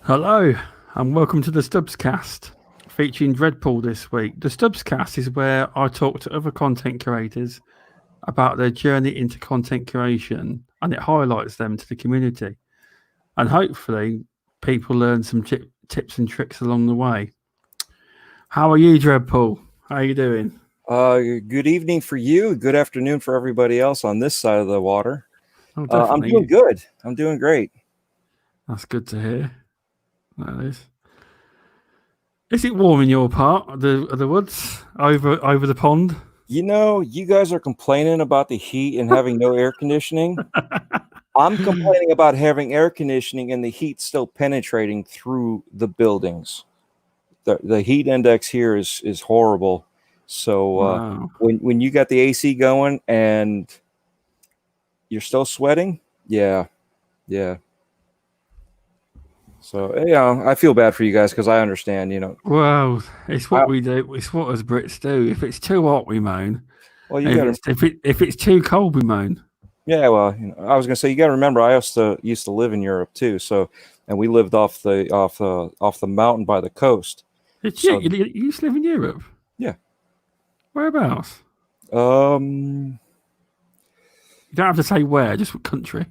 Hello, and welcome to the Stubzcast, featuring Dreadpool this week. The Stubzcast is where I talk to other content creators about their journey into content creation, and it highlights them to the community. And hopefully, people learn some tips and tricks along the way. How are you, Dreadpool? How are you doing? Good evening for you. Good afternoon for everybody else on this side of the water. Oh, I'm doing definitely. good. I'm doing great. That's good to hear. That is. Is it warm in your part of the woods over the pond? You know, you guys are complaining about the heat and having no air conditioning. I'm complaining about having air conditioning and the heat still penetrating through the buildings. The heat index here is horrible. So Wow. when you got the AC going and you're still sweating, yeah. So yeah, I feel bad for you guys because I understand. Well, it's I, what we do. It's what us Brits do. If it's too hot, we moan. well, you If got to. it's too cold, we moan. Yeah, well, I was gonna say you got to remember I used to live in Europe too. So, and we lived off the mountain by the coast. It's you. So You used to live in Europe. yeah, Whereabouts? um, You don't have to say where. Just what country.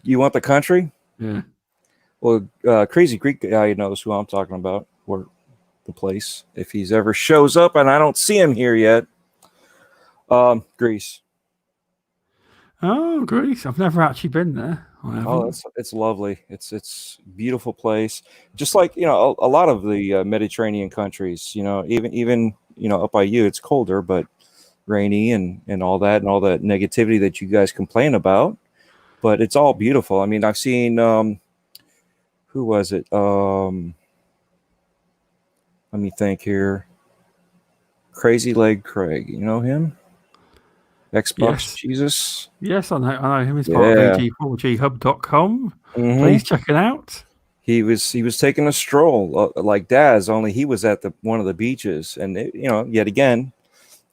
you want the country? Yeah. Well, Crazy Greek guy knows who I'm talking about, or the place. If he's ever shows up, and I don't see him here yet. Greece. Oh, Greece. I've never actually been there. I Oh, haven't. it's lovely. It's beautiful place. Just like a lot of the Mediterranean countries. Even up by you, it's colder, but rainy and all that negativity that you guys complain about. But it's all beautiful. I mean, I've seen who was it? Let me think here. Crazy Leg Craig. You know him? Xbox Yes. Jesus. Yes, I know him. He's part of Yeah. VG4GHub.com. hmm Please check it out. He was taking a stroll like Daz, only he was at the one of the beaches, and yet again,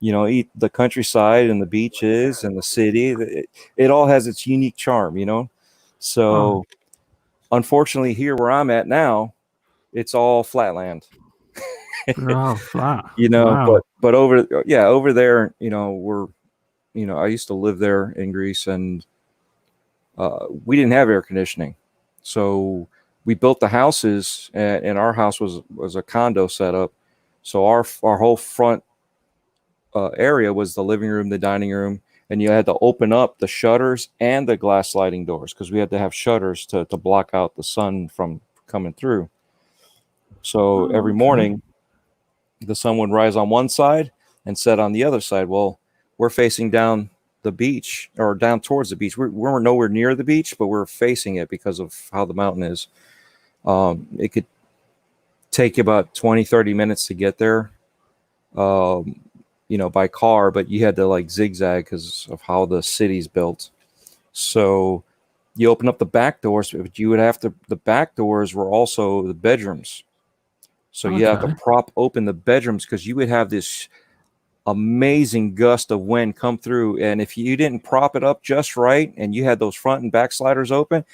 the countryside and the beaches and the city, it all has its unique charm. Oh, So unfortunately, here where I'm at now, it's all flatland. oh, flat. But Wow. over there, I used to live there in Greece, and we didn't have air conditioning, so we built the houses, and our house was a condo setup. So our whole front area was the living room, the dining room, and you had to open up the shutters and the glass sliding doors because we had to have shutters to block out the sun from coming through. So Oh, every okay. morning, the sun would rise on one side and set on the other side. Well, we're facing down the beach or down towards the beach. We're nowhere near the beach, but we're facing it because of how the mountain is. It could take you about 20, 30 minutes to get there. Um, by car, but you had to like zigzag because of how the city's built. So you open up the back doors, but you would have to, the back doors were also the bedrooms. So you have to Okay. prop open the bedrooms because you would have this amazing gust of wind come through. And if you didn't prop it up just right and you had those front and back sliders open,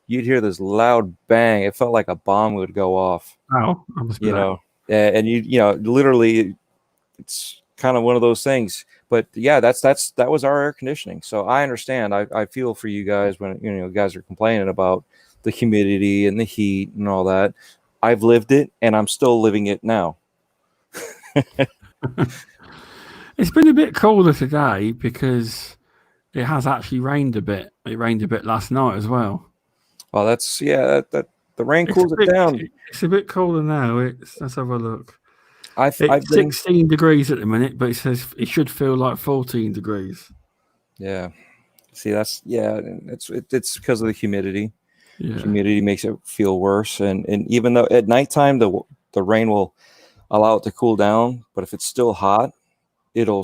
you'd hear this loud bang. It felt like a bomb would go off, Wow. I must be you that. know, and literally it's kind of one of those things. But yeah, that was our air conditioning. So I understand. I feel for you guys when guys are complaining about the humidity and the heat and all that. I've lived it and I'm still living it now. It's been a bit colder today because it has actually rained a bit. It rained a bit last night as well. Well, that's that the rain It's a cools it bit. down. It's a bit colder now. Let's have a look. I've It's been 16 degrees at the minute, but it says it should feel like 14 degrees. yeah. See, that's yeah. It's because of the humidity. Yeah. Humidity makes it feel worse, and even though at nighttime the rain will allow it to cool down, but if it's still hot, it'll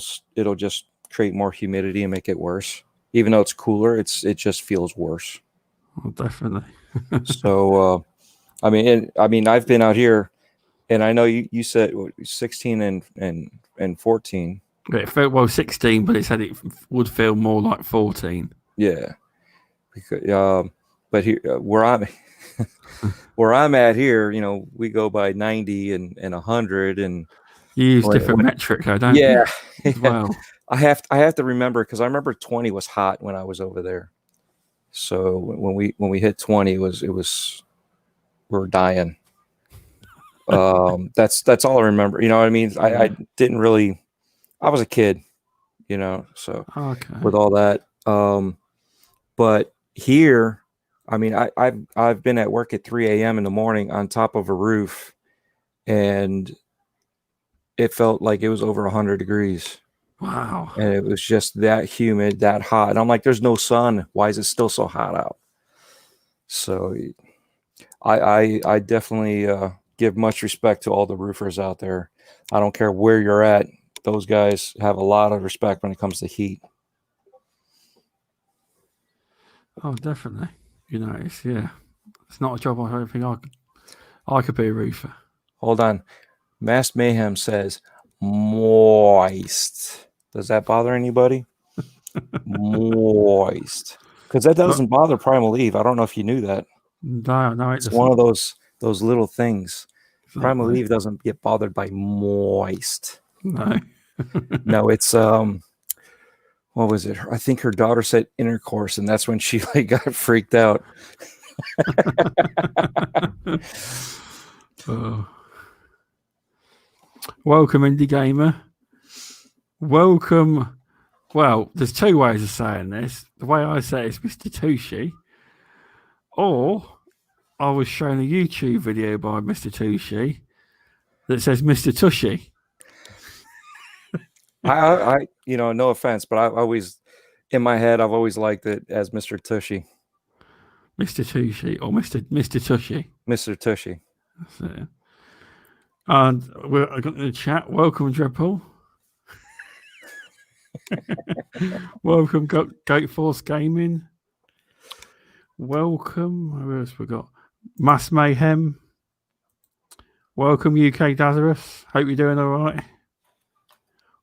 just create more humidity and make it worse. Even though it's cooler, it just feels worse. Oh, definitely. So I've been out here, and I know you said 16 and 14. It felt 16, but it said it would feel more like 14. Yeah, because, but here where I'm where I'm at here, we go by 90 and 100, and You use different metric, though, don't yeah, you? As well. I have to remember, because I remember 20 was hot when I was over there. So when we hit 20, it was we were dying. That's all I remember. You know what I mean? I didn't really. I was a kid, so Okay. with all that. But here, I mean, I've been at work at 3 a.m. in the morning on top of a roof, and it felt like it was over 100 degrees. Wow. And it was just that humid, that hot. And I'm like, there's no sun. Why is it still so hot out? So I definitely give much respect to all the roofers out there. I don't care where you're at. Those guys have a lot of respect when it comes to heat. Oh, definitely. It's not a job I don't think I could be a roofer. Hold on. Mass Mayhem says moist. Does that bother anybody? Moist. Because that doesn't bother Primal Eve. I don't know if you knew that. No, it's one of those little things. Primal Eve doesn't get bothered by moist. No. No, it's what was it? I think her daughter said intercourse, and that's when she got freaked out. Welcome, Indie Gamer. Welcome. Well, there's two ways of saying this. The way I say it is Mr. Tushy, or I was shown a YouTube video by Mr. Tushy that says Mr. Tushy. I no offense, but I always, in my head, I've always liked it as Mr. Tushy. Mr. Tushy or Mr. Tushy. Mr. Tushy. That's it. And I got in the chat. Welcome, Dreadpool. Welcome, Gate Force Gaming. Welcome. Who else we got? Mass Mayhem. Welcome, UK Dazarus. Hope you're doing all right.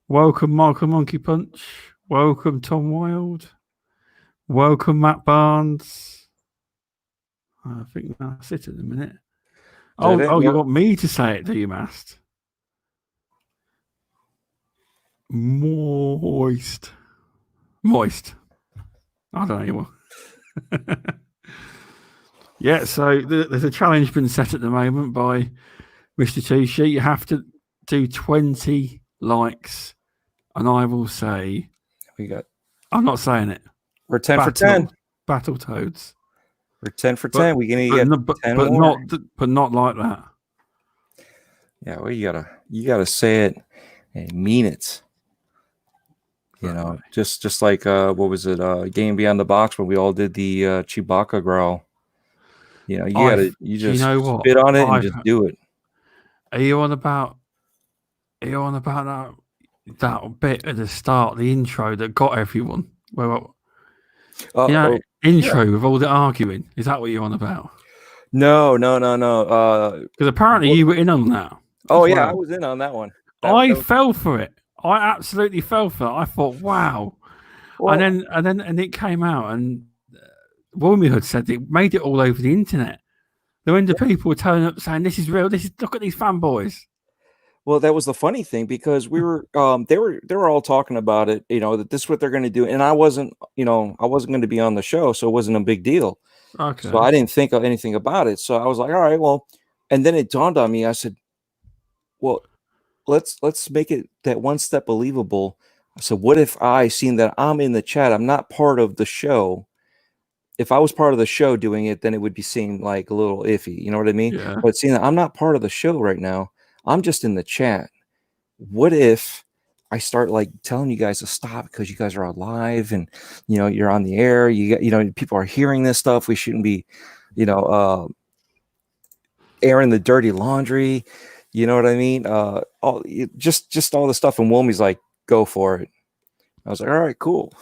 Welcome, Michael Monkey Punch. Welcome, Tom Wild. Welcome, Matt Barnes. I think that's it at the minute. You want me to say it, do you, Mast? Moist. I don't know anymore. Yeah, so there's a challenge been set at the moment by Mr. Tushy. You have to do 20 likes, and I will say, I'm not saying it. We're 10 for 10. Battletoads. We're 10 for 10. We're gonna get 10 more. But not like that. Yeah, well, you gotta say it and mean it. Just like what was it? Game Beyond the Box, where we all did the Chewbacca growl. You just spit on it and just do it. Are you on about that bit at the start, the intro that got everyone? Intro with all the arguing. Is that what you're on about? No. Because apparently you were in on that. Oh yeah, I was in on that one. I fell for it. I absolutely fell for it. I thought, wow. Well, and then it came out, and Womanhood said it made it all over the internet. When the people were turning up saying, "This is real. Look at these fanboys." Well, that was the funny thing, because we were they were all talking about it, that this is what they're going to do, and I wasn't going to be on the show, so it wasn't a big deal. Okay. So I didn't think of anything about it. So I was like, all right, well, and then it dawned on me. I said, well, let's make it that one step believable. So what if I seen that I'm in the chat, I'm not part of the show? If I was part of the show doing it, then it would be seen like a little iffy. You know what I mean? Yeah. But seeing that I'm not part of the show right now, I'm just in the chat. What if I start telling you guys to stop because you guys are live and you're on the air? People are hearing this stuff. We shouldn't be, airing the dirty laundry. You know what I mean? Just all the stuff. And Wilmy's like, go for it. I was like, all right, cool.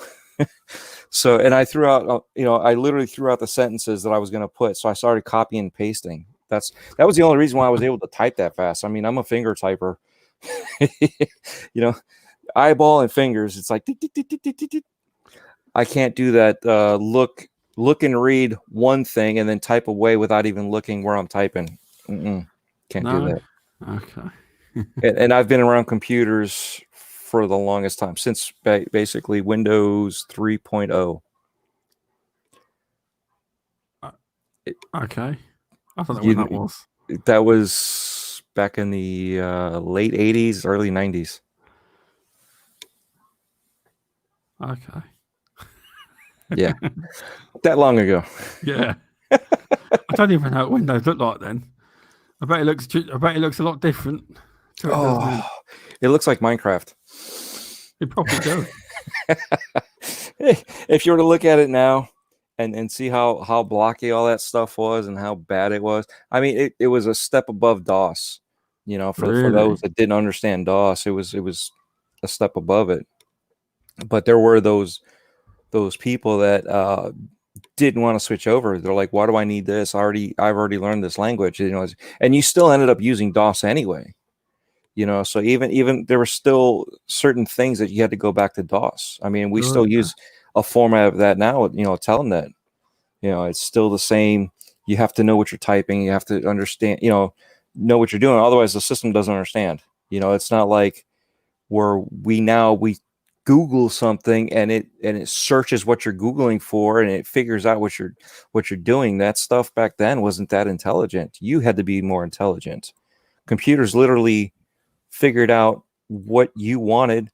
So, and I threw out, I literally threw out the sentences that I was going to put. So I started copying and pasting. That was the only reason why I was able to type that fast. I mean, I'm a finger typer, eyeball and fingers. It's like, I can't do that. Look look and read one thing and then type away without even looking where I'm typing. Can't do that. Okay. And I've been around computers for the longest time, since basically Windows 3.0. Okay. I don't know when that was. That was back in the late 80s, early 90s. Okay. Yeah. That long ago. Yeah. I don't even know what Windows look like then. I bet it looks a lot different to it does now. It looks like Minecraft. It probably does. If you were to look at it now and see how blocky all that stuff was and how bad it was. I mean, it was a step above DOS. You know, for those that didn't understand DOS, it was a step above it. But there were those people that didn't want to switch over. They're like, why do I need this? I've already learned this language, you know, and you still ended up using DOS anyway. You know, so even there were still certain things that you had to go back to DOS. I mean, we still use a format of that now, you know, Telnet. You know, it's still the same. You have to know what you're typing. You have to understand, you know what you're doing. Otherwise, the system doesn't understand. You know, it's not like where we Google something and it searches what you're Googling for and it figures out what you're doing. That stuff back then wasn't that intelligent. You had to be more intelligent. Computers literally figured out what you wanted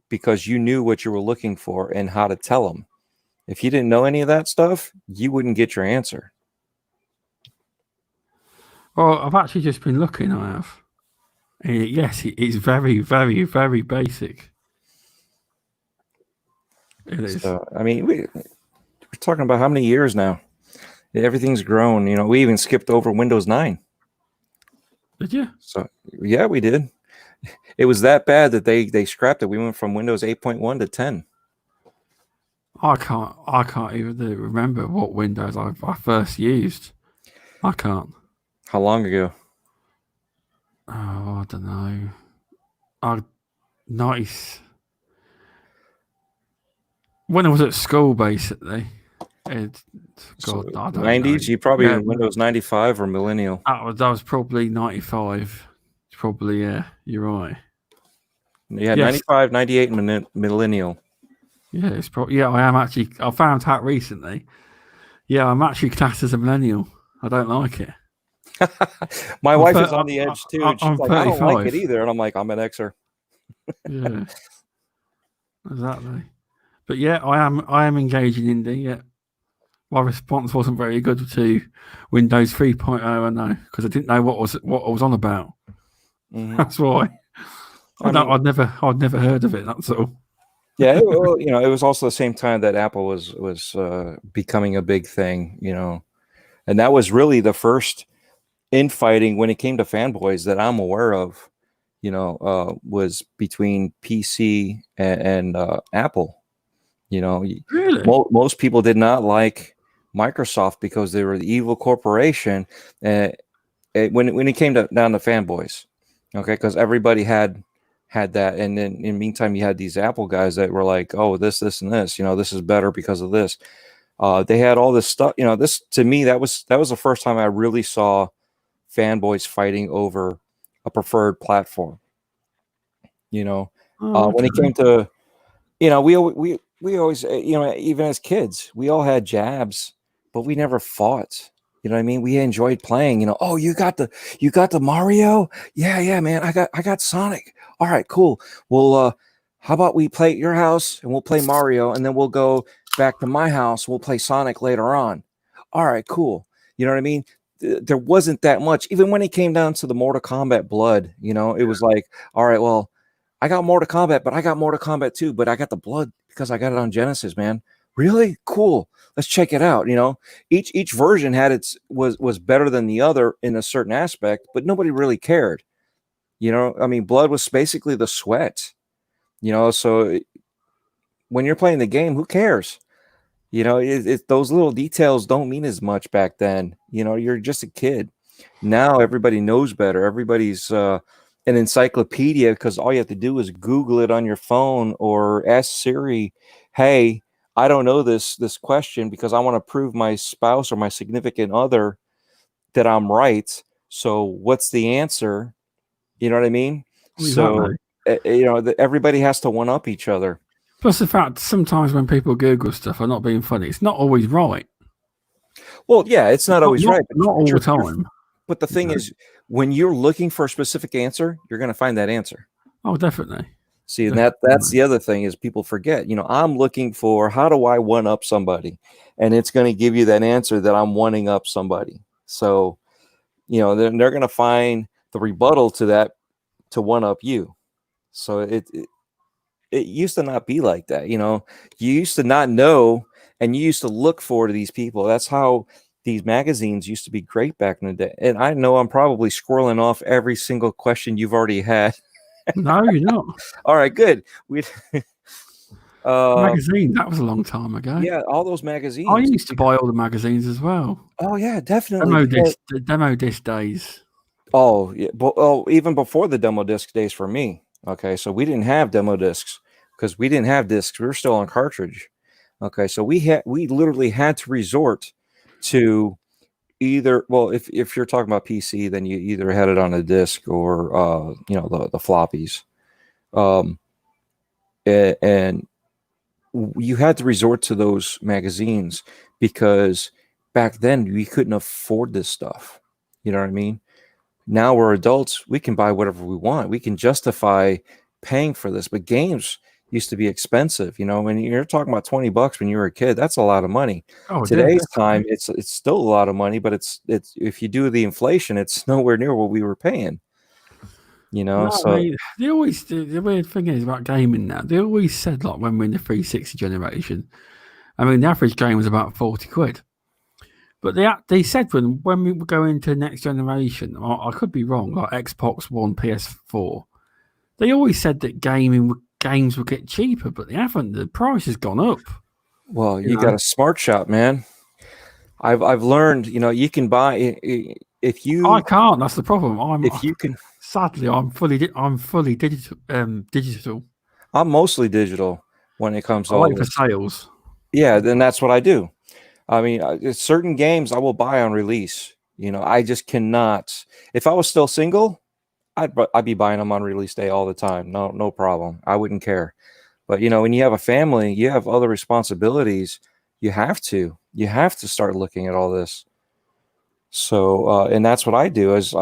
because you knew what you were looking for and how to tell them. If you didn't know any of that stuff, you wouldn't get your answer. Well, I've actually just been looking. I have. Yes, it's very, very, very basic. It is. So, I mean, we're talking about how many years now? Everything's grown. You know, we even skipped over Windows 9. Did you? So, yeah, we did. It was that bad that they scrapped it. We went from Windows 8.1 to 10. I can't even remember what Windows I first used. I can't. How long ago? Oh, I don't know. Nice. When I was at school, basically. God, So, I don't 90s? know. You probably in Windows 95 or Millennial. That was probably 95. Probably, yeah. You're right. Yeah, yes. 95, 98, and Millennial. Yeah, it's probably. Yeah, I am actually. I found out recently. Yeah, I'm actually classed as a millennial. I don't like it. My wife is on the edge too. And she's like, 35. I don't like it either. And I'm like, I'm an Xer. Yeah, exactly. But yeah, I am engaging indie. Yeah, my response wasn't very good to Windows 3.0. I know because I didn't know what I was on about. Mm-hmm. That's why. I'd never heard of it. That's all. Yeah, it was also the same time that Apple was becoming a big thing, you know, and that was really the first infighting when it came to fanboys that I'm aware of, you know, was between PC and Apple. You know, really? Most people did not like Microsoft because they were the evil corporation. When it came down to fanboys, okay, because everybody had that, and then in the meantime you had these Apple guys that were like, oh, this and this, you know, this is better because of this. They had all this stuff, you know. This, to me, that was the first time I really saw fanboys fighting over a preferred platform. You know, when it came to, you know, we always, you know, even as kids, we all had jabs, but we never fought. You know what I mean? We enjoyed playing. You know, oh, you got the Mario? Yeah, man. I got Sonic. All right, cool. Well, how about we play at your house and we'll play Mario, and then we'll go back to my house. We'll play Sonic later on. All right, cool. You know what I mean? There wasn't that much. Even when it came down to the Mortal Kombat Blood, you know, it was like, all right, well, I got Mortal Kombat, but I got Mortal Kombat 2, but I got the Blood because I got it on Genesis, man. Really? Cool. Let's check it out. You know, each version had was better than the other in a certain aspect, but nobody really cared. You know, I mean, Blood was basically the sweat. You know, so when you're playing the game, who cares? You know, those little details don't mean as much back then. You know, you're just a kid. Now everybody knows better. Everybody's an encyclopedia because all you have to do is Google it on your phone or ask Siri, hey, I don't know this question because I want to prove my spouse or my significant other that I'm right. So what's the answer? You know what I mean? So Exactly. everybody has to one up each other. Plus the fact sometimes when people Google stuff, I'm not being funny. It's not always right. Well, yeah, it's not always right, Not all the time. But the thing is, when you're looking for a specific answer, you're going to find that answer. Oh, definitely. See, and that's the other thing is people forget. I'm looking for how do I one up somebody, and it's going to give you that answer that I'm wanting up somebody. So, they're going to find the rebuttal to that to one up you. So it used to not be like that. You used to not know, and you used to look for these people. That's how these magazines used to be great back in the day. And I know I'm probably squirreling off every single question you've already had. No, you're not. All right, good. Magazine, that was a long time ago. Yeah, all those magazines. I used to buy all the magazines as well. Oh yeah, definitely. Demo disc days. Oh yeah, even before the demo disc days for me. Okay, so we didn't have demo discs because we didn't have discs. We were still on cartridge. Okay, so we literally had to resort to either, well, if you're talking about PC, then you either had it on a disc or the floppies, and you had to resort to those magazines because back then we couldn't afford this stuff. You know what I mean? Now we're adults, we can buy whatever we want. We can justify paying for this, but games used to be expensive. When you're talking about $20 when you were a kid, that's a lot of money. Oh, Today's time, it's still a lot of money, but it's if you do the inflation, it's nowhere near what we were paying. No, so I mean, the weird thing is about gaming now. They always said like when we're in the 360 generation, I mean the average game was about 40 quid. But they said when we go into next generation, I could be wrong, like Xbox One, PS4, they always said that games would get cheaper, but they haven't. The price has gone up. Well, you got a smart shop, man. I've learned, you can buy if you. I can't. That's the problem. You can. Sadly, I'm fully digital. I'm mostly digital when it comes to I all wait for this. sales. Yeah, then that's what I do. I mean, certain games I will buy on release. I just cannot. If I was still single, I'd be buying them on release day all the time. No problem. I wouldn't care. But when you have a family, you have other responsibilities. You have to start looking at all this. So, and that's what I do is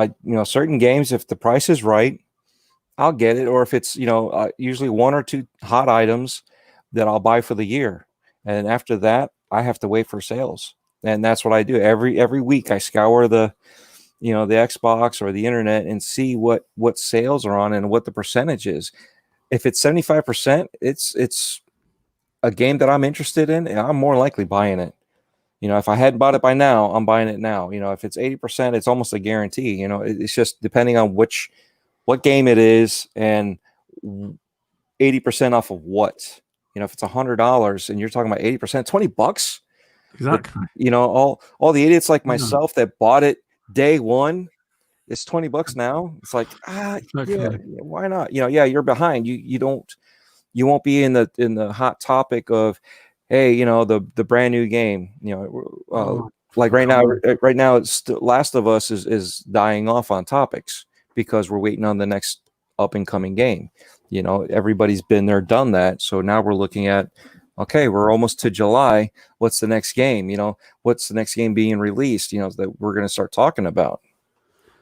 certain games, if the price is right, I'll get it. Or if it's, usually one or two hot items that I'll buy for the year. And after that, I have to wait for sales. And that's what I do. Every week I scour the Xbox or the internet and see what sales are on and what the percentage is. If it's 75%, it's a game that I'm interested in, and I'm more likely buying it. If I hadn't bought it by now, I'm buying it now. If it's 80%, it's almost a guarantee. It's just depending on what game it is and 80% off of what. If it's $100 and you're talking about 80%, $20. Exactly. But, all the idiots like myself that bought it day one, it's $20 now. It's like, yeah, why not? You're behind. You won't be in the hot topic of, hey, the brand new game. Like right now, it's Last of Us is dying off on topics because we're waiting on the next up and coming game. Everybody's been there, done that. So now we're looking at, okay, we're almost to July. What's the next game? What's the next game being released? That we're going to start talking about.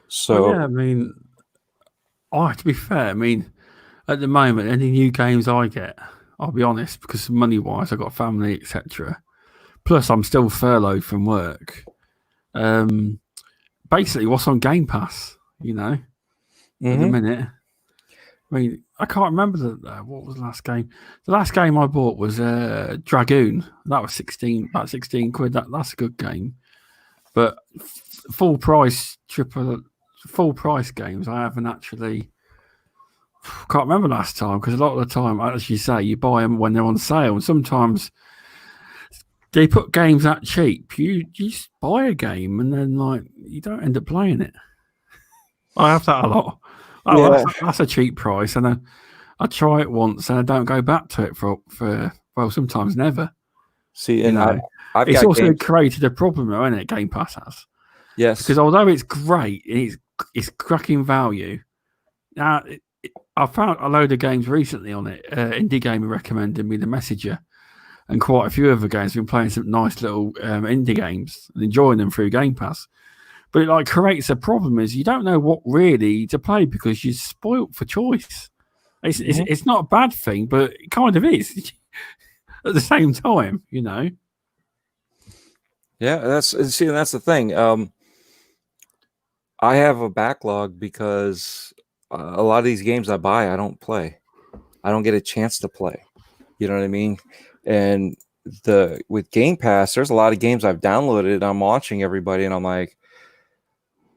So I mean, to be fair, I mean, at the moment, any new games I get, I'll be honest, because money-wise, I've got family, etc. Plus, I'm still furloughed from work. Basically, what's on Game Pass? At the minute. I mean, I can't remember what was the last game. The last game I bought was Dragoon. That was about 16 quid. That's a good game. But full price games, I haven't actually. Can't remember last time because a lot of the time, as you say, you buy them when they're on sale, and sometimes they put games that cheap. You just buy a game and then you don't end up playing it. I have that a lot. That's a cheap price, and I try it once and I don't go back to it for sometimes never. See, You and know, I've it's got also games. created a problem, though, isn't it? Game Pass has, Yes. because although it's great, it's cracking value. Now, I found a load of games recently on it. Indie Gamer recommended me The Messenger, and quite a few other games. I've been playing some nice little indie games and enjoying them through Game Pass. But it like creates a problem is you don't know what really to play because you're spoilt for choice. It's not a bad thing, but it kind of is at the same time, you know. Yeah, that's the thing. I have a backlog because a lot of these games I buy, I don't play. I don't get a chance to play. You know what I mean? And with Game Pass, there's a lot of games I've downloaded. I'm watching everybody, and I'm like,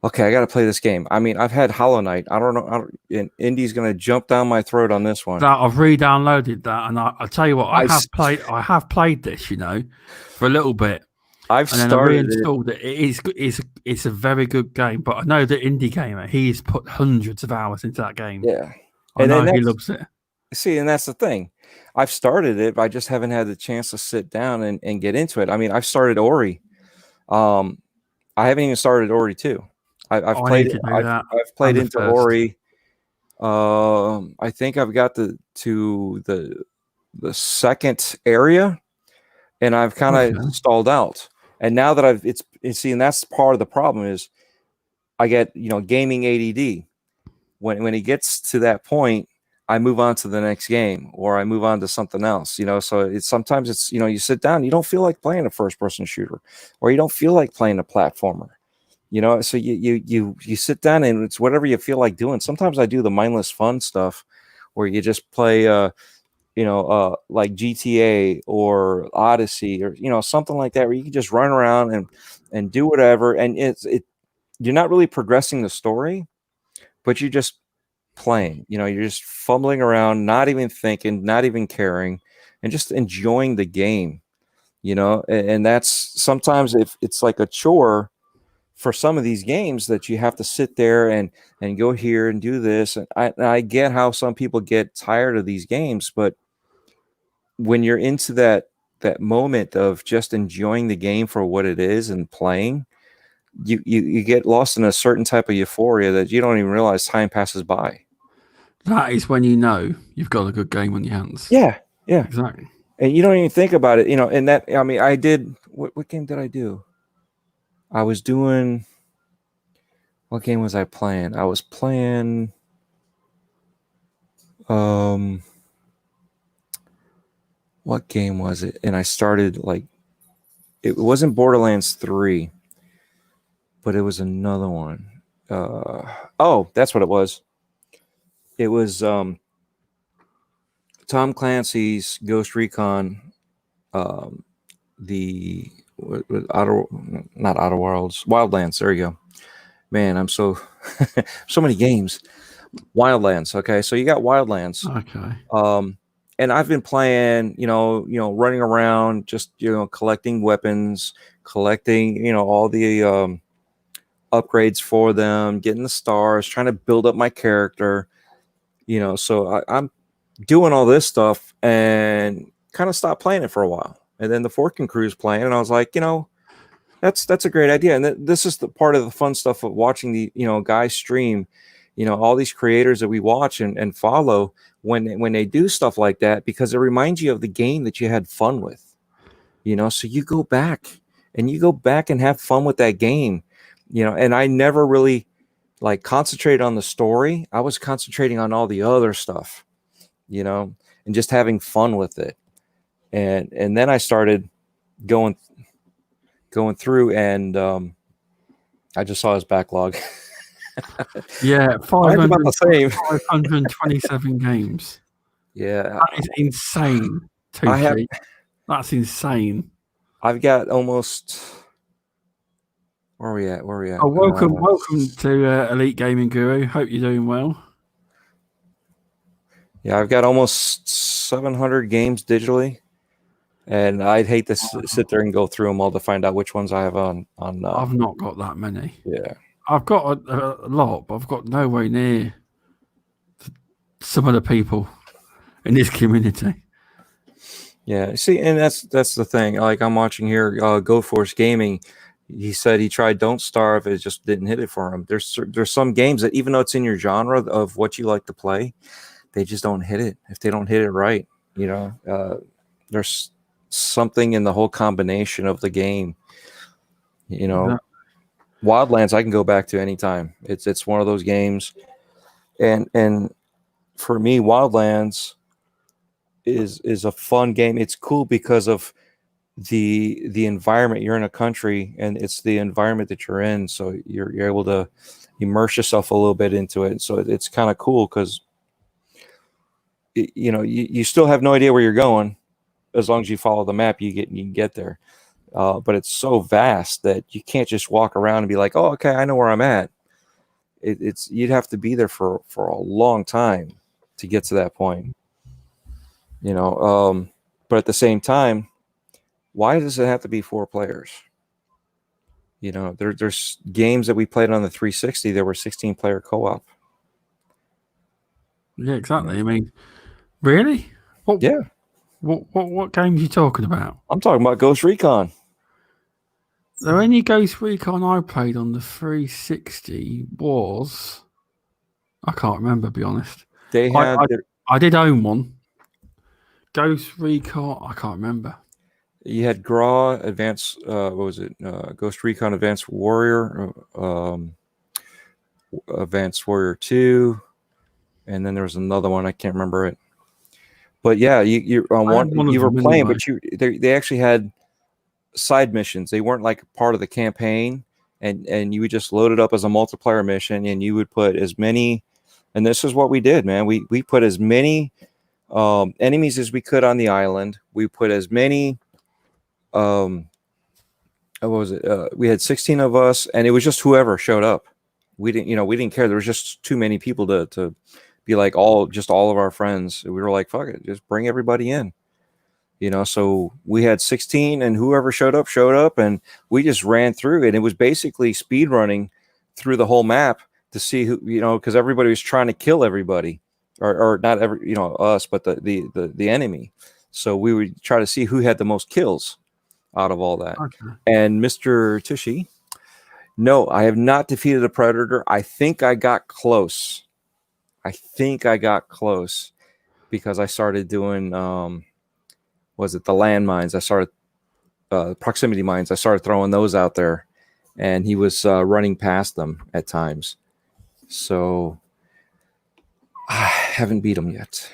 okay, I got to play this game. I mean, I've had Hollow Knight. I don't know. And Indy's going to jump down my throat on this one. That I've re-downloaded that, and I tell you what, I have played this, you know, for a little bit. I've and then I started reinstalled it. It's a very good game, but I know the Indie Gamer, he's put hundreds of hours into that game. Yeah. I know he loves it. See, and that's the thing. I've started it, but I just haven't had the chance to sit down and get into it. I mean, I've started Ori. I haven't even started Ori 2. I've played into Ori. I think I've got to the second area, and I've kind of stalled out. And now that and that's part of the problem is I get, gaming ADD. When it gets to that point, I move on to the next game or I move on to something else, so sometimes it's, you sit down, you don't feel like playing a first person shooter, or you don't feel like playing a platformer, so you sit down and it's whatever you feel like doing. Sometimes I do the mindless fun stuff where you just play, like GTA or Odyssey or, something like that, where you can just run around and do whatever. And you're not really progressing the story, but you're just playing, you're just fumbling around, not even thinking, not even caring, and just enjoying the game, and that's sometimes if it's like a chore for some of these games that you have to sit there and go here and do this. And I get how some people get tired of these games, but when you're into that moment of just enjoying the game for what it is and playing, you get lost in a certain type of euphoria that you don't even realize time passes by. That is when you know you've got a good game on your hands. Yeah, exactly. And you don't even think about it, and that, I mean, I did, what game did I do? I was doing, what game was I playing? I was playing, what game was it? And I started it wasn't Borderlands 3, but it was another one. Oh, that's what it was. It was Tom Clancy's Ghost Recon, the not Outer Worlds, Wildlands. There you go. Man, I'm so many games. Wildlands. Okay, so you got Wildlands. Okay. And I've been playing, running around, just collecting weapons, collecting, all the upgrades for them, getting the stars, trying to build up my character, so I'm doing all this stuff and kind of stopped playing it for a while. And then the Forking Crew's playing, and I was like, that's a great idea. And this is the part of the fun stuff of watching the, guys stream, all these creators that we watch and follow when they do stuff like that, because it reminds you of the game that you had fun with, so you go back and have fun with that game, and I never really concentrated on the story. I was concentrating on all the other stuff, and just having fun with it. And then I started going through, and I just saw his backlog. Yeah, 527 games. Yeah, that is insane. That's insane. I've got almost. Where are we at? Oh, welcome to Elite Gaming Guru. Hope you're doing well. Yeah, I've got almost 700 games digitally, and I'd hate to sit there and go through them all to find out which ones I have on. I've not got that many. Yeah, I've got a lot, but I've got no way near some of the people in this community. Yeah, see, and that's the thing. Like I'm watching here, Go Force Gaming. He said he tried Don't Starve, it just didn't hit it for him. There's some games that even though it's in your genre of what you like to play, they just don't hit it. If they don't hit it right, there's something in the whole combination of the game. Wildlands I can go back to anytime. It's one of those games, and for me, Wildlands is a fun game. It's cool because of the environment. You're in a country and it's the environment that you're in, so you're able to immerse yourself a little bit into it. So it's kind of cool because you still have no idea where you're going. As long as you follow the map, you can get there. But it's so vast that you can't just walk around and be like, oh, okay, I know where I'm at. You'd have to be there for a long time to get to that point. But at the same time, why does it have to be 4 players? There's games that we played on the 360. There were 16-player co-op. Yeah, exactly. I mean, really? Yeah. What games are you talking about? I'm talking about Ghost Recon. The only Ghost Recon I played on the 360 was, I can't remember, to be honest. They had I did own one. Ghost Recon, I can't remember. You had GRAW Advanced, what was it? Ghost Recon Advanced Warrior, Advanced Warrior 2, and then there was another one, I can't remember it. But yeah, you on one you were playing, but they actually had side missions. They weren't like part of the campaign, and you would just load it up as a multiplayer mission, and you would put as many. And this is what we did, man. We put as many enemies as we could on the island. We put as many. What was it? We had 16 of us, and it was just whoever showed up. We didn't care. There was just too many people to be like all of our friends. We were like, fuck it, just bring everybody in. So we had 16, and whoever showed up, and we just ran through it. It was basically speed running through the whole map to see who, because everybody was trying to kill everybody, or not us, but the enemy. So we would try to see who had the most kills out of all that. Okay. And Mr. Tushy, no, I have not defeated a predator. I think I got close. Because I started doing was it the landmines? I started proximity mines. I started throwing those out there, and he was running past them at times. So I haven't beat him yet.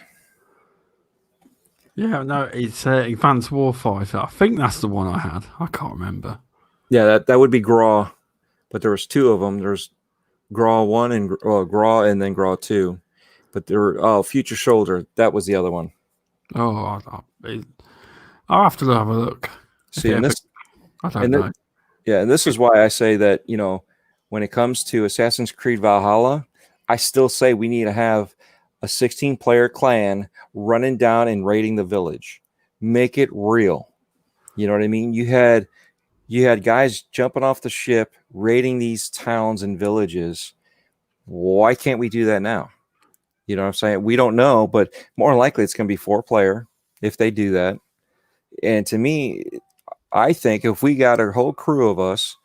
Yeah, no, it's Advanced Warfighter. I think that's the one I had. I can't remember. Yeah, that would be GRAW, but there was 2 of them. There's GRAW 1 and GRAW, and then GRAW 2. But Future Shoulder, that was the other one. Oh, I'll have to have a look. See, I don't know. Yeah, and this is why I say that, when it comes to Assassin's Creed Valhalla, I still say we need to have a 16-player clan running down and raiding the village. Make it real. You know what I mean? You had guys jumping off the ship, raiding these towns and villages. Why can't we do that now? You know what I'm saying? We don't know, but more likely it's going to be 4-player if they do that. And to me, I think if we got a whole crew of us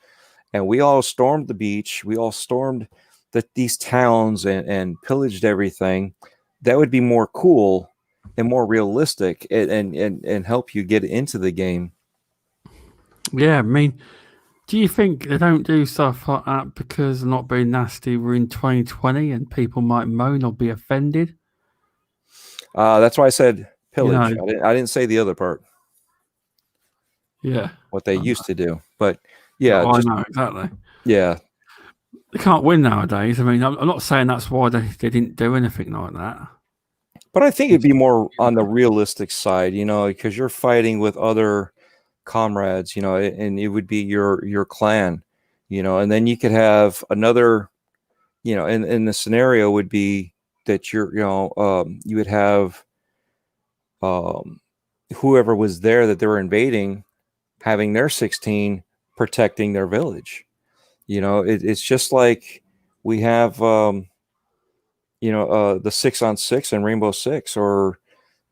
and we all stormed the beach, we all stormed these towns and pillaged everything, that would be more cool and more realistic and help you get into the game. Yeah, I mean, do you think they don't do stuff like that because they're not being nasty? We're in 2020 and people might moan or be offended. That's why I said pillage. I didn't say the other part. Yeah. What they used to do. But yeah. I know, exactly. Yeah. They can't win nowadays. I mean, I'm not saying that's why they didn't do anything like that. But I think it'd be more on the realistic side, because you're fighting with other comrades, and it would be your clan, and then you could have another, and the scenario would be that you would have whoever was there that they were invading having their 16 protecting their village. It's just like we have the 6-on-6 and Rainbow Six, or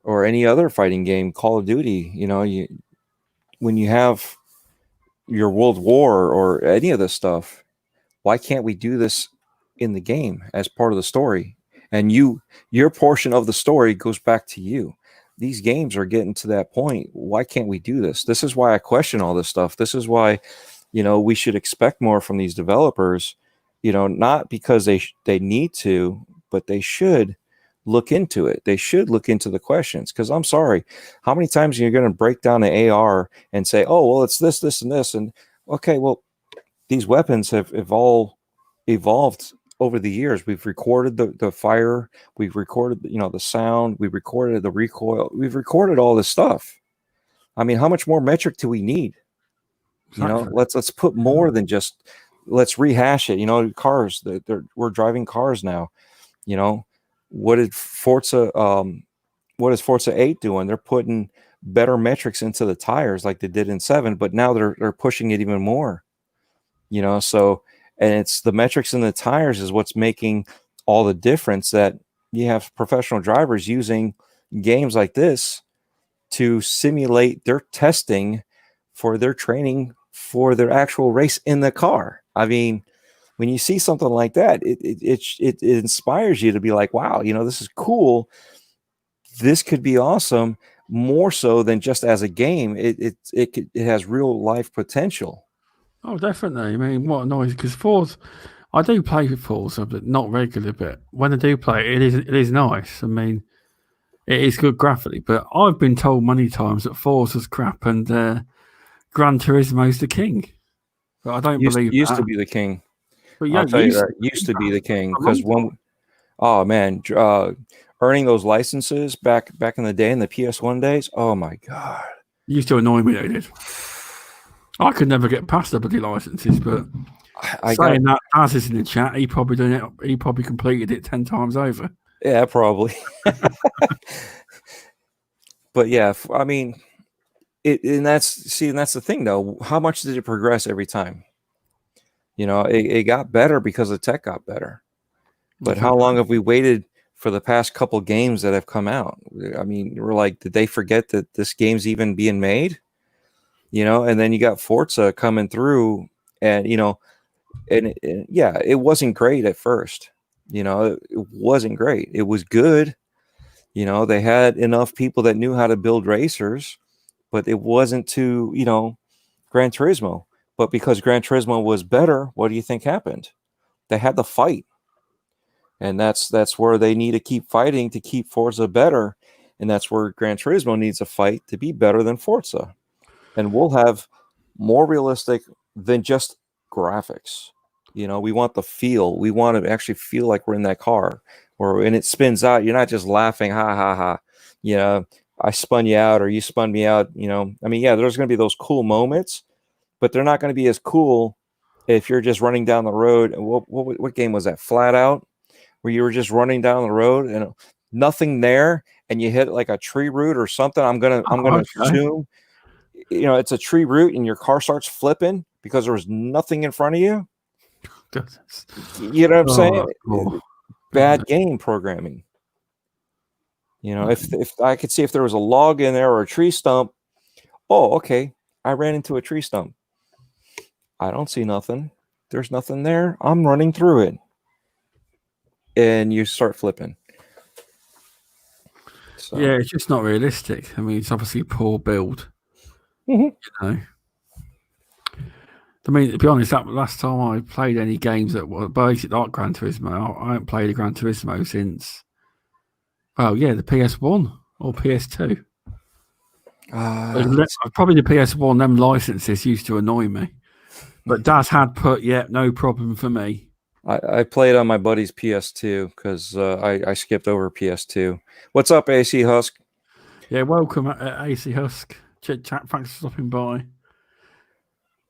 or any other fighting game, Call of Duty. When you have your World War or any of this stuff, why can't we do this in the game as part of the story? And your portion of the story goes back to you. These games are getting to that point. Why can't we do this? This is why I question all this stuff. This is why, we should expect more from these developers, not because they need to, but they should look into it. They should look into the questions, because I'm sorry, how many times are you going to break down the AR and say, oh, well, it's this, this, and this. And okay, well, these weapons have all evolved over the years. We've recorded the fire, we've recorded, the sound, we've recorded the recoil, we've recorded all this stuff. I mean, how much more metric do we need? Exactly. Let's put more than just, let's rehash it. Cars, we're driving cars now. What is Forza 8 doing? They're putting better metrics into the tires like they did in 7, but now they're pushing it even more. So, and it's the metrics in the tires is what's making all the difference, that you have professional drivers using games like this to simulate their testing for their training for their actual race in the car. I mean, when you see something like that, it inspires you to be like, wow, this is cool. This could be awesome, more so than just as a game. It has real life potential. Oh, definitely. I mean, what annoys, because Forza, I do play with Forza, but not regularly. But when I do play it, it is nice. I mean, it is good graphically. But I've been told many times that Forza's crap and Gran Turismo's the king. But I don't believe used that. to be the king. But I'll tell you that used to be the king, because oh man, earning those licenses back in the day, in the PS1 days. Oh my god, used to annoy me. They did. I could never get past the bloody licenses, but saying that, as is in the chat, he probably doing it. He probably completed it 10 times over. Yeah, probably. But yeah, I mean, and that's the thing though. How much did it progress every time? It got better because the tech got better. But how long have we waited for the past couple games that have come out? I mean, we're like, did they forget that this game's even being made? And then you got Forza coming through, and yeah, it wasn't great at first. It wasn't great. It was good. They had enough people that knew how to build racers, but it wasn't to, Gran Turismo. But because Gran Turismo was better, what do you think happened? They had to fight. And that's where they need to keep fighting to keep Forza better. And that's where Gran Turismo needs to fight to be better than Forza. And we'll have more realistic than just graphics. We want the feel. We want to actually feel like we're in that car. Or when it spins out, you're not just laughing, ha, ha, ha. I spun you out or you spun me out. I mean, yeah, there's going to be those cool moments, but they're not going to be as cool if you're just running down the road. What game was that? Flat Out, where you were just running down the road and nothing there, and you hit like a tree root or something. I'm gonna assume, it's a tree root, and your car starts flipping because there was nothing in front of you. You know what I'm saying? Bad game programming. If I could see if there was a log in there or a tree stump. Oh, okay. I ran into a tree stump. I don't see nothing. There's nothing there. I'm running through it. And you start flipping. So. Yeah, it's just not realistic. I mean, it's obviously a poor build. Mm-hmm. I mean, to be honest, that last time I played any games that were basically like Gran Turismo, I haven't played a Gran Turismo since, the PS1 or PS2. Probably the PS1, them licenses used to annoy me. But Daz had put, no problem for me. I played on my buddy's PS2 because I skipped over PS2. What's up, AC Husk? Yeah, welcome, AC Husk. Chit chat, thanks for stopping by.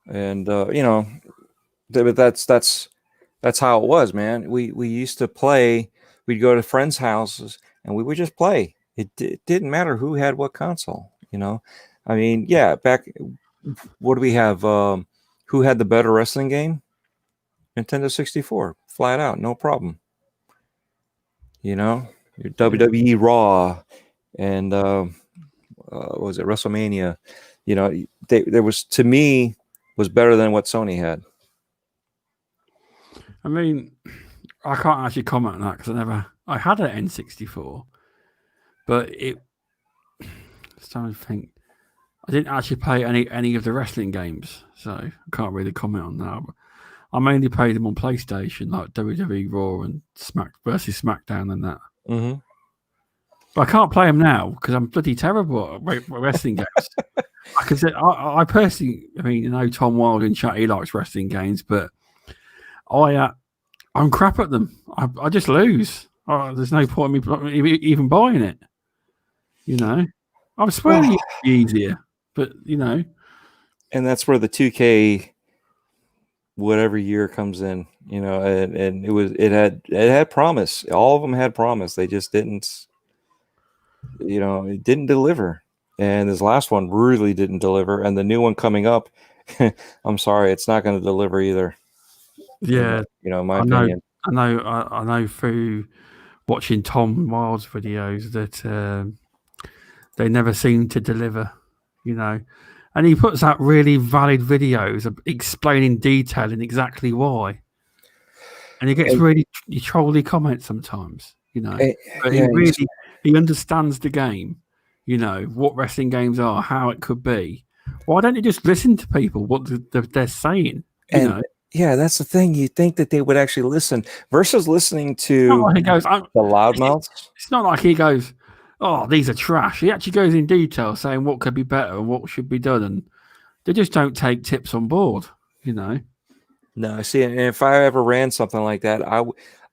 And but that's how it was, man. We used to play. We'd go to friends' houses and we would just play. It didn't matter who had what console. I mean, yeah. Back, what do we have? Who had the better wrestling game? Nintendo 64, flat out, no problem. Your WWE Raw, and what was it, WrestleMania? You know, there was, to me, was better than what Sony had. I mean, I can't actually comment on that because I had an N64, but it's time to think. I didn't actually play any of the wrestling games, so I can't really comment on that. But I mainly played them on PlayStation, like WWE Raw and versus SmackDown and that. Mm-hmm. But I can't play them now because I'm bloody terrible at wrestling games. I personally, I mean, you know, Tom Wild in chat, he likes wrestling games, but I'm crap at them. I just lose. There's no point in me even buying it. You know, I'm swearing it'd be easier, but you know. And that's where the 2K whatever year comes in, you know, and it had promise. All of them had promise. They just didn't, you know, it didn't deliver. And this last one really didn't deliver. And the new one coming up, I'm sorry, it's not going to deliver either. Yeah, in my opinion. I know through watching Tom Wild's videos that they never seem to deliver, you know. And he puts out really valid videos of explaining detail and exactly why. And he gets really trolly comments sometimes, you know. But he understands the game, you know, what wrestling games are, how it could be. Why don't you just listen to people, what they're saying, you know? Yeah, that's the thing. You think that they would actually listen versus listening to like the loudmouths. It's not like he goes, "Oh, these are trash." He actually goes in detail saying what could be better and what should be done, and they just don't take tips on board, you know. No, see, and if I ever ran something like that,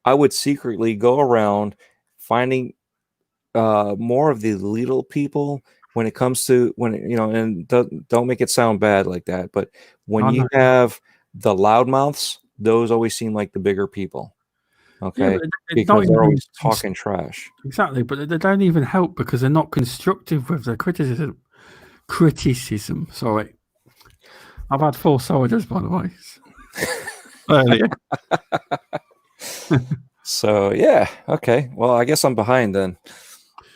I would secretly go around finding more of the little people when it comes to and don't make it sound bad like that, but when you have the loudmouths, those always seem like the bigger people. Okay, because they're always talking trash. Exactly, but they don't even help because they're not constructive with their criticism. Sorry, I've had 4 sodas, by the way. Earlier. So yeah, okay. Well, I guess I'm behind then.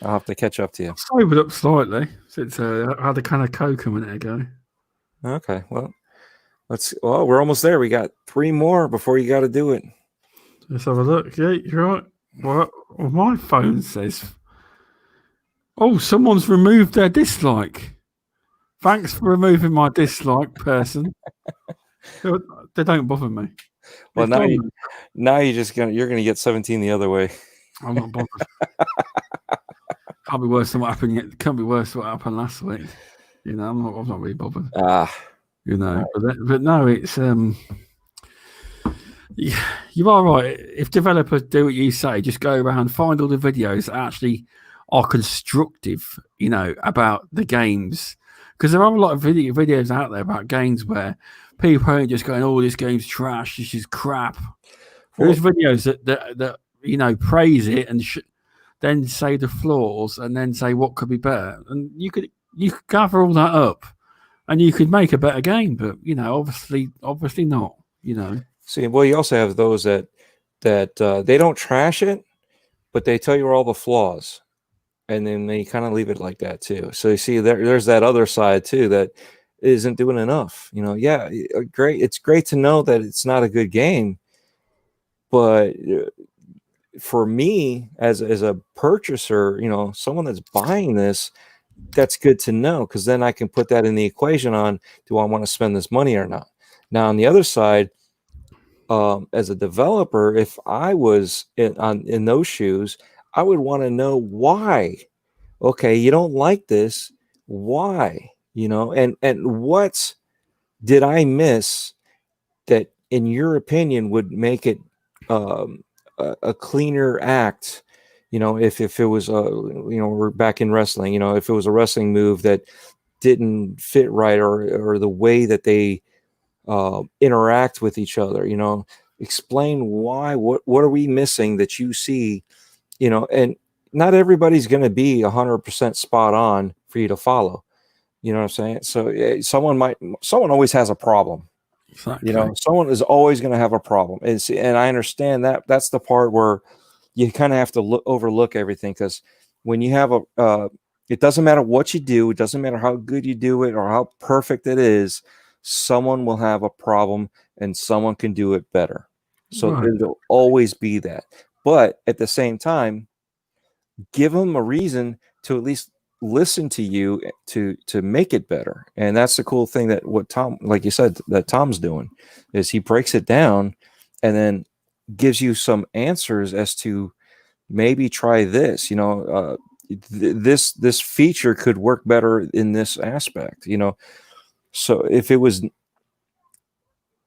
I'll have to catch up to you. Sobered up slightly since I had a can of Coke a minute ago. Okay, well, we're almost there. We got 3 more before you got to do it. Let's have a look. Yeah, you're right. Well, my phone says, "Oh, someone's removed their dislike. Thanks for removing my dislike, person." They don't bother me. Well, now you're gonna get 17 the other way. I'm not bothered. Can't be worse than what happened yet. Can't be worse than what happened last week. You know, I'm not really bothered. You know, but no, it's you are right. If developers do what you say, just go around, find all the videos that actually are constructive, you know, about the games. Because there are a lot of videos out there about games where people aren't just going, "Oh, this game's trash. This is crap." There's videos that you know praise it and then say the flaws and then say what could be better, and you could gather all that up, and you could make a better game. But you know, obviously not. You know. See, well, you also have those that they don't trash it, but they tell you all the flaws, and then they kind of leave it like that too. So you see, there's that other side too that isn't doing enough. You know, yeah, great. It's great to know that it's not a good game, but for me as a purchaser, you know, someone that's buying this, that's good to know because then I can put that in the equation on, do I want to spend this money or not? Now on the other side, as a developer, if I was in those shoes, I would want to know why. Okay, you don't like this, why? You know, and what did I miss that, in your opinion, would make it a cleaner act? You know, if it was we're back in wrestling. You know, if it was a wrestling move that didn't fit right, or the way that they interact with each other, you know, explain why. What are we missing that you see? You know, and not everybody's going to be 100% spot on for you to follow. You know what I'm saying? So someone always has a problem. Exactly. You know, someone is always going to have a problem. And I understand that. That's the part where you kind of have to overlook everything, because when you have it doesn't matter what you do, it doesn't matter how good you do it or how perfect it is, someone will have a problem and someone can do it better. So Right. it'll always be that. But at the same time, give them a reason to at least listen to you to make it better. And that's the cool thing that what Tom, like you said, that Tom's doing is he breaks it down and then gives you some answers as to maybe try this, this feature could work better in this aspect, so if it was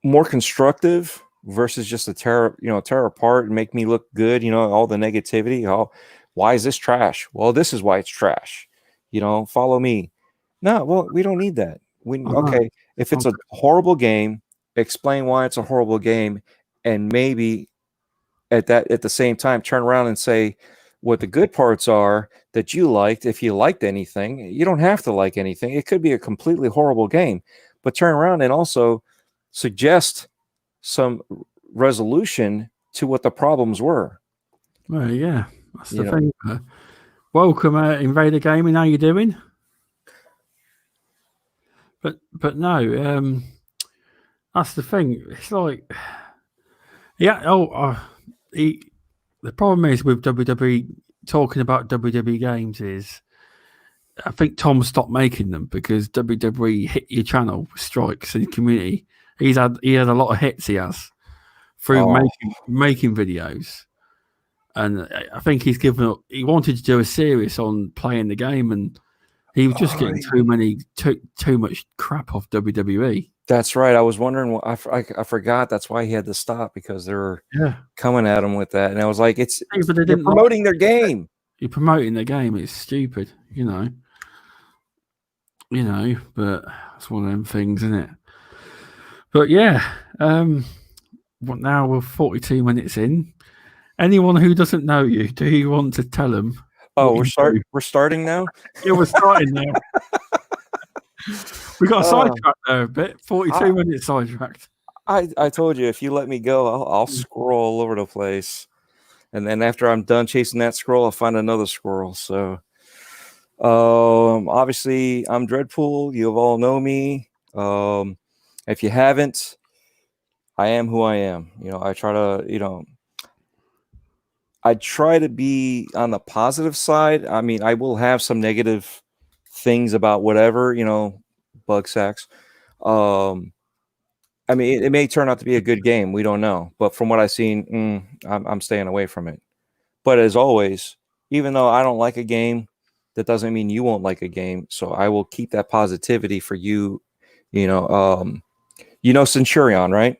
more constructive versus just a tear apart and make me look good, all the negativity, why is this trash? Well, this is why it's trash. Follow me. No, well, we don't need that. Okay, if it's a horrible game, explain why it's a horrible game, and maybe at the same time turn around and say what the good parts are that you liked. If you liked anything, you don't have to like anything. It could be a completely horrible game, but turn around and also suggest some resolution to what the problems were. Well, yeah, that's the thing. Welcome, Invader Gaming. How you doing? But no, that's the thing. It's like, yeah. The problem is with WWE talking about WWE games is, I think Tom stopped making them because WWE hit your channel with strikes in the community. He had a lot of hits. He has through making videos. And I think he's given up. He wanted to do a series on playing the game, and he was just getting too much crap off WWE. That's right. I was wondering. I forgot. That's why he had to stop, because they were coming at him with that, and I was like, "They're promoting their game. You're promoting their game. It's stupid, But it's one of them things, isn't it? But yeah, now we're 42 minutes in. Anyone who doesn't know you, do you want to tell them? Oh, we're starting now? Yeah, we're starting now. We got sidetracked there a bit. 42 minutes sidetracked. I told you, if you let me go, I'll scroll all over the place. And then after I'm done chasing that squirrel, I'll find another squirrel. So obviously I'm Dreadpool. You all know me. If you haven't, I am who I am. I try to be on the positive side. I mean, I will have some negative things about whatever, bug sacks. I mean, it may turn out to be a good game. We don't know. But from what I've seen, I'm staying away from it. But as always, even though I don't like a game, that doesn't mean you won't like a game. So I will keep that positivity for you. Centurion, right?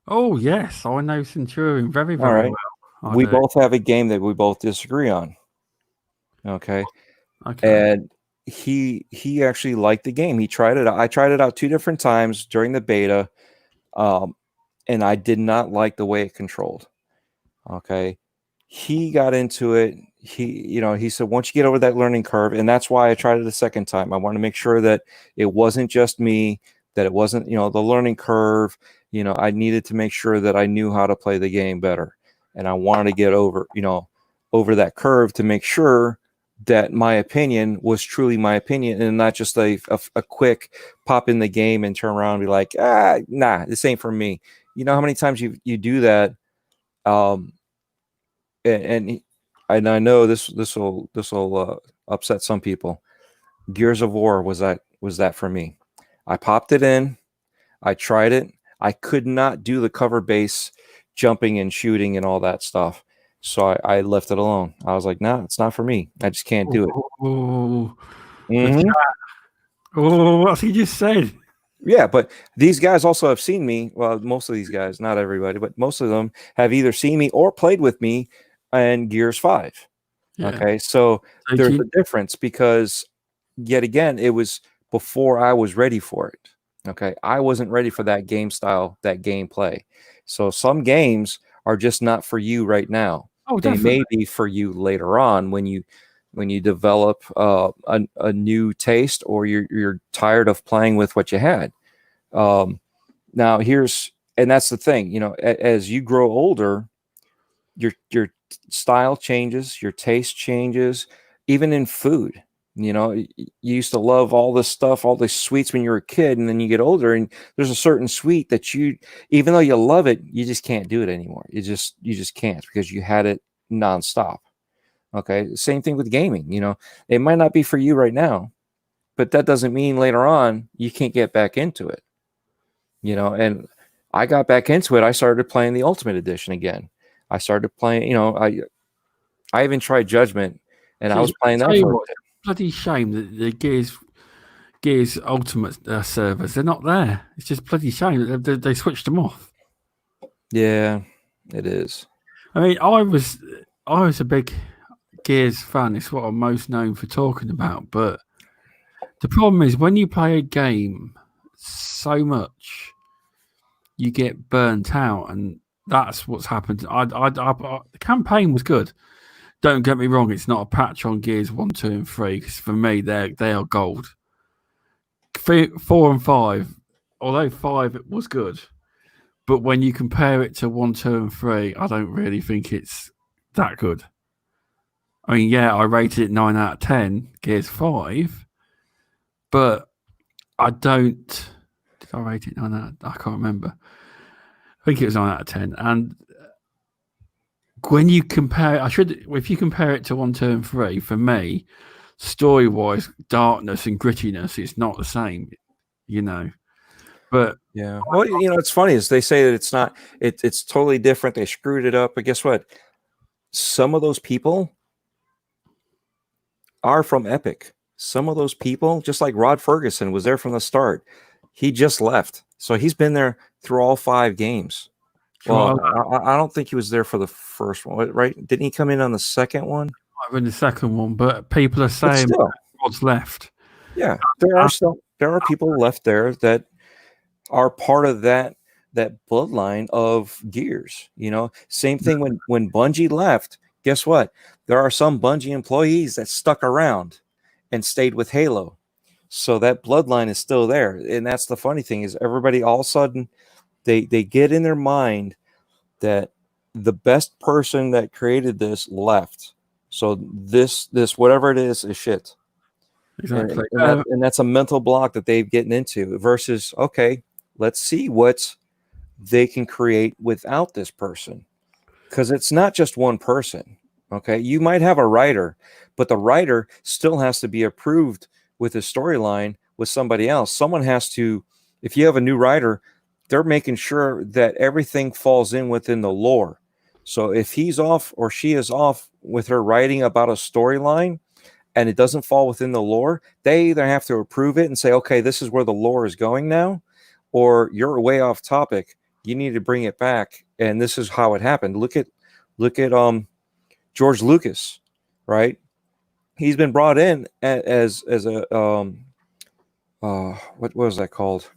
Oh, yes. I know Centurion very, very well. We both have a game that we both disagree on. Okay. And he actually liked the game. He tried it out. I tried it out 2 different times during the beta. And I did not like the way it controlled. Okay. He got into it. He said, once you get over that learning curve, and that's why I tried it a second time. I want to make sure that it wasn't just me, that it wasn't, the learning curve. I needed to make sure that I knew how to play the game better. And I wanted to get over that curve to make sure that my opinion was truly my opinion and not just a quick pop in the game and turn around and be like, nah, this ain't for me. You know how many times you do that? And I know this will upset some people. Gears of War was that for me. I popped it in. I tried it. I could not do the cover base jumping and shooting and all that stuff. So I left it alone. I was like, no, it's not for me. I just can't do it. Oh, what he just said. Yeah, but these guys also have seen me. Well, most of these guys, not everybody, but most of them have either seen me or played with me in Gears 5. Yeah. Okay, so there's a difference because, yet again, it was before I was ready for it. Okay, I wasn't ready for that game style, that gameplay. So some games are just not for you right now. Oh, they may be for you later on when you develop a new taste, or you're tired of playing with what you had. Now and that's the thing, as you grow older, your style changes, your taste changes, even in food. You used to love all this stuff, all these sweets when you were a kid, and then you get older, and there's a certain sweet that even though you love it, you just can't do it anymore. You just can't, because you had it nonstop. Okay, same thing with gaming. It might not be for you right now, but that doesn't mean later on you can't get back into it. And I got back into it. I started playing the Ultimate Edition again. I started playing. I even tried Judgment, and I was playing that for. Bloody shame that the Gears Ultimate servers, they're not there. It's just bloody shame that they switched them off. Yeah, it is. I mean, I was a big Gears fan. It's what I'm most known for talking about. But the problem is, when you play a game so much, you get burnt out, and that's what's happened. The campaign was good. Don't get me wrong; it's not a patch on Gears 1, 2, and 3. Because for me, they are gold. 4 and 5, although 5 was good, but when you compare it to 1, 2, and 3, I don't really think it's that good. I mean, yeah, I rated it 9 out of 10, Gears 5, but I don't. Did I rate it 9 out? I can't remember. I think it was 9 out of 10. And when you compare, if you compare it to 1, 2, and 3, for me, story-wise, darkness and grittiness, it's not the same, But yeah, well, it's funny is they say that it's not. It's totally different. They screwed it up, but guess what? Some of those people are from Epic. Some of those people, just like Rod Ferguson, was there from the start. He just left, so he's been there through all 5 games. Well, I don't think he was there for the first one, right? Didn't he come in on the second one? I've been the second one, but people are saying Rod's left. Yeah, there are people left there that are part of that bloodline of Gears. Same thing when Bungie left. Guess what? There are some Bungie employees that stuck around and stayed with Halo, so that bloodline is still there. And that's the funny thing is everybody all of a sudden they get in their mind that the best person that created this left, so this whatever it is shit. Exactly, and that's a mental block that they've getting into. Versus, okay, let's see what they can create without this person, because it's not just one person. Okay, you might have a writer, but the writer still has to be approved with a storyline with somebody else. Someone has to. If you have a new writer, they're making sure that everything falls in within the lore. So if he's off or she is off with her writing about a storyline and it doesn't fall within the lore, they either have to approve it and say, okay, this is where the lore is going now, or you're way off topic. You need to bring it back. And this is how it happened. Look at George Lucas, right? He's been brought in as a what was that called?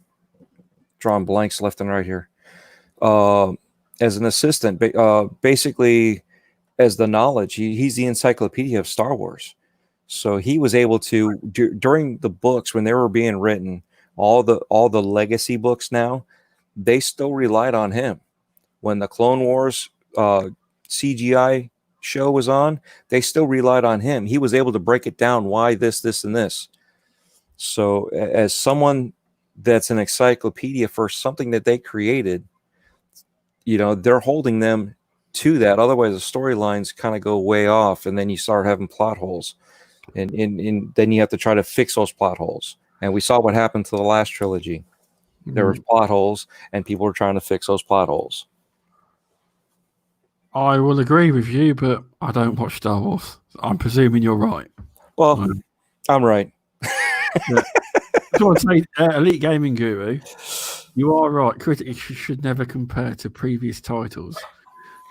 Drawing blanks left and right here. As an assistant, basically as the knowledge. He's the encyclopedia of Star Wars. So he was able to during the books when they were being written, all the legacy books now, they still relied on him. When the Clone Wars CGI show was on, they still relied on him. He was able to break it down why this, and this. So as someone that's an encyclopedia for something that they created, they're holding them to that. Otherwise, the storylines kind of go way off, and then you start having plot holes, and then you have to try to fix those plot holes. And we saw what happened to the last trilogy. There was plot holes, and people were trying to fix those plot holes. I will agree with you, but I don't watch Star Wars. I'm presuming you're right. Well, I'm right. Yeah. I just want to say, Elite Gaming Guru, you are right. Critics should never compare to previous titles.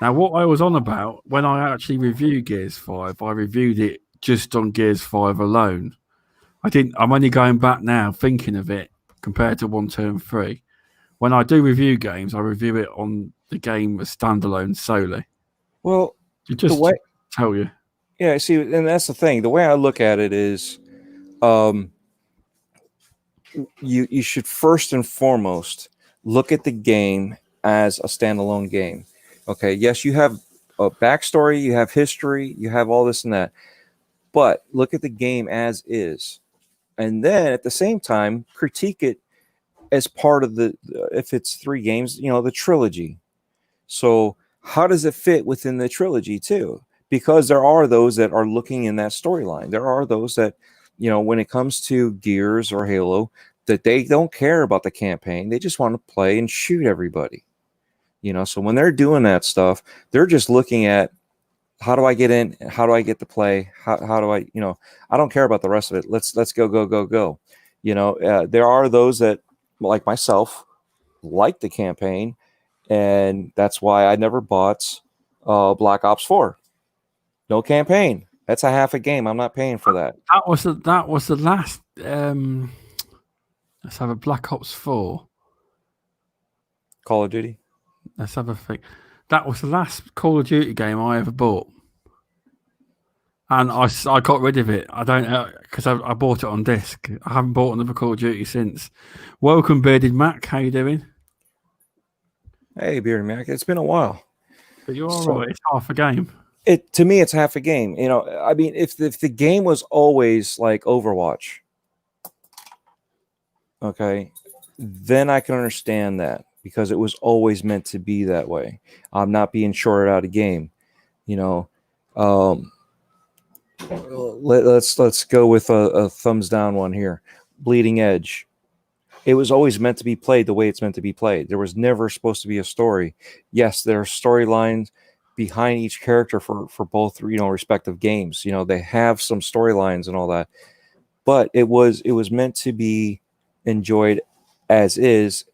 Now, what I was on about, when I actually reviewed Gears 5, I reviewed it just on Gears 5 alone. I'm only going back now thinking of it compared to 1, 2, and 3. When I do review games, I review it on the game as standalone solely. Well, just to tell you. Yeah, see, and that's the thing. The way I look at it is, you should first and foremost look at the game as a standalone game. Okay, yes, you have a backstory, you have history, you have all this and that. but look at the game as is, and then at the same time critique it as part of the, if it's 3 games, the trilogy. So how does it fit within the trilogy too? Because there are those that are looking in that storyline. There are those that, when it comes to Gears or Halo, that they don't care about the campaign. They just want to play and shoot everybody. So when they're doing that stuff, they're just looking at, how do I get in? How do I get to play? How do I, I don't care about the rest of it. Let's go. There are those that, like myself, like the campaign, and that's why I never bought Black Ops 4. No campaign. That's a half a game. I'm not paying for that. That was the last. Let's have a Black Ops 4. Call of Duty. Let's have a think. That was the last Call of Duty game I ever bought, and I got rid of it. I don't, because I bought it on disc. I haven't bought another Call of Duty since. Welcome, Bearded Mac. How you doing? Hey, Bearded Mac. It's been a while. But you're all right. It's half a game. To me, it's half a game. I mean, if the game was always like Overwatch, okay, then I can understand that, because it was always meant to be that way. I'm not being shorted out of game. Let's go with a thumbs down one here. Bleeding Edge. It was always meant to be played the way it's meant to be played. There was never supposed to be a story. Yes, there are storylines behind each character for both, respective games. They have some storylines and all that, but it was meant to be enjoyed as is,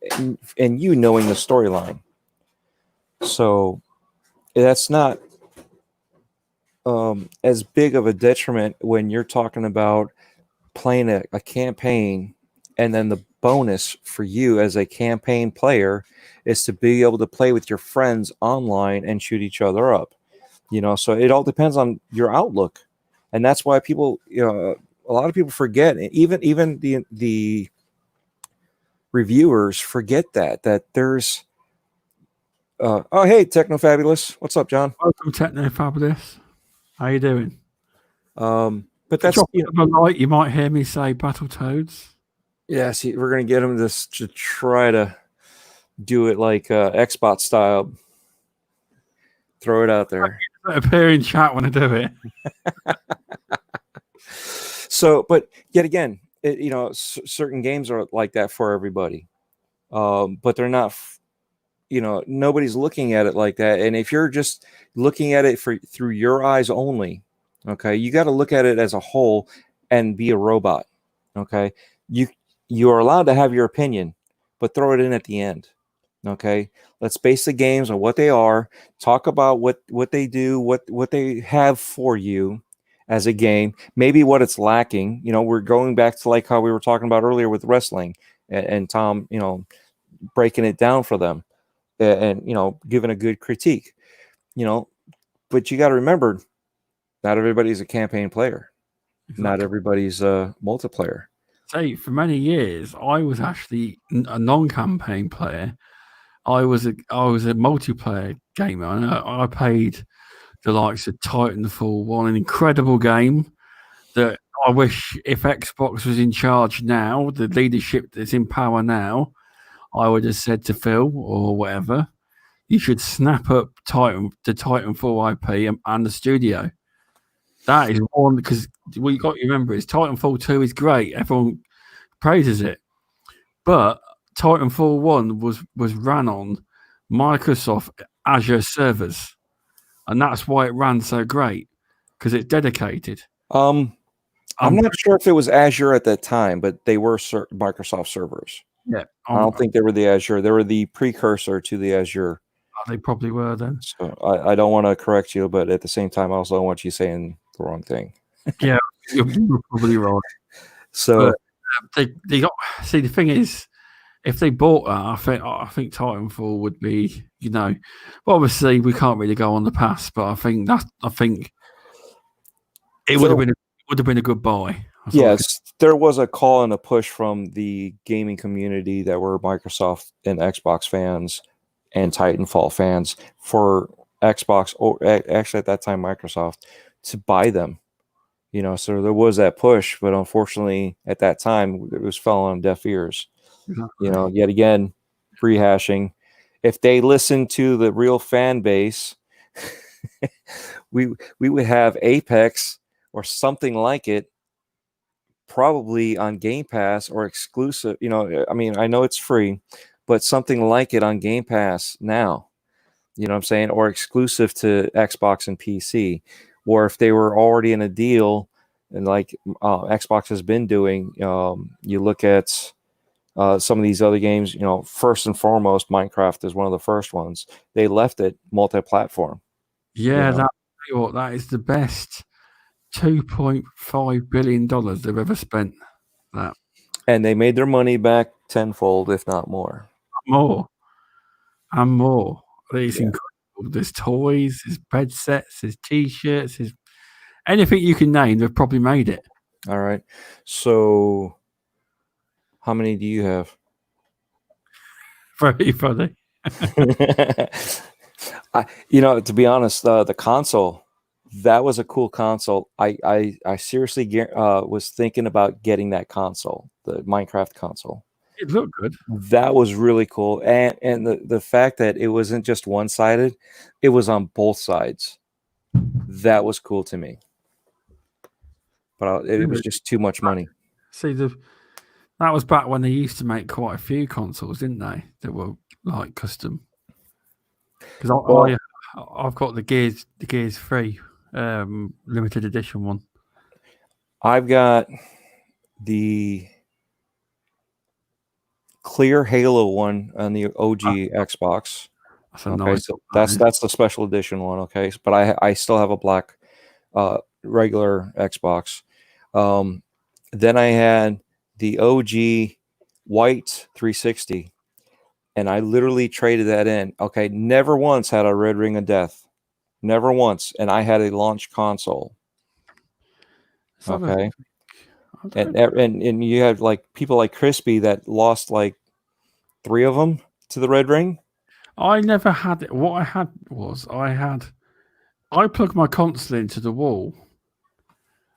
and knowing the storyline. So that's not as big of a detriment when you're talking about playing a campaign, and then the bonus for you as a campaign player is to be able to play with your friends online and shoot each other up. So it all depends on your outlook, and that's why people, a lot of people forget, even the reviewers forget that there's oh, hey, Technofabulous, what's up, John? Welcome, Technofabulous. How you doing? But that's, you might hear me say Battletoads. Yeah, see, we're gonna get him to try to do it like Xbox style. Throw it out there. Appear in chat when I do it. So, but yet again, certain games are like that for everybody, but they're not. Nobody's looking at it like that. And if you're just looking at it through your eyes only, okay, you got to look at it as a whole and be a robot. Okay, you are allowed to have your opinion, but throw it in at the end. Okay, let's base the games on what they are. Talk about what they do, what they have for you as a game. Maybe what it's lacking. We're going back to like how we were talking about earlier with wrestling, and Tom, breaking it down for them, and giving a good critique. But you got to remember, not everybody's a campaign player. Exactly. Not everybody's a multiplayer. Say, for many years, I was actually a non-campaign player. I was a multiplayer gamer. I played the likes of Titanfall 1, an incredible game that I wish, if Xbox was in charge now, the leadership that's in power now, I would have said to Phil or whatever, you should snap up the Titanfall IP and the studio. That is one, because what you got to remember is Titanfall 2 is great. Everyone praises it. But Titanfall 1 was ran on Microsoft Azure servers. And that's why it ran so great, because it's dedicated. I'm not sure if it was Azure at that time, but they were Microsoft servers. Yeah. I don't think they were the Azure. They were the precursor to the Azure. They probably were then. So I don't want to correct you, but at the same time, I also don't want you saying the wrong thing. Yeah, you're probably right. So they got. See, the thing is, if they bought that, I think Titanfall would be, well, obviously we can't really go on the past, but I think it would have been a good buy. Yes, there was a call and a push from the gaming community that were Microsoft and Xbox fans and Titanfall fans for Xbox, or actually at that time Microsoft, to buy them, So there was that push, but unfortunately at that time it was fell on deaf ears. Yet again, rehashing. If they listened to the real fan base, we would have Apex or something like it, probably on Game Pass or exclusive. I mean, I know it's free, but something like it on Game Pass now. You know what I'm saying? Or exclusive to Xbox and PC. Or if they were already in a deal, and like Xbox has been doing, you look at some of these other games, first and foremost, Minecraft is one of the first ones. They left it multi-platform. Yeah, that is the best $2.5 billion they've ever spent. That. And they made their money back tenfold, if not more. More. And more. It's incredible. There's toys, there's bed sets, there's T-shirts, there's anything you can name, they've probably made it. All right. So how many do you have? Very funny. To be honest, the console, that was a cool console. I seriously was thinking about getting that console, the Minecraft console. It looked good. That was really cool. And the fact that it wasn't just one-sided, it was on both sides. That was cool to me. But it was just too much money. See, that was back when they used to make quite a few consoles, didn't they? That were like custom. Because I've got the Gears 3 limited edition one. I've got the clear Halo one on the OG Xbox. That's the special edition one. Okay, but I still have a black regular Xbox. Then I had the OG white 360, and I literally traded that in. Okay, never once had a red ring of death, never once, and I had a launch console. Okay, and you had like people like Crispy that lost like 3 of them to the red ring. I never had it. What I had was I plugged my console into the wall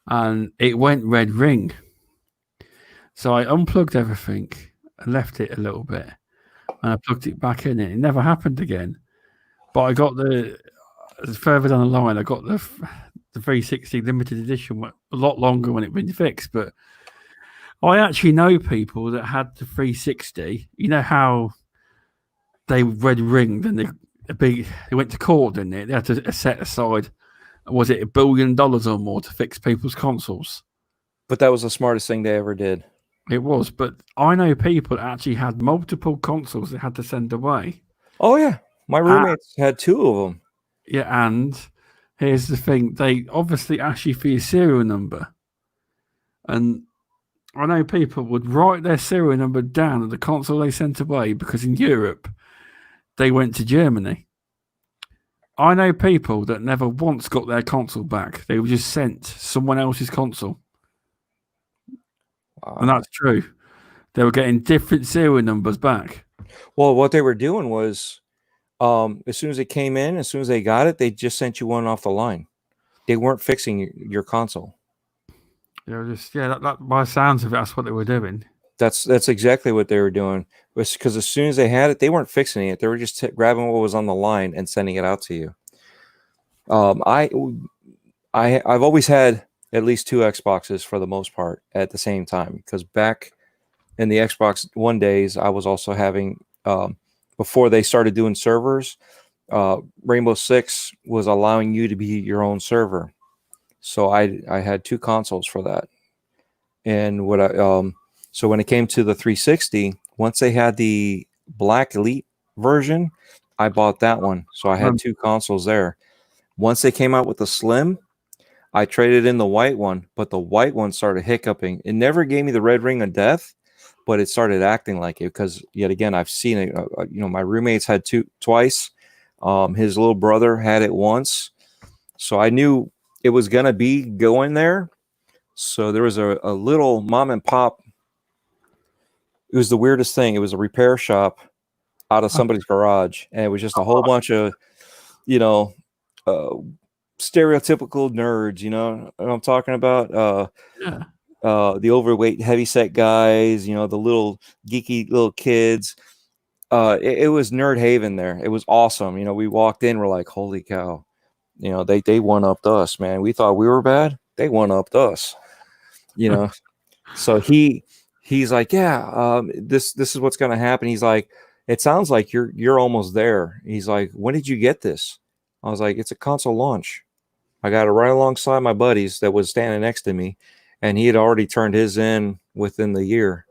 and it went red ring. So I unplugged everything and left it a little bit and I plugged it back in. It never happened again. But I got further down the line, I got the 360 limited edition, a lot longer when it been fixed. But I actually know people that had the 360. You know how they red ringed and they went to court, didn't they? They had to set aside, was it $1 billion or more to fix people's consoles? But that was the smartest thing they ever did. It was, but I know people that actually had multiple consoles they had to send away. Oh yeah, my roommates had 2 of them. Yeah, and here's the thing: they obviously ask you for your serial number, and I know people would write their serial number down on the console they sent away because in Europe they went to Germany. I know people that never once got their console back. They were just sent someone else's console. Wow. And that's true. They were getting different serial numbers back. Well, what they were doing was as soon as it came in, as soon as they got it, they just sent you one off the line. They weren't fixing your console. They were just, that by the sounds of it, that's what they were doing. That's exactly what they were doing. Because as soon as they had it, they weren't fixing it. They were just grabbing what was on the line and sending it out to you. I've always had at least 2 Xboxes for the most part at the same time. Because back in the Xbox One days, I was also having, before they started doing servers, Rainbow Six was allowing you to be your own server. So I had 2 consoles for that. And so when it came to the 360, once they had the Black Elite version, I bought that one. So I had 2 consoles there. Once they came out with the Slim, I traded in the white one, but the white one started hiccuping. It never gave me the red ring of death, but it started acting like it because, yet again, I've seen it. My roommates had twice. His little brother had it once. So I knew it was going to be going there. So there was a little mom and pop. It was the weirdest thing. It was a repair shop out of somebody's garage. And it was just a whole bunch of, stereotypical nerds, you know what I'm talking about? Yeah. The overweight, heavyset guys, you know, the little geeky little kids. It was nerd haven there. It was awesome. You know, we walked in, we're like, holy cow. You know, they one-upped us, man. We thought we were bad. They one-upped us, you know. So he's like, yeah, this is what's going to happen. He's like, it sounds like you're almost there. He's like, when did you get this? I was like, it's a console launch. I got it right alongside my buddies that was standing next to me, and he had already turned his in within the year.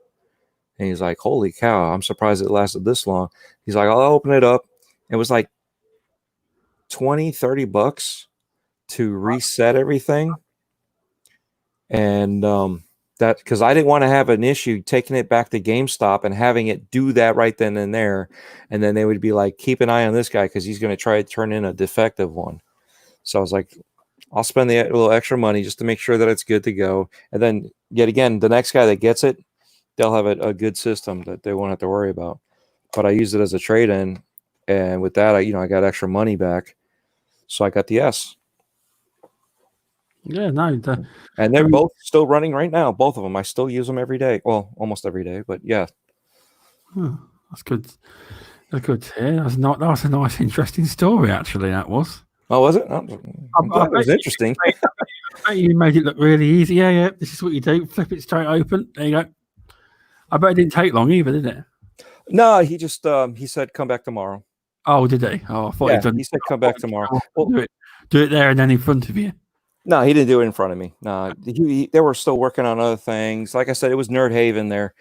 And he's like, holy cow, I'm surprised it lasted this long. He's like, I'll open it up. It was like 20-30 bucks to reset everything. And that, because I didn't want to have an issue taking it back to GameStop and having it do that right then and there. And then they would be like, keep an eye on this guy because he's going to try to turn in a defective one. So I was like, I'll spend the little extra money just to make sure that it's good to go. And then yet again, the next guy that gets it, they'll have a good system that they won't have to worry about. But I used it as a trade-in, and with that, I got extra money back, so I got the S. Yeah, no. And they're both still running right now. Both of them, I still use them every day. Well, almost every day, but yeah. That's good. That's good to hear. That was a nice, interesting story. Actually, that was. Oh, was it? I'm glad it was interesting. You made it look really easy. Yeah. This is what you do. Flip it straight open. There you go. I bet it didn't take long either, did it? No, he just he said come back tomorrow. Oh, did he? Oh, I thought he said come back tomorrow. Well, do it there and then in front of you. No, he didn't do it in front of me. No, they were still working on other things. Like I said, it was Nerd Haven there.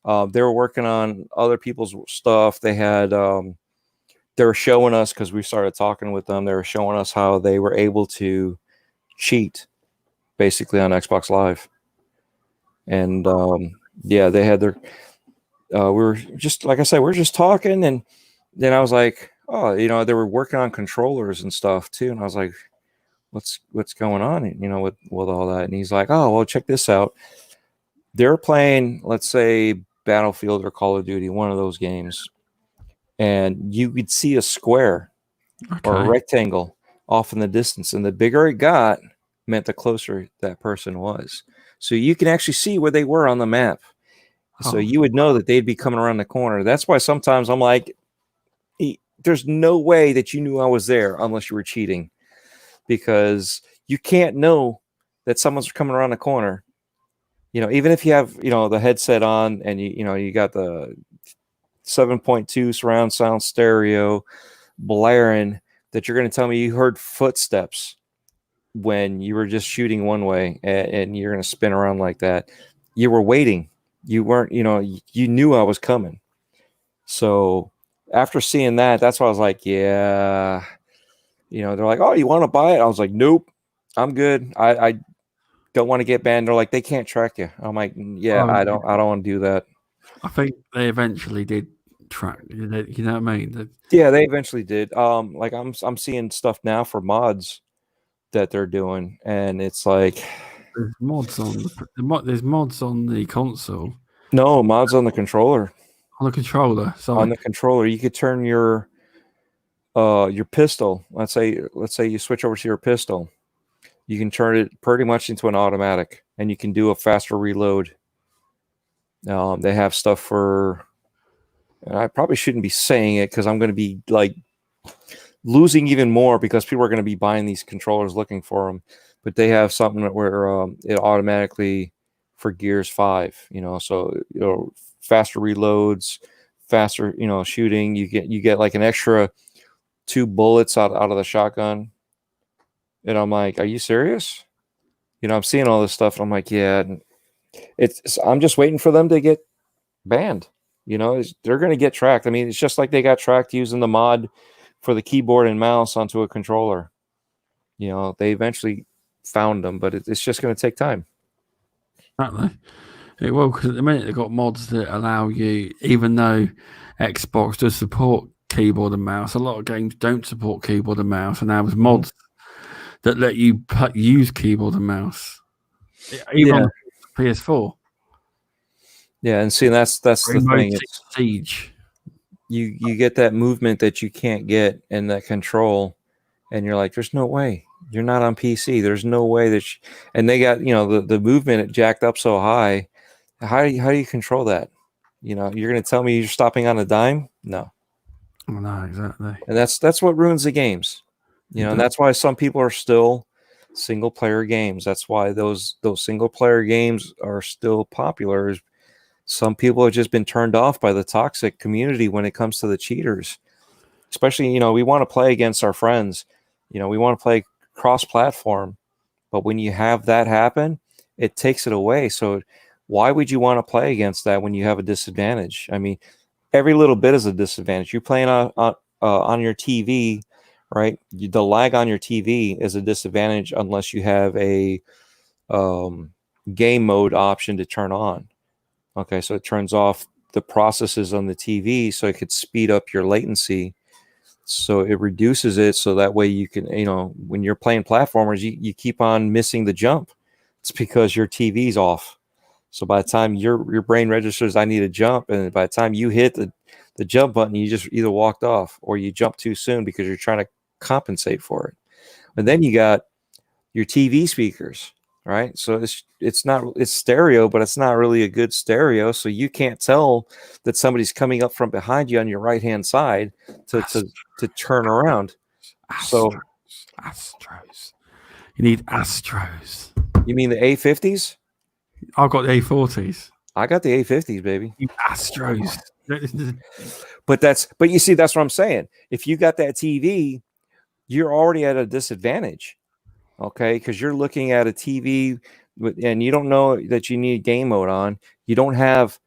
They were working on other people's stuff. They had they were showing us, because we started talking with them, they were showing us how they were able to cheat basically on Xbox Live. And yeah, they had their we were just, like I said, we're just talking, and then I was like, oh, they were working on controllers and stuff too. And I was like, what's going on, with all that? And he's like, oh, well, check this out. They're playing, let's say, Battlefield or Call of Duty, one of those games, and you could see a square or a rectangle off in the distance, and the bigger it got meant the closer that person was. So you can actually see where they were on the map. So you would know that they'd be coming around the corner. That's why sometimes I'm like, there's no way that you knew I was there unless you were cheating, because you can't know that someone's coming around the corner. Even if you have, the headset on and you got the 7.2 surround sound stereo blaring, that you're going to tell me you heard footsteps when you were just shooting one way, and you're going to spin around like that. You were waiting. You weren't, you knew I was coming. So after seeing that, that's why I was like, yeah, they're like, oh, you want to buy it? I was like, nope, I'm good. I don't want to get banned. They're like, they can't track you. I'm like, yeah, I don't want to do that. I think they eventually did track. You know what I mean? Yeah, they eventually did. Like I'm seeing stuff now for mods that they're doing, and it's like there's mods on the console. No, mods on the controller. On the controller. Sorry. On the controller, you could turn your pistol. Let's say you switch over to your pistol. You can turn it pretty much into an automatic, and you can do a faster reload. They have stuff for. And I probably shouldn't be saying it because I'm going to be like losing even more, because people are going to be buying these controllers looking for them. But they have something where it automatically for Gears 5, so faster reloads, faster shooting. You get like an extra 2 bullets out of the shotgun. And I'm like, are you serious? I'm seeing all this stuff, and I'm like, yeah. I'm just waiting for them to get banned. They're going to get tracked. I mean, it's just like they got tracked using the mod for the keyboard and mouse onto a controller. They eventually found them, but it's just going to take time. Exactly. It will, because at the minute they've got mods that allow you, even though Xbox does support keyboard and mouse, a lot of games don't support keyboard and mouse, and now there's mods that let you use keyboard and mouse, even on PS4. Yeah, and see, that's the thing. It's Siege. You get that movement that you can't get in that control, and you're like, there's no way. You're not on PC. There's no way that, and they got, the movement jacked up so high. How do you control that? You're going to tell me you're stopping on a dime? No. Oh, no, exactly. And that's what ruins the games. And that's why some people are still single player games. That's why those single player games are still popular. Some people have just been turned off by the toxic community when it comes to the cheaters. Especially, we want to play against our friends. We want to play cross-platform. But when you have that happen, it takes it away. So why would you want to play against that when you have a disadvantage? I mean, every little bit is a disadvantage. You're playing on your TV, right? The lag on your TV is a disadvantage unless you have a game mode option to turn on. Okay, so it turns off the processes on the TV so it could speed up your latency. So it reduces it so that way you can, when you're playing platformers, you keep on missing the jump. It's because your TV's off. So by the time your brain registers, I need a jump, and by the time you hit the jump button, you just either walked off or you jump too soon because you're trying to compensate for it. And then you got your TV speakers, right? So it's stereo, but it's not really a good stereo. So you can't tell that somebody's coming up from behind you on your right hand side to turn around. Astros. You need Astros. You mean the A50s? I've got the A40s. I got the A50s, baby. You Astros. But you see, that's what I'm saying. If you got that TV, you're already at a disadvantage. Okay, because you're looking at a TV and you don't know that you need game mode on. You don't have.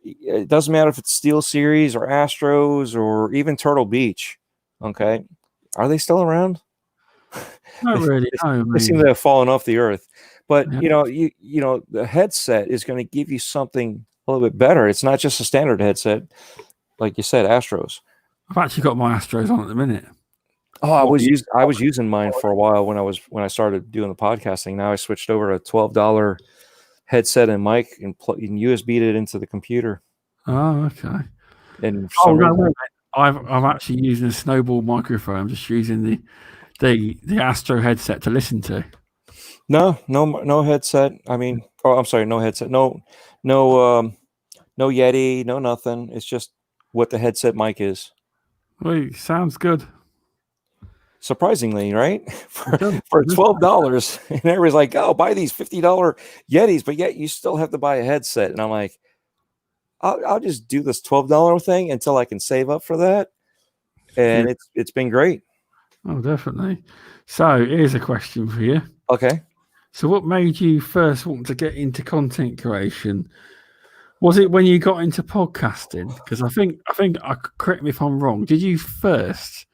It doesn't matter if it's Steel Series or Astros or even Turtle Beach. Okay, are they still around? Not really. They seem to have fallen off the earth. But the headset is going to give you something a little bit better. It's not just a standard headset, like you said, Astros. I've actually got my Astros on at the minute. Oh, I was using mine for a while when I started doing the podcasting. Now I switched over to $12 headset and mic and USB'd it into the computer. Oh, okay. And I'm actually using a Snowball microphone. I'm just using the Astro headset to listen to. No headset. I mean, I'm sorry, no headset. No Yeti, no nothing. It's just what the headset mic is. Well, sounds good. Surprisingly, right? For $12, and everybody's like, "Oh, buy these $50 Yetis," but yet you still have to buy a headset. And I'm like, I'll just do this $12 thing until I can save up for that. And it's been great. Oh, definitely. So here's a question for you. Okay. So what made you first want to get into content creation? Was it when you got into podcasting? Because I think correct me if I'm wrong. Did you first?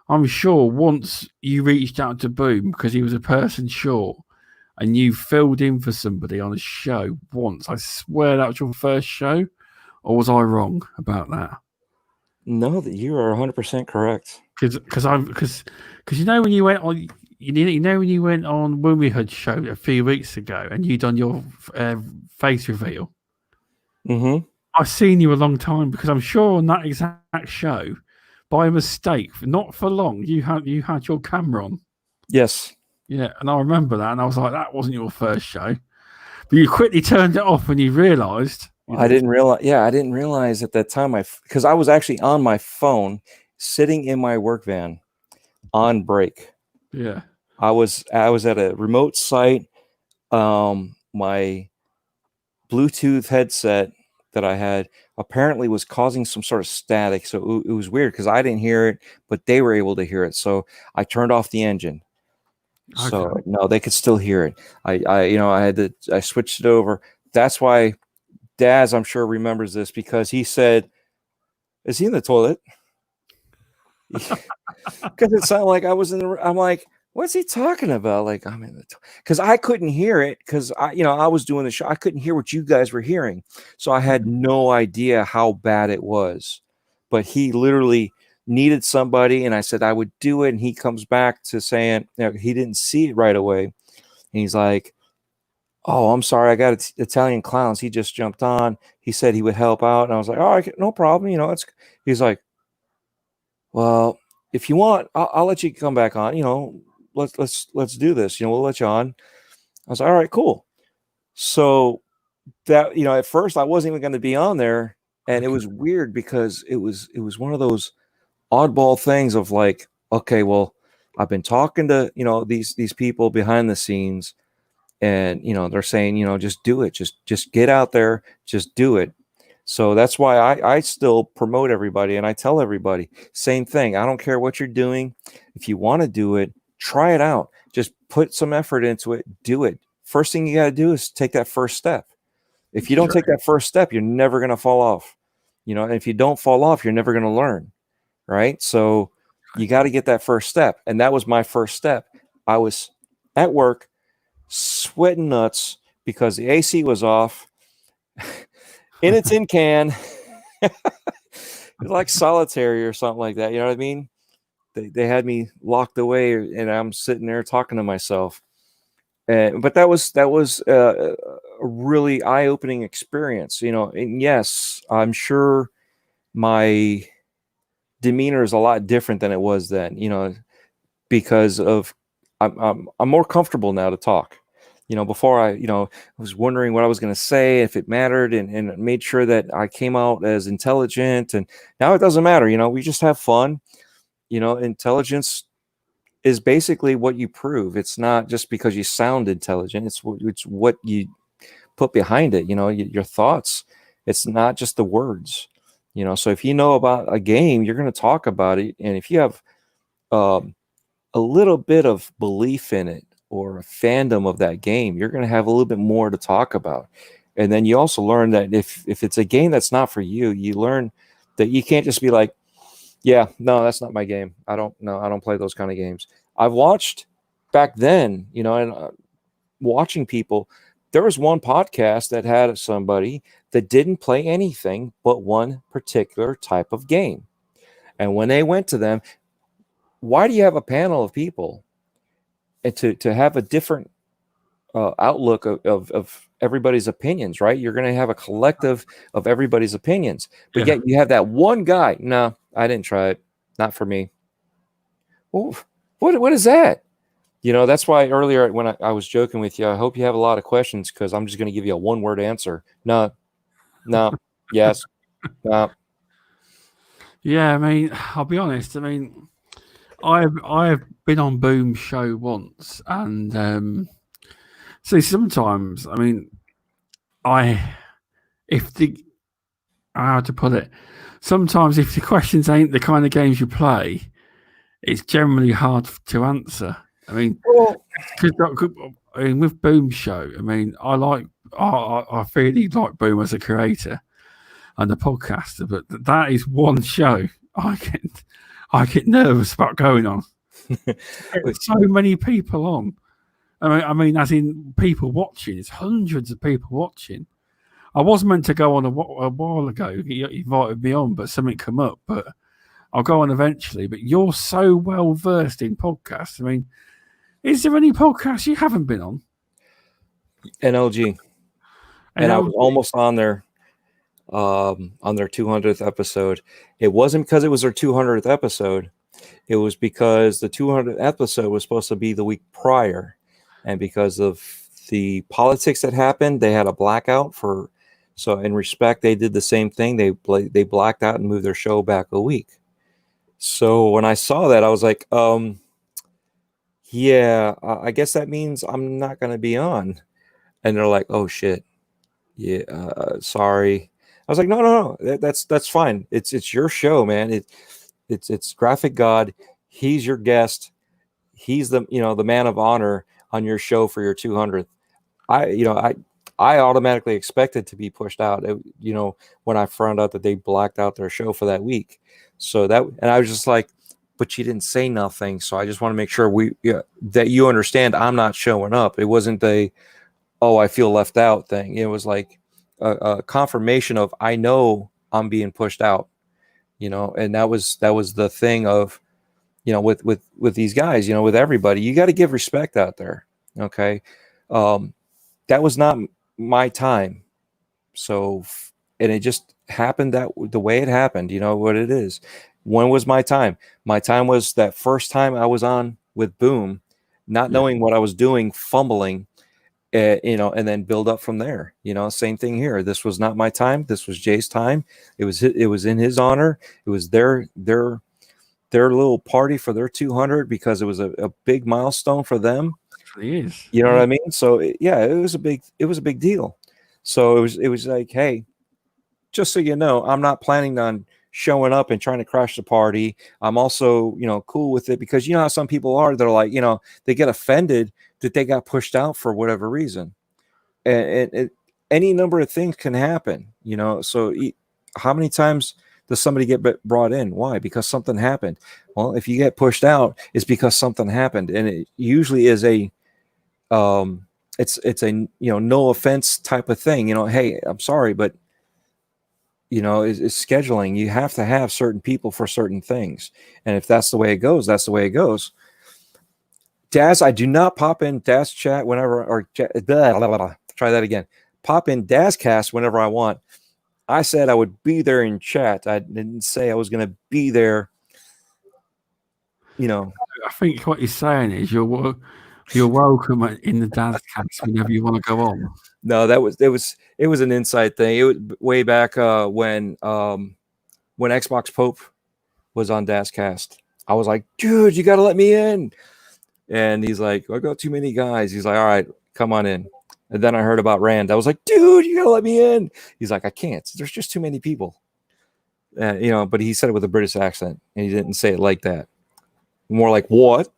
I'm sure once you reached out to Boom because he was a person short and you filled in for somebody on a show once. I swear that was your first show, or was I wrong about that? No, that you are 100% correct. Because when you went on, when you went on When We Had show a few weeks ago and you done your face reveal. Mm-hmm. I've seen you a long time because I'm sure on that exact show, by mistake, not for long, you had your camera on. Yes. Yeah, and I remember that, and I was like, that wasn't your first show. But you quickly turned it off when you realised. I didn't realize. Yeah, I didn't realize at that time. Because I was actually on my phone, sitting in my work van, on break. Yeah. I was at a remote site. My Bluetooth headset that I had apparently was causing some sort of static. So it was weird because I didn't hear it, but they were able to hear it. So I turned off the engine. Okay. So no, they could still hear it. I switched it over. That's why Daz, I'm sure, remembers this because he said, "Is he in the toilet?" Because it sounded like I was in the. I'm like, what's he talking about? Like, I'm in the because I couldn't hear it because I was doing the show. I couldn't hear what you guys were hearing, so I had no idea how bad it was. But he literally needed somebody, and I said I would do it. And he comes back to saying he didn't see it right away, and he's like, "Oh, I'm sorry, I got Italian clowns. He just jumped on. He said he would help out." And I was like, "Oh, no problem. He's like, "Well, if you want, I'll let you come back on. let's do this. We'll let you on. I was like, all right, cool. So that, at first I wasn't even going to be on there, and it was weird because it was one of those oddball things of like, okay, well, I've been talking to these people behind the scenes, and they're saying, just do it, just get out there, just do it. So that's why I still promote everybody, and I tell everybody same thing. I don't care what you're doing. If you want to do it, try it out. Just put some effort into it. Do it. First thing you got to do is take that first step. If you don't take that first step, you're never going to fall off. And if you don't fall off, you're never going to learn. Right. So you got to get that first step. And that was my first step. I was at work sweating nuts because the AC was off in a tin can. Like solitary or something like that. You know what I mean? They had me locked away, and I'm sitting there talking to myself. But that was a really eye-opening experience, and yes, I'm sure my demeanor is a lot different than it was then, because of I'm more comfortable now to talk. Before I was wondering what I was going to say, if it mattered, and made sure that I came out as intelligent. And now it doesn't matter. We just have fun. Intelligence is basically what you prove. It's not just because you sound intelligent. It's what you put behind it. Your thoughts. It's not just the words. So if you know about a game, you're going to talk about it, and if you have a little bit of belief in it or a fandom of that game, you're going to have a little bit more to talk about. And then you also learn that if it's a game that's not for you, you learn that you can't just be like, yeah, no, that's not my game. I don't play those kind of games. I've watched back then, and watching people, there was one podcast that had somebody that didn't play anything but one particular type of game. And when they went to them, why do you have a panel of people and to have a different outlook of everybody's opinions, right? You're going to have a collective of everybody's opinions, but yet you have that one guy. No, I didn't try it. Not for me. Well, what is that? That's why earlier when I was joking with you, I hope you have a lot of questions, because I'm just going to give you a one-word answer. No, yes, no. Yeah, I mean, I'll be honest. I mean, I've been on Boom's show once, and see, sometimes, I mean, if the how to put it, sometimes if the questions ain't the kind of games you play, it's generally hard to answer. I mean, with Boom Show, I mean, I really like Boom as a creator and a podcaster, but that is one show I get nervous about going on. There's so many people on. I mean, as in people watching. It's hundreds of people watching. I was meant to go on a while ago. He invited me on, but something come up. But I'll go on eventually. But you're so well versed in podcasts. I mean, is there any podcasts you haven't been on? NLG. And I was almost on their 200th episode. It wasn't because it was their 200th episode. It was because the 200th episode was supposed to be the week prior, and because of the politics that happened, they had a blackout for. So in respect, they did the same thing. They blacked out and moved their show back a week. So when I saw that, I was like, yeah, I guess that means I'm not going to be on. And they're like, oh shit, yeah, sorry. I was like, no, that's fine. It's your show, man. It's Graphic God. He's your guest. He's the man of honor on your show for your 200th. I automatically expected to be pushed out, when I found out that they blacked out their show for that week. So and I was just like, but you didn't say nothing. So I just want to make sure that you understand I'm not showing up. It wasn't I feel left out thing. It was like a confirmation of, I know I'm being pushed out, and that was the thing of, with these guys, with everybody, you got to give respect out there. Okay. That was not my time. So, and it just happened that the way it happened, what it is. When was my time? My time was that first time I was on with Boom. not knowing what I was doing, fumbling, and then build up from there. Same thing here. This was not my time. This was Jay's time. It was in his honor. It was their little party for their 200 because it was a big milestone for them. It is. You know what I mean? So it was a big deal. So it was like, hey, just so you know, I'm not planning on showing up and trying to crash the party. I'm also, cool with it because how some people are, they're like, they get offended that they got pushed out for whatever reason. And any number of things can happen, so how many times does somebody get brought in? Why? Because something happened. Well, if you get pushed out, it's because something happened. And it usually is it's a, no offense type of thing, hey, I'm sorry, but is scheduling. You have to have certain people for certain things. And if that's the way it goes, that's the way it goes. Daz, I do not pop in Daz chat whenever, or try that again. Pop in Dazcast whenever I want. I said I would be there in chat. I didn't say I was going to be there. I think what he's saying is you're welcome in the Dazcast whenever you want to go on. No, it was an inside thing. It was way back when Xbox Pope was on Dazcast. I was like, dude, you got to let me in. And he's like, I got too many guys. He's like, all right, come on in. And then I heard about Rand. I was like, dude, you got to let me in. He's like, I can't. There's just too many people. But he said it with a British accent, and he didn't say it like that. More like, what?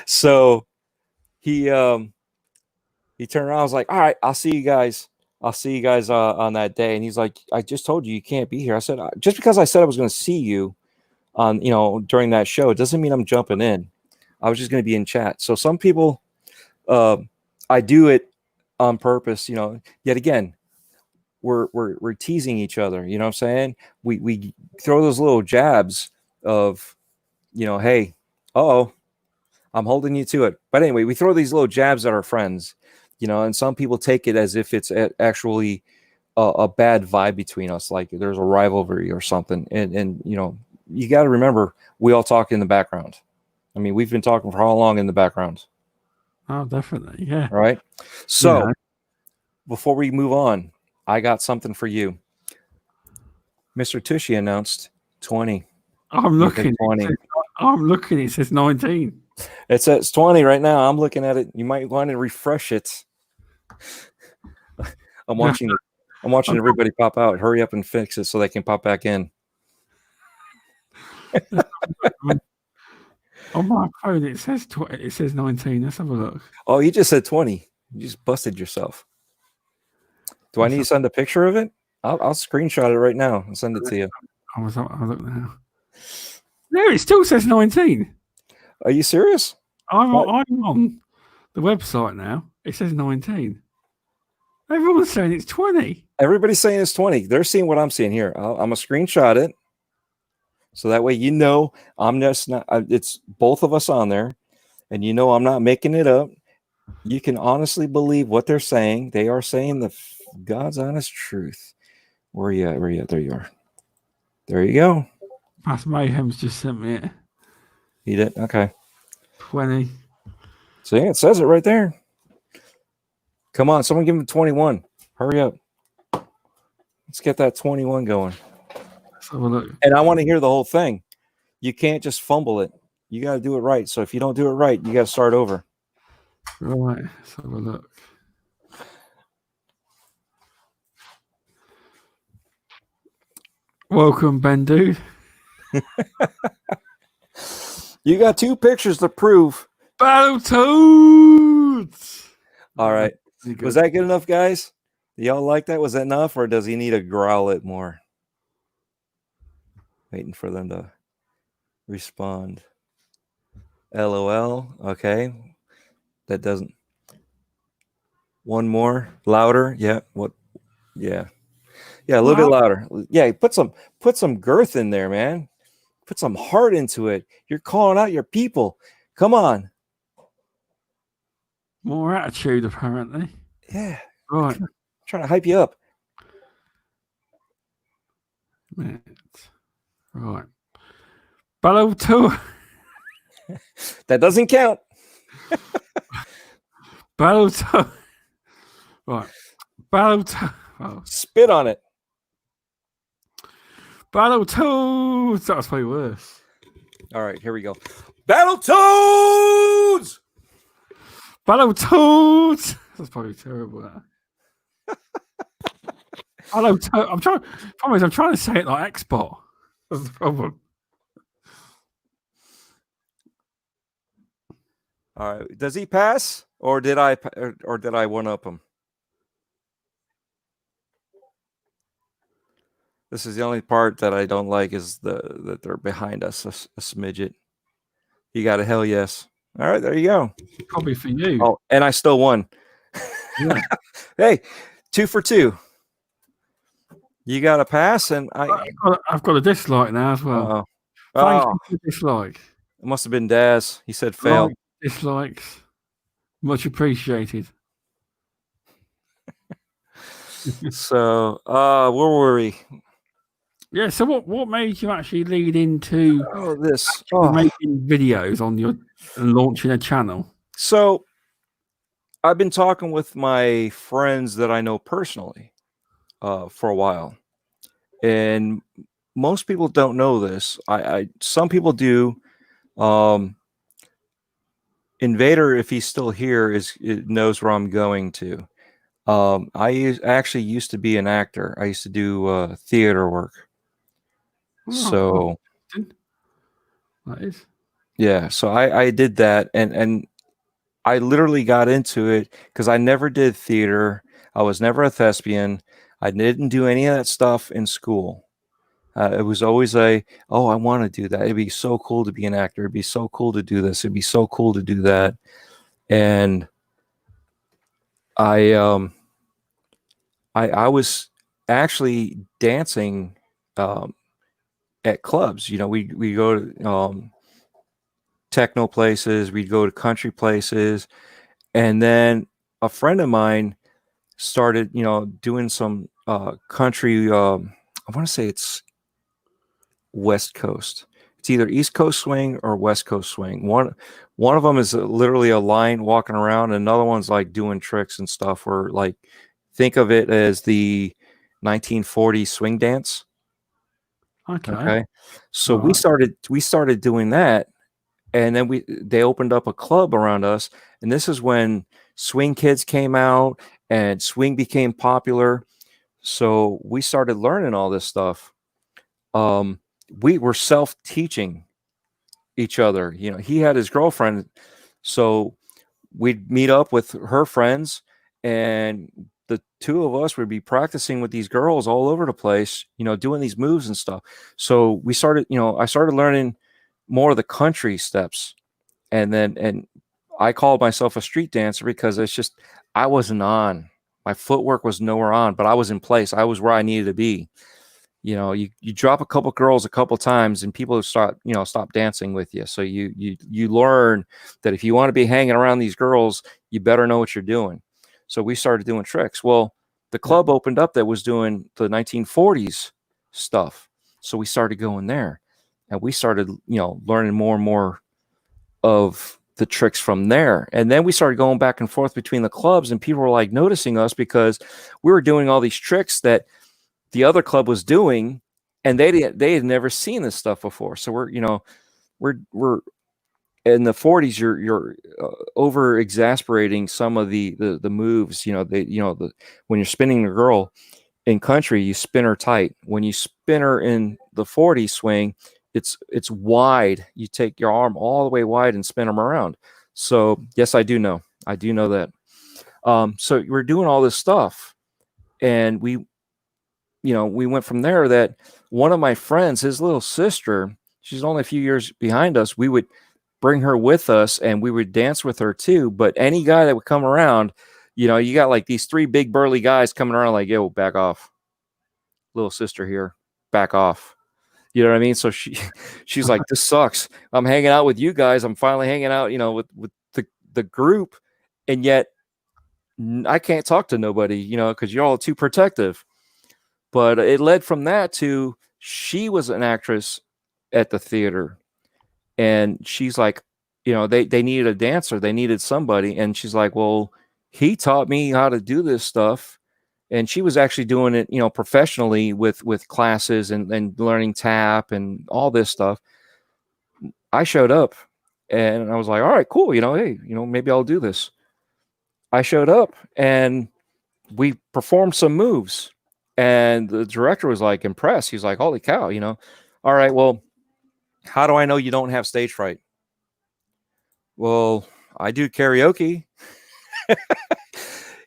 So he turned around. I was like, all right, I'll see you guys. I'll see you guys on that day. And he's like, I just told you can't be here. I said, just because I said I was going to see you on, during that show, it doesn't mean I'm jumping in. I was just going to be in chat. So some people, I do it on purpose, yet again, we're teasing each other. You know what I'm saying? We throw those little jabs of, hey, I'm holding you to it. But anyway, we throw these little jabs at our friends, and some people take it as if it's actually a bad vibe between us, like there's a rivalry or something. And you got to remember, we all talk in the background. I mean, we've been talking for how long in the background? Oh, definitely. Yeah. All right. So before we move on, I got something for you. Mr. Tushy announced 20. I'm looking. 20. I'm looking. It says 19. It says 20 right now. I'm looking at it. You might want to refresh it. I'm watching everybody pop out. Hurry up and fix it so they can pop back in. On my phone, it says 20. It says 19. Let's have a look. Oh, you just said 20. You just busted yourself. Do I need to send a picture of it? I'll screenshot it right now and send it to you. I'll look now. No, it still says 19. Are you serious? I'm on the website now. It says 19. Everyone's saying it's 20. Everybody's saying it's 20. They're seeing what I'm seeing here. I'm going to screenshot it. So that way, I'm just not, it's both of us on there. And I'm not making it up. You can honestly believe what they're saying. They are saying the God's honest truth. Where are you at? Where are you at? There you are. There you go. Mass Mayhem's just sent me it. He did? Okay. 20. See, it says it right there. Come on, someone give him 21. Hurry up. Let's get that 21 going. Let's have a look. And I want to hear the whole thing. You can't just fumble it. You got to do it right. So if you don't do it right, you got to start over. Right. Let's have a look. Welcome, Ben Dude. You got 2 pictures to prove. Battletoads! All right. Was that good enough, guys? Y'all like that? Was that enough, or does he need to growl it more? Waiting for them to respond. LOL. Okay. That doesn't. One more. Louder. Yeah. What? Yeah. Yeah, a little bit louder. Yeah, put some girth in there, man. Put some heart into it. You're calling out your people. Come on. More attitude, apparently. Yeah. Right. I'm trying to hype you up. Right. Battletoads. That doesn't count. Battletoads. Right. Battletoads. Oh. Spit on it. Battletoads. That's probably worse. All right, here we go. Battletoads. Battletoads. That's probably terrible. That. Battletoads. I'm trying to say it like Xbox. That's the problem. All right. Does he pass, or did I one up him? This is the only part that I don't like is that they're behind us a smidget. You got a hell yes. All right, there you go. Probably for you. Oh, and I still won. Yeah. Hey, 2 for 2. You got a pass, and I've got a dislike now as well. Oh, Thank you for the dislike. It must have been Daz. He said fail. Like, dislikes. Much appreciated. So, where were we? Yeah, so what made you actually lead into making videos on your and launching a channel? So I've been talking with my friends that I know personally for a while, and most people don't know this. Some people do. Invader, if he's still here, knows where I'm going to. I actually used to be an actor. I used to do theater work. So that is. Yeah, so I did that, and I literally got into it because I never did theater. I was never a thespian. I didn't do any of that stuff in school. It was always I want to do that. It'd be so cool to be an actor. It'd be so cool to do this. It'd be so cool to do that. And I was actually dancing at clubs. You know, we go to techno places, we'd go to country places, and then a friend of mine started, doing some country. I want to say it's West Coast. It's either East Coast swing or West Coast swing. One of them is literally a line walking around, and another one's like doing tricks and stuff. Where like think of it as the 1940s swing dance. Okay. So we started doing that, and then they opened up a club around us, and this is when swing kids came out and swing became popular. So we started learning all this stuff. We were self-teaching each other. You know, he had his girlfriend, so we'd meet up with her friends, and the two of us would be practicing with these girls all over the place, doing these moves and stuff. So we started, I started learning more of the country steps, and I called myself a street dancer because it's just I wasn't on. My footwork was nowhere on, but I was in place. I was where I needed to be. You drop a couple girls a couple times and people stop dancing with you. So you learn that if you want to be hanging around these girls, you better know what you're doing. So we started doing tricks. Well, the club opened up that was doing the 1940s stuff. So we started going there, and we started, learning more and more of the tricks from there. And then we started going back and forth between the clubs, and people were like noticing us because we were doing all these tricks that the other club was doing, and they had never seen this stuff before. So we're in the 40s. You're over exasperating some of the moves. When you're spinning a girl in country, you spin her tight. When you spin her in the 40s swing, it's wide. You take your arm all the way wide and spin them around. So yes, I do know that. So we're doing all this stuff, and we went from there. That one of my friends, his little sister, she's only a few years behind us, we would bring her with us and we would dance with her too. But any guy that would come around, you got like these 3 big burly guys coming around like, yo, back off. Little sister here, back off. You know what I mean? So she's like, this sucks. I'm hanging out with you guys. I'm finally hanging out, with the group. And yet I can't talk to nobody, because you're all too protective. But it led from that to she was an actress at the theater, and she's like, you know, they needed a dancer, they needed somebody. And she's like, well, he taught me how to do this stuff. And she was actually doing it, you know, professionally with classes and learning tap and all this stuff. I showed up and I was like, all right, cool. You know, hey, you know, maybe I'll do this. I showed up and we performed some moves, and the director was like impressed. He's like, holy cow, you know, all right, well, how do I know you don't have stage fright? Well, I do karaoke.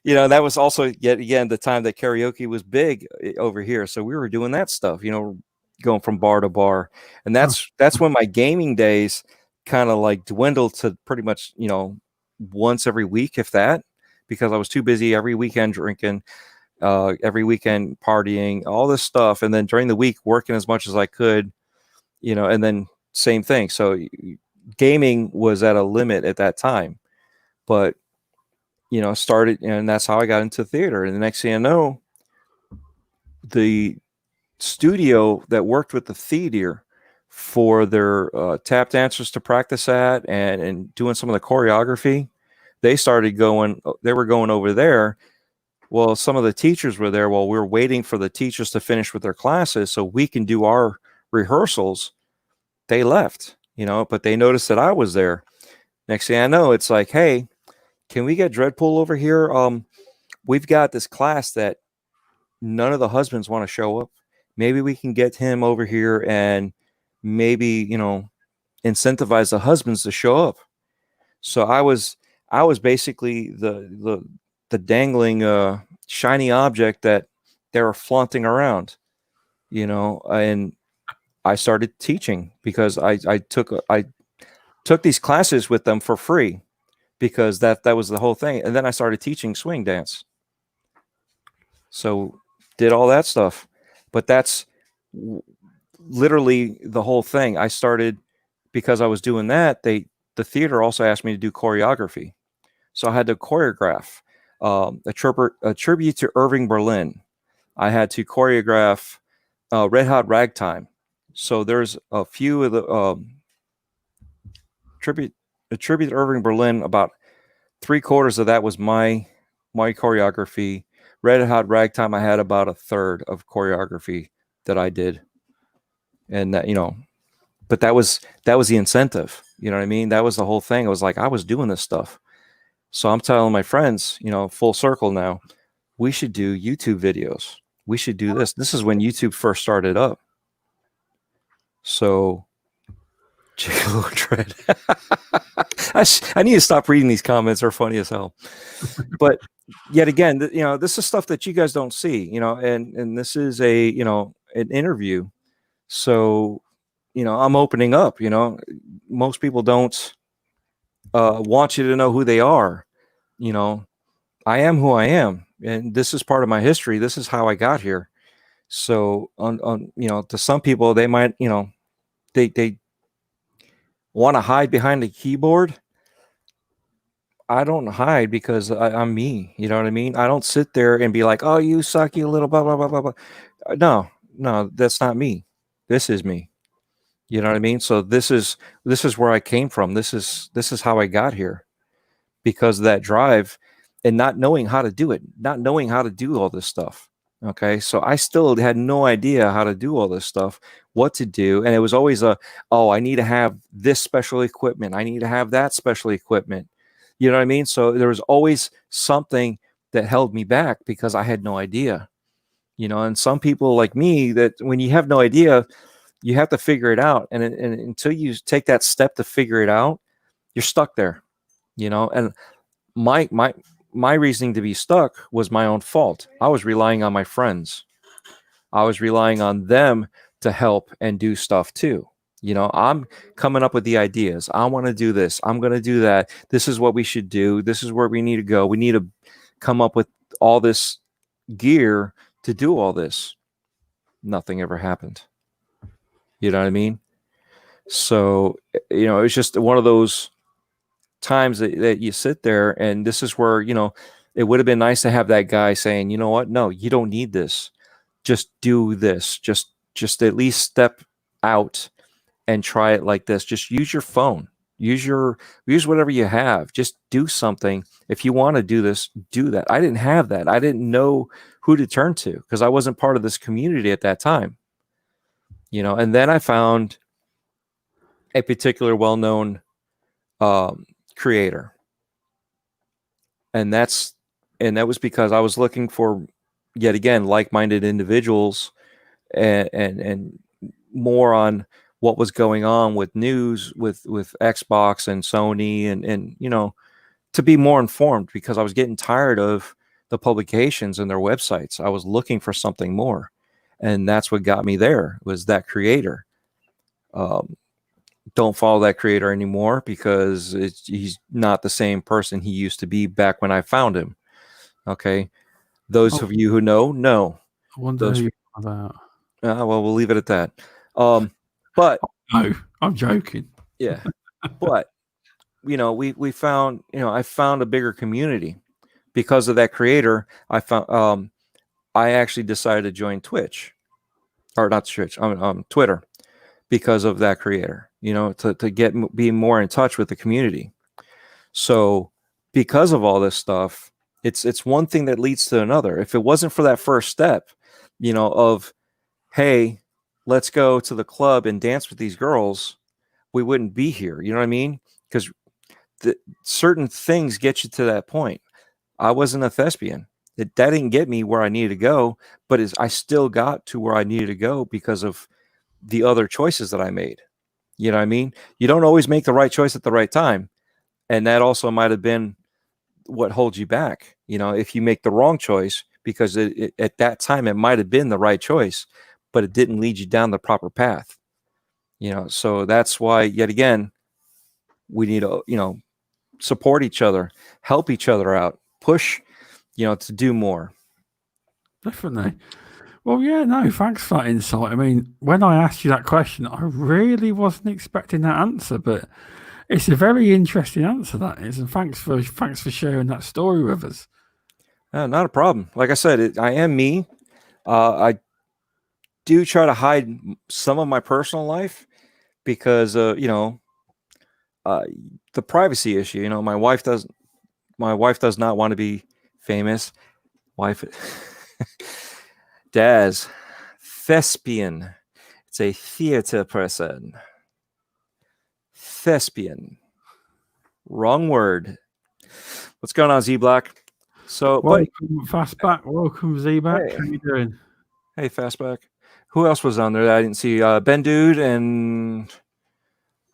You know, that was also yet again the time that karaoke was big over here. So we were doing that stuff, you know, going from bar to bar. And that's when my gaming days kind of like dwindled to pretty much, you know, once every week, if that, because I was too busy every weekend drinking, every weekend partying, all this stuff. And then during the week working as much as I could, you know, and then same thing. So gaming was at a limit at that time. But you know, started, and that's how I got into theater. And the next thing I know, the studio that worked with the theater for their tap dancers to practice at and doing some of the choreography, they were going over there. Well, some of the teachers were there while we were waiting for the teachers to finish with their classes so we can do our rehearsals. They left, you know, but they noticed that I was there. Next thing I know, it's like, hey, can we get Dreadpool over here? We've got this class that none of the husbands want to show up. Maybe we can get him over here and maybe, you know, incentivize the husbands to show up. So I was basically the dangling shiny object that they were flaunting around, you know, and I started teaching because I took these classes with them for free, because that was the whole thing. And then I started teaching swing dance. So did all that stuff. But that's literally the whole thing. I started because I was doing that. The theater also asked me to do choreography. So I had to choreograph a tribute to Irving Berlin. I had to choreograph Red Hot Ragtime. So there's a few of the tribute to Irving Berlin. About 3/4 of that was my choreography. Red Hot Ragtime, I had about a third of choreography that I did, and that, you know, but that was the incentive. You know what I mean? That was the whole thing. It was like I was doing this stuff, so I'm telling my friends, you know, full circle now, we should do YouTube videos. We should do this. This is when YouTube first started up. So Gigolo Dread. I need to stop reading these comments. They're funny as hell. But yet again, you know, this is stuff that you guys don't see, you know, and this is a, you know, an interview. So, you know, I'm opening up, you know, most people don't want you to know who they are. You know, I am who I am, and this is part of my history. This is how I got here. So on you know, to some people, they might, you know, they want to hide behind a keyboard. I don't hide because I'm me. You know what I mean? I don't sit there and be like, "Oh, you suck, you little blah blah blah blah blah." No, that's not me. This is me. You know what I mean? So this is where I came from. This is how I got here, because of that drive and not knowing how to do it, not knowing how to do all this stuff. Okay, so I still had no idea how to do all this stuff, what to do, and it was always oh, I need to have this special equipment, I need to have that special equipment. You know what I mean? So there was always something that held me back because I had no idea. You know, and some people like me, that when you have no idea, you have to figure it out, and until you take that step to figure it out, you're stuck there. You know, and my reasoning to be stuck was my own fault. I was relying on my friends. I was relying on them to help and do stuff too. You know, I'm coming up with the ideas. I want to do this. I'm going to do that. This is what we should do. This is where we need to go. We need to come up with all this gear to do all this. Nothing ever happened. You know what I mean? So, you know, it's just one of those times that you sit there, and this is where, you know, it would have been nice to have that guy saying, you know what, no, you don't need this, just do this, just at least step out and try it like this, just use your phone, Use whatever you have. Just do something. If you want to do this, do that. I didn't have that. I didn't know who to turn to because I wasn't part of this community at that time. And then I found a particular well-known creator, and that was because I was looking for, yet again, like-minded individuals and more on what was going on with news with Xbox and Sony and to be more informed, because I was getting tired of the publications and their websites. I was looking for something more, and that's what got me there, was that creator. Don't follow that creator anymore because he's not the same person he used to be back when I found him. Okay, those of you who know. I wonder who you're about. Well, we'll leave it at that. But no, I'm joking. Yeah, but we found, I found a bigger community because of that creator. I found I actually decided to join Twitch, or not Twitch, Twitter, because of that creator. To be more in touch with the community. So because of all this stuff, it's one thing that leads to another. If it wasn't for that first step, of, hey, let's go to the club and dance with these girls, we wouldn't be here. You know what I mean? Because certain things get you to that point. I wasn't a thespian. That didn't get me where I needed to go, but I still got to where I needed to go because of the other choices that I made. You know what I mean? You don't always make the right choice at the right time. And that also might have been what holds you back. If you make the wrong choice, because at that time, it might have been the right choice, but it didn't lead you down the proper path. So that's why, yet again, we need to, support each other, help each other out, push, to do more. Definitely. Well, yeah, no, thanks for that insight. I mean, when I asked you that question, I really wasn't expecting that answer, but it's a very interesting answer, that is, and thanks for sharing that story with us. Not a problem. Like I said, I am me. I do try to hide some of my personal life because, the privacy issue. My wife does not want to be famous. Wife. Daz, thespian. It's a theater person. Thespian. Wrong word. What's going on, Z Black? So, welcome, Fastback. Welcome, Z Black. Hey. How you doing? Hey, Fastback. Who else was on there that I didn't see? Ben Dude, and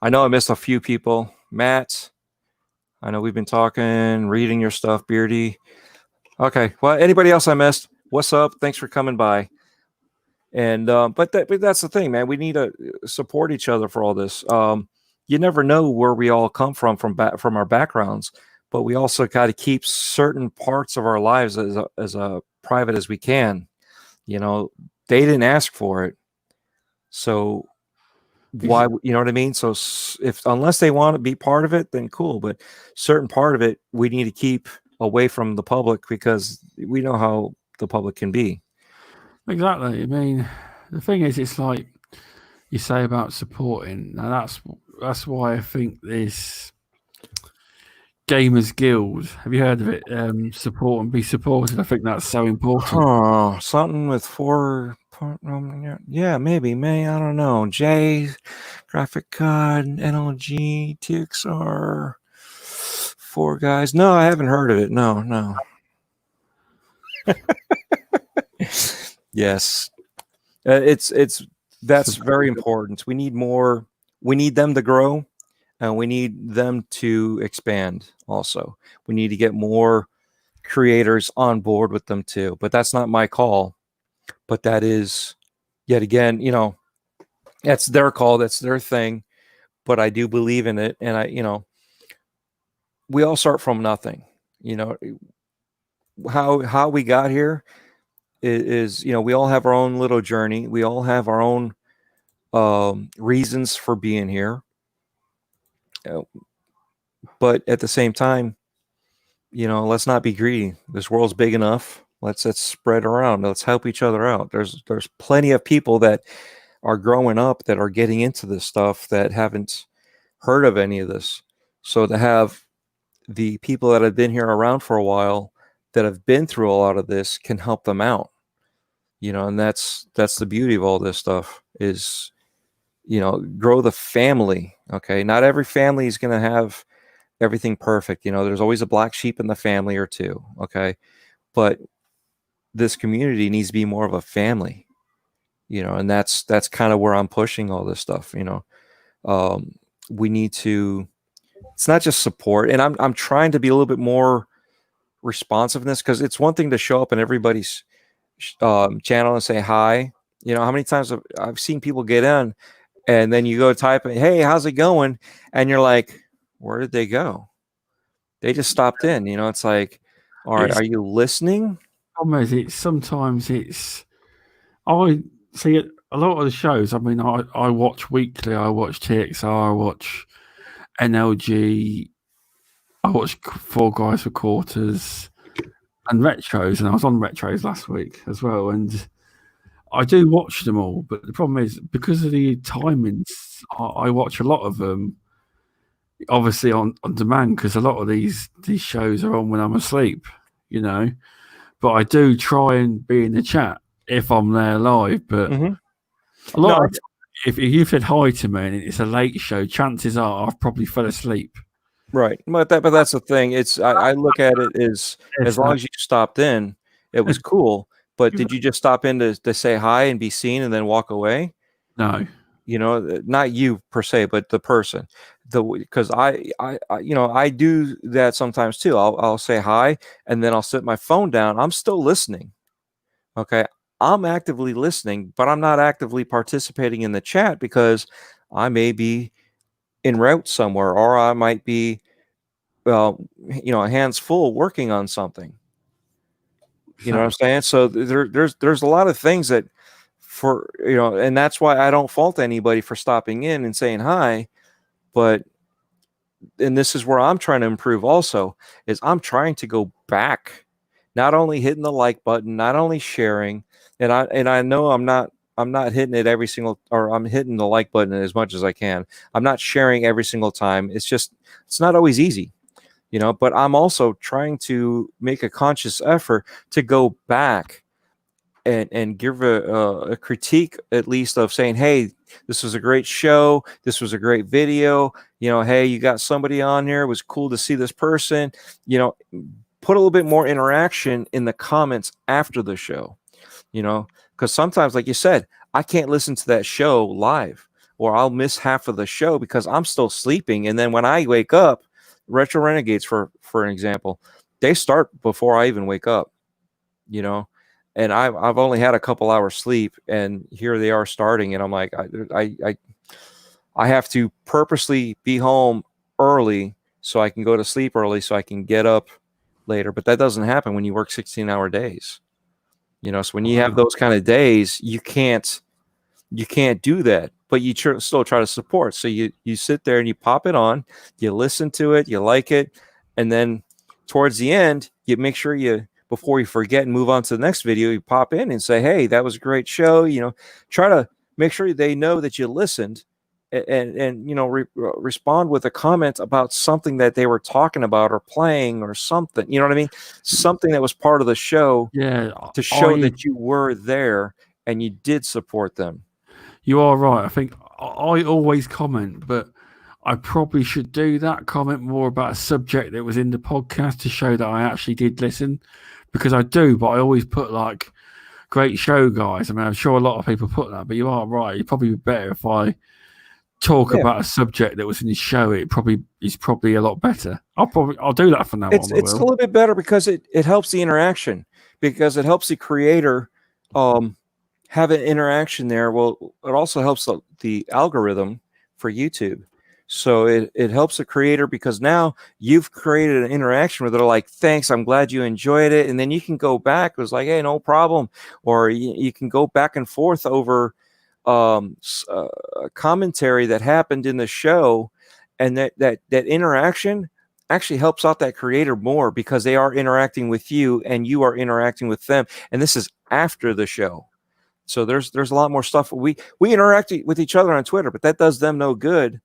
I know I missed a few people. Matt. I know we've been talking, reading your stuff, Beardy. Okay. Well, anybody else I missed? What's up? Thanks for coming by. And but that's the thing, man. We need to support each other for all this. You never know where we all come from our backgrounds, but we also got to keep certain parts of our lives as private as we can. They didn't ask for it, so why? You know what I mean? So unless they want to be part of it, then cool. But certain part of it, we need to keep away from the public because we know how the public can be. Exactly. I mean, the thing is, it's like you say about supporting. Now that's why I think this Gamers Guild. Have you heard of it? Support and be supported. I think that's so important. Oh, something with 4. Yeah, maybe. I don't know. J, graphic card, NLG, TXR, 4 guys. No, I haven't heard of it. No. Yes, that's very important. We need more. We need them to grow, and we need them to expand. Also, we need to get more creators on board with them too. But that's not my call. But that is, yet again, that's their call. That's their thing. But I do believe in it, and we all start from nothing. How we got here is we all have our own little journey. We all have our own reasons for being here. But at the same time, let's not be greedy. This world's big enough. Let's spread around. Let's help each other out. There's plenty of people that are growing up that are getting into this stuff that haven't heard of any of this. So to have the people that have been here around for a while that have been through a lot of this can help them out, and that's the beauty of all this stuff is, grow the family. Okay. Not every family is going to have everything perfect. There's always a black sheep in the family or two. Okay. But this community needs to be more of a family, and that's kind of where I'm pushing all this stuff. We need to, it's not just support, and I'm trying to be a little bit more responsiveness, because it's one thing to show up in everybody's channel and say hi. How many times I've seen people get in and then you go type, hey, how's it going? And you're like, where did they go? They just stopped in. It's like, all right, are you listening? Sometimes I see a lot of the shows. I mean, I watch weekly. I watch TXR. I watch NLG. I watch Four Guys for Quarters and Retros, and I was on Retros last week as well. And I do watch them all, but the problem is, because of the timings, I watch a lot of them obviously on demand, because a lot of these shows are on when I'm asleep, But I do try and be in the chat if I'm there live. But a lot of, if you said hi to me and it's a late show, chances are I've probably fell asleep. Right, but that's the thing. It's I look at it as long as you stopped in, it was cool. But did you just stop in to say hi and be seen and then walk away? No. Not you per se, but the person. Because I do that sometimes too. I'll say hi and then I'll set my phone down. I'm still listening. Okay, I'm actively listening, but I'm not actively participating in the chat because I may be en route somewhere, or I might be, hands full working on something. You know what I'm saying? So there's a lot of things that and that's why I don't fault anybody for stopping in and saying hi. And this is where I'm trying to improve also, is I'm trying to go back, not only hitting the like button, not only sharing, and I know I'm not hitting it every single, or I'm hitting the like button as much as I can. I'm not sharing every single time. It's not always easy, but I'm also trying to make a conscious effort to go back and give a critique, at least, of saying, hey, this was a great show. This was a great video. Hey, you got somebody on here. It was cool to see this person, put a little bit more interaction in the comments after the show, because sometimes, like you said, I can't listen to that show live, or I'll miss half of the show because I'm still sleeping. And then when I wake up, Retro Renegades, for an example, they start before I even wake up, and I've only had a couple hours sleep, and here they are starting, and I'm like, I have to purposely be home early so I can go to sleep early so I can get up later. But that doesn't happen when you work 16-hour days. So when you have those kind of days, you can't do that, but you still try to support. So you sit there and you pop it on, you listen to it, you like it, and then towards the end, you make sure before you forget and move on to the next video, you pop in and say, hey, that was a great show. Try to make sure they know that you listened, and respond with a comment about something that they were talking about or playing or something. You know what I mean? Something that was part of the show, to show that you were there and you did support them. You are right. I think I always comment, but I probably should do that. Comment more about a subject that was in the podcast to show that I actually did listen, because I do, but I always put like, great show, guys. I mean, I'm sure a lot of people put that, but you are right. It'd probably be better if I talk about a subject that was in the show. It probably is a lot better. I'll do that for now. It's a little bit better because it helps the interaction, because it helps the creator have an interaction there. Well, it also helps the algorithm for YouTube. So it helps the creator, because now you've created an interaction where they're like, thanks, I'm glad you enjoyed it. And then you can go back. It was like, hey, no problem. Or you can go back and forth over commentary that happened in the show. And that interaction actually helps out that creator more, because they are interacting with you and you are interacting with them. And this is after the show. So there's a lot more stuff. We interact with each other on Twitter, but that does them no good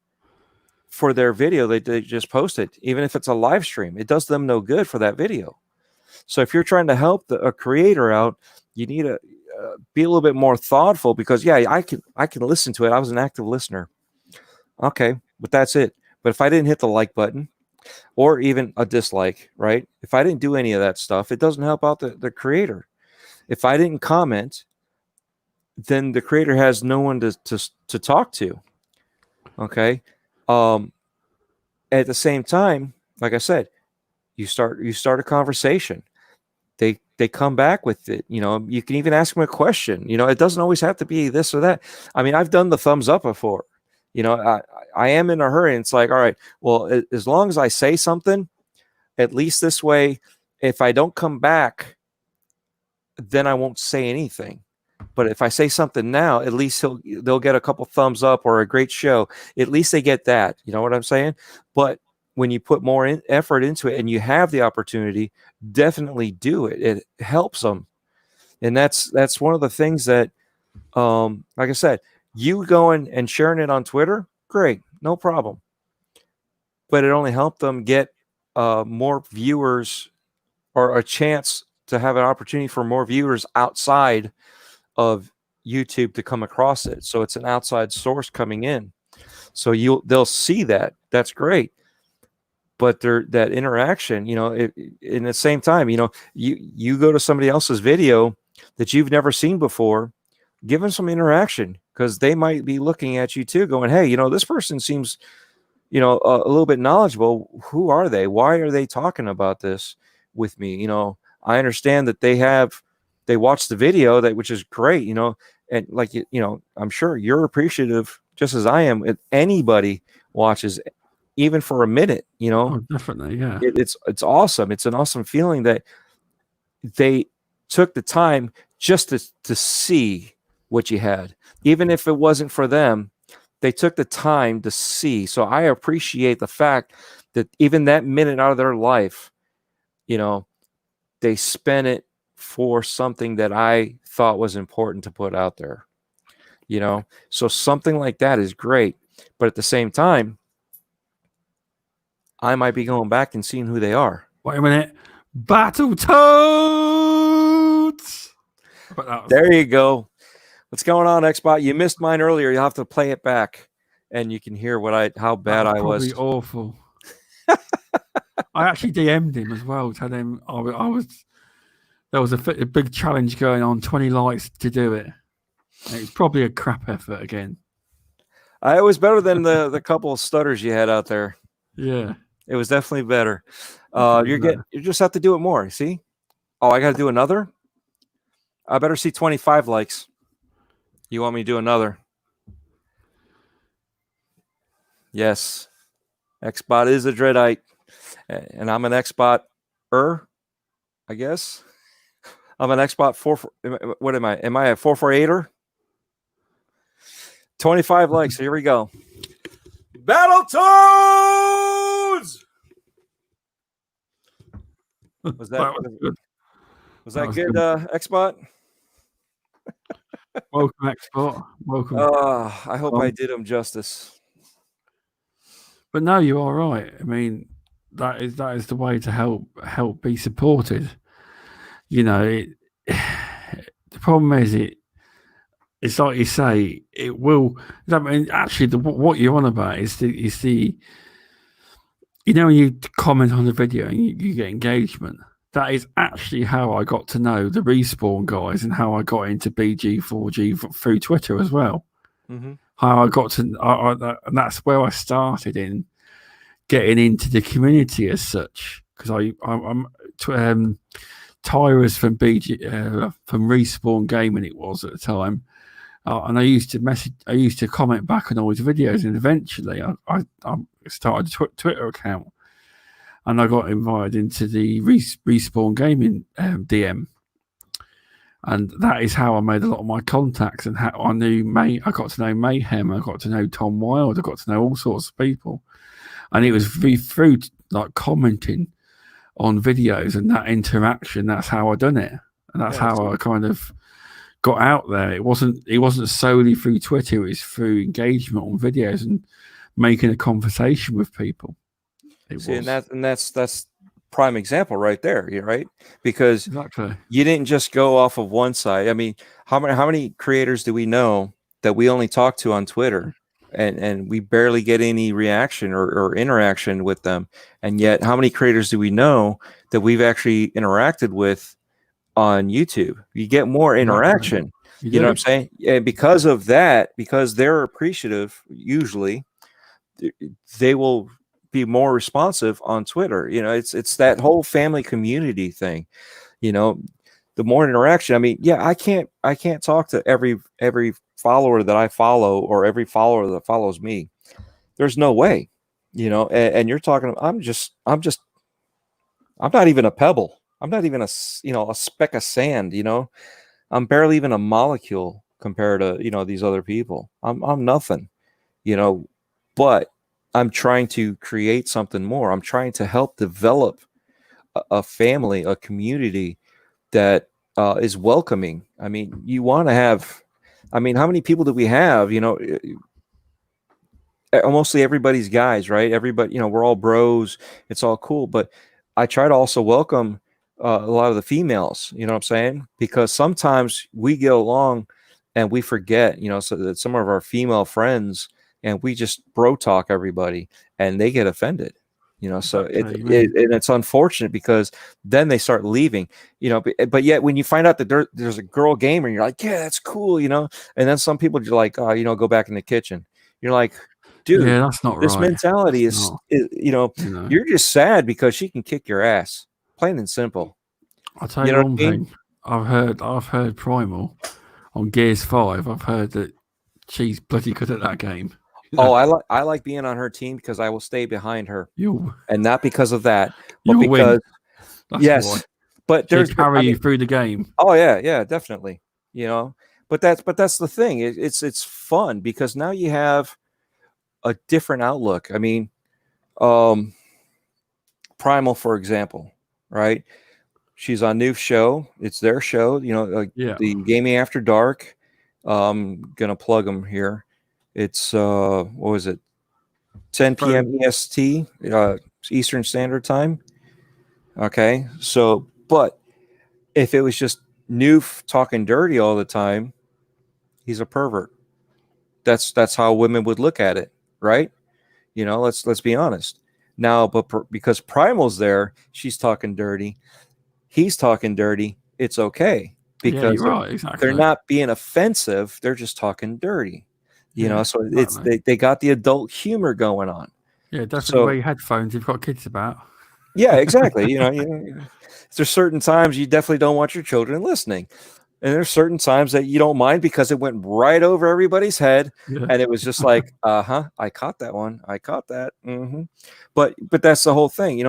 for their video they just posted, even if it's a live stream. It does them no good for that video. So if you're trying to help a creator out, you need to be a little bit more thoughtful, because I can listen to it. I was an active listener. Okay, but that's it. But if I didn't hit the like button or even a dislike, right? If I didn't do any of that stuff, it doesn't help out the creator. If I didn't comment, then the creator has no one to talk to. Okay. At the same time, like I said, you start a conversation. They come back with it. You can even ask them a question. It doesn't always have to be this or that. I mean, I've done the thumbs up before. I am in a hurry, and it's like, all right, well, as long as I say something, at least this way, if I don't come back, then I won't say anything. But if I say something now, at least they'll get a couple thumbs up or a great show. At least they get that. You know what I'm saying? But when you put more effort into it and you have the opportunity, definitely do it. It helps them. And that's one of the things that, like I said, you going and sharing it on Twitter, great, no problem. But it only helped them get more viewers, or a chance to have an opportunity for more viewers outside of YouTube to come across it. So it's an outside source coming in. So they'll see that. That's great. But that interaction, in the same time, you go to somebody else's video that you've never seen before, give them some interaction, because they might be looking at you too, going, hey, this person seems, a little bit knowledgeable. Who are they? Why are they talking about this with me? I understand that they watched the video, which is great, and like, I'm sure you're appreciative just as I am. If anybody watches even for a minute, Oh, definitely. Yeah. It's awesome. It's an awesome feeling that they took the time just to see what you had. Even if it wasn't for them, they took the time to see. So I appreciate the fact that even that minute out of their life, they spent it for something that I thought was important to put out there. So something like that is great. But at the same time, I might be going back and seeing who they are. Wait a minute. Battletoads! There you go. What's going on, Xbot? You missed mine earlier. You'll have to play it back, and you can hear how bad I was. Probably awful. I actually DM'd him as well, tell him I was. There was a big challenge going on, 20 likes to do it. And it's probably a crap effort again. It was better than the couple of stutters you had out there. Yeah, it was definitely better. You just have to do it more. See? Oh, I got to do another. I better see 25 likes. You want me to do another? Yes. Xbot is a Dreadite, and I'm an Xbot-er, I guess. I'm an Xbot 4. What am I? Am I a 448er? 25 likes. Here we go. Battletoads! Was that good? Was that good, Xbot? Welcome, Xbot. Welcome. I hope I did him justice. But no, you are right. I mean, that is the way to help be supported. The problem is it's like you say, it will. I mean, actually, what you're on about is the when you comment on the video and you get engagement. That is actually how I got to know the Respawn guys and how I got into BG4G through Twitter as well. Mm-hmm. How I got to, and that's where I started in getting into the community as such. Because I'm Tyra's from from Respawn Gaming, it was at the time, and I used to comment back on all his videos, and eventually I started a Twitter account, and I got invited into the Respawn Gaming DM, and that is how I made a lot of my contacts, and how I got to know Mayhem, I got to know Tom Wild, I got to know all sorts of people, and it was through like commenting on videos and that interaction. That's how I done it, and that's how I kind of got out there. It wasn't solely through Twitter; it was through engagement on videos, and making a conversation with people. It See, was and that's prime example right there, right? Because exactly. you didn't just go off of one side. I mean, how many creators do we know that we only talk to on Twitter, and we barely get any reaction or interaction with them? And yet, how many creators do we know that we've actually interacted with on YouTube? You get more Exactly. interaction. You You know what do. I'm saying? And because of that, because they're appreciative, usually they will be more responsive on Twitter. You know, it's that whole family community thing. You know, the more interaction. I mean, yeah, I can't talk to every follower that I follow or every follower that follows me. There's no way. You know, and you're talking. I'm not even a pebble. I'm not even a speck of sand. You know, I'm barely even a molecule compared to these other people. I'm nothing. You know, but I'm trying to create something more. I'm trying to help develop a family, a community that is welcoming. I mean, you want to have. I mean, how many people do we have? Mostly everybody's guys, right? Everybody, we're all bros. It's all cool, but I try to also welcome a lot of the females. You know what I'm saying? Because sometimes we get along and we forget, so that some of our female friends and we just bro talk everybody and they get offended. So Exactly. You mean. and it's unfortunate because then they start leaving. But yet when you find out that there's a girl gamer, you're like, yeah, that's cool. And then some people are like, oh, go back in the kitchen. You're like, dude, Yeah, that's not this right. That's mentality is, not. you're just sad because she can kick your ass, plain and simple. I'll tell You you know what one I mean? thing. I've heard Primal on Gears 5. I've heard that she's bloody good at that game. Oh, I like being on her team because I will stay behind her, You'll and not because of that, but you'll win. because That's why. yes, but She'll there's, carry I you mean, through the game. oh yeah, definitely, but that's the thing. It's fun because now you have a different outlook. I mean, um, Primal, for example, right? She's on new show. It's their show, like Yeah. the Gaming After Dark. Gonna plug them here. It's what was it? 10 So p.m. EST, Eastern Standard Time. Okay, so but if it was just Noof talking dirty all the time, he's a pervert. That's how women would look at it, right? Let's be honest. Now, but because Primal's there, she's talking dirty. He's talking dirty. It's okay yeah, because you're right. they're Exactly. not being offensive. They're just talking dirty. Yeah. So it's Exactly. they got the adult humor going on. Yeah, definitely wear So your headphones. You've got kids about. yeah, exactly. There's certain times you definitely don't want your children listening. And there's certain times that you don't mind because it went right over everybody's head. Yeah. And it was just like, I caught that one. I caught that. But that's the whole thing.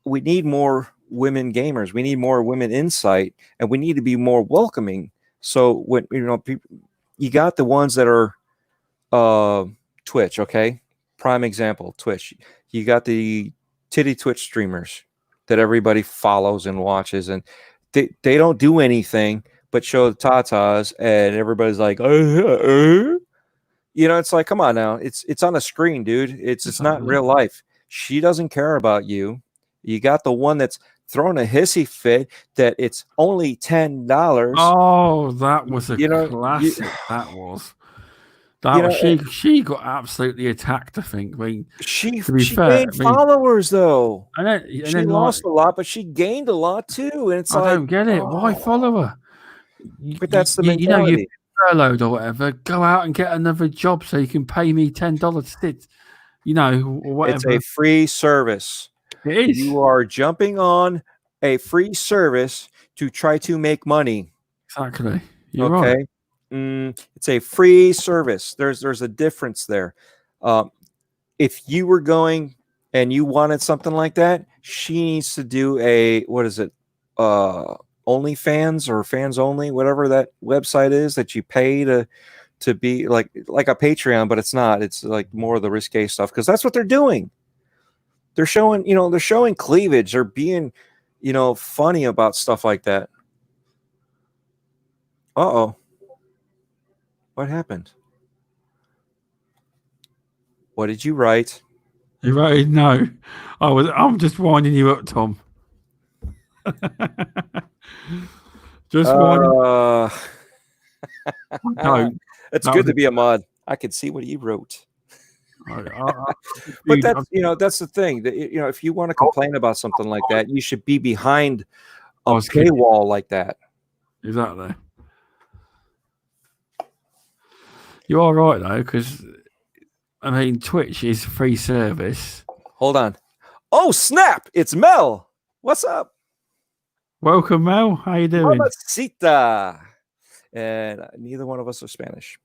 We need more women gamers. We need more women insight, and we need to be more welcoming. So when people, you got the ones that are Twitch, okay? Prime example, Twitch. You got the titty Twitch streamers that everybody follows and watches, and they don't do anything but show the tatas, and everybody's like, it's like, come on now, it's on a screen, dude. It's not Exactly. real life. She doesn't care about you. You got the one that's throwing a hissy fit that it's only $10. Oh, that was a You know, you, classic. That was. you That was know, she got absolutely attacked, I think. I mean, she to be she fair, gained I mean, followers though. and She then like lost a lot, but she gained a lot too. And it's I like, don't get it. Why oh, follow her? but that's the You know you're mentality. furloughed or whatever. Go out and get another job so you can pay me $10 to sit, or It's a whatever. free service. It is You are jumping on a free service to try to make money. exactly. You're right. Okay, it's a free service. There's a difference there. Um, if you were going and you wanted something like that, she needs to do a what is it? OnlyFans or fans only, whatever that website is that you pay to be like a Patreon, but it's not. It's like more of the risque stuff because that's what they're doing. They're showing cleavage. They're being, funny about stuff like that. Uh-oh. What happened? What did you write? You voted no. I'm just winding you up, Tom. Just winding. No, It's that good was to be a mod. I could see what he wrote. I But that's that's the thing. That, if you want to complain about something like that, you should be behind a paywall like that. Exactly. You are right though, because I mean, Twitch is a free service. Hold on. Oh snap! It's Mel. What's up? Welcome, Mel. How you doing? Mamacita. And neither one of us are Spanish.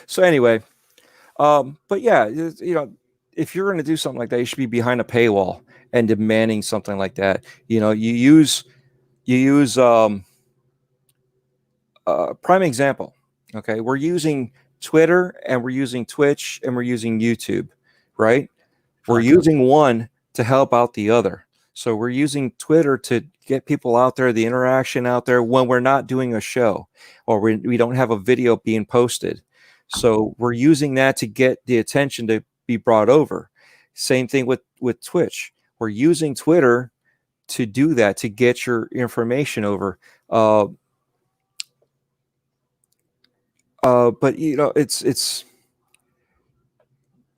So anyway, but yeah, if you're going to do something like that, you should be behind a paywall and demanding something like that. You use prime example. Okay, we're using Twitter and we're using Twitch and we're using YouTube, right? We're using one to help out the other. So we're using Twitter to get people out there, the interaction out there when we're not doing a show or we don't have a video being posted. So we're using that to get the attention to be brought over. Same thing with Twitch. We're using Twitter to do that, to get your information over. But it's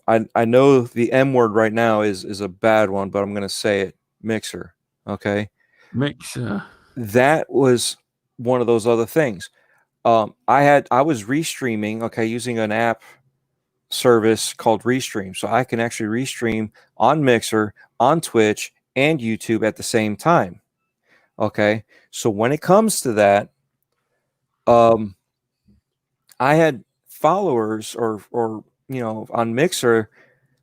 I know the M word right now is a bad one, but I'm going to say it. Mixer. Okay. Mixer. That was one of those other things. I was restreaming, okay, using an app service called Restream. So I can actually restream on Mixer, on Twitch, and YouTube at the same time. Okay. So when it comes to that, I had followers or on Mixer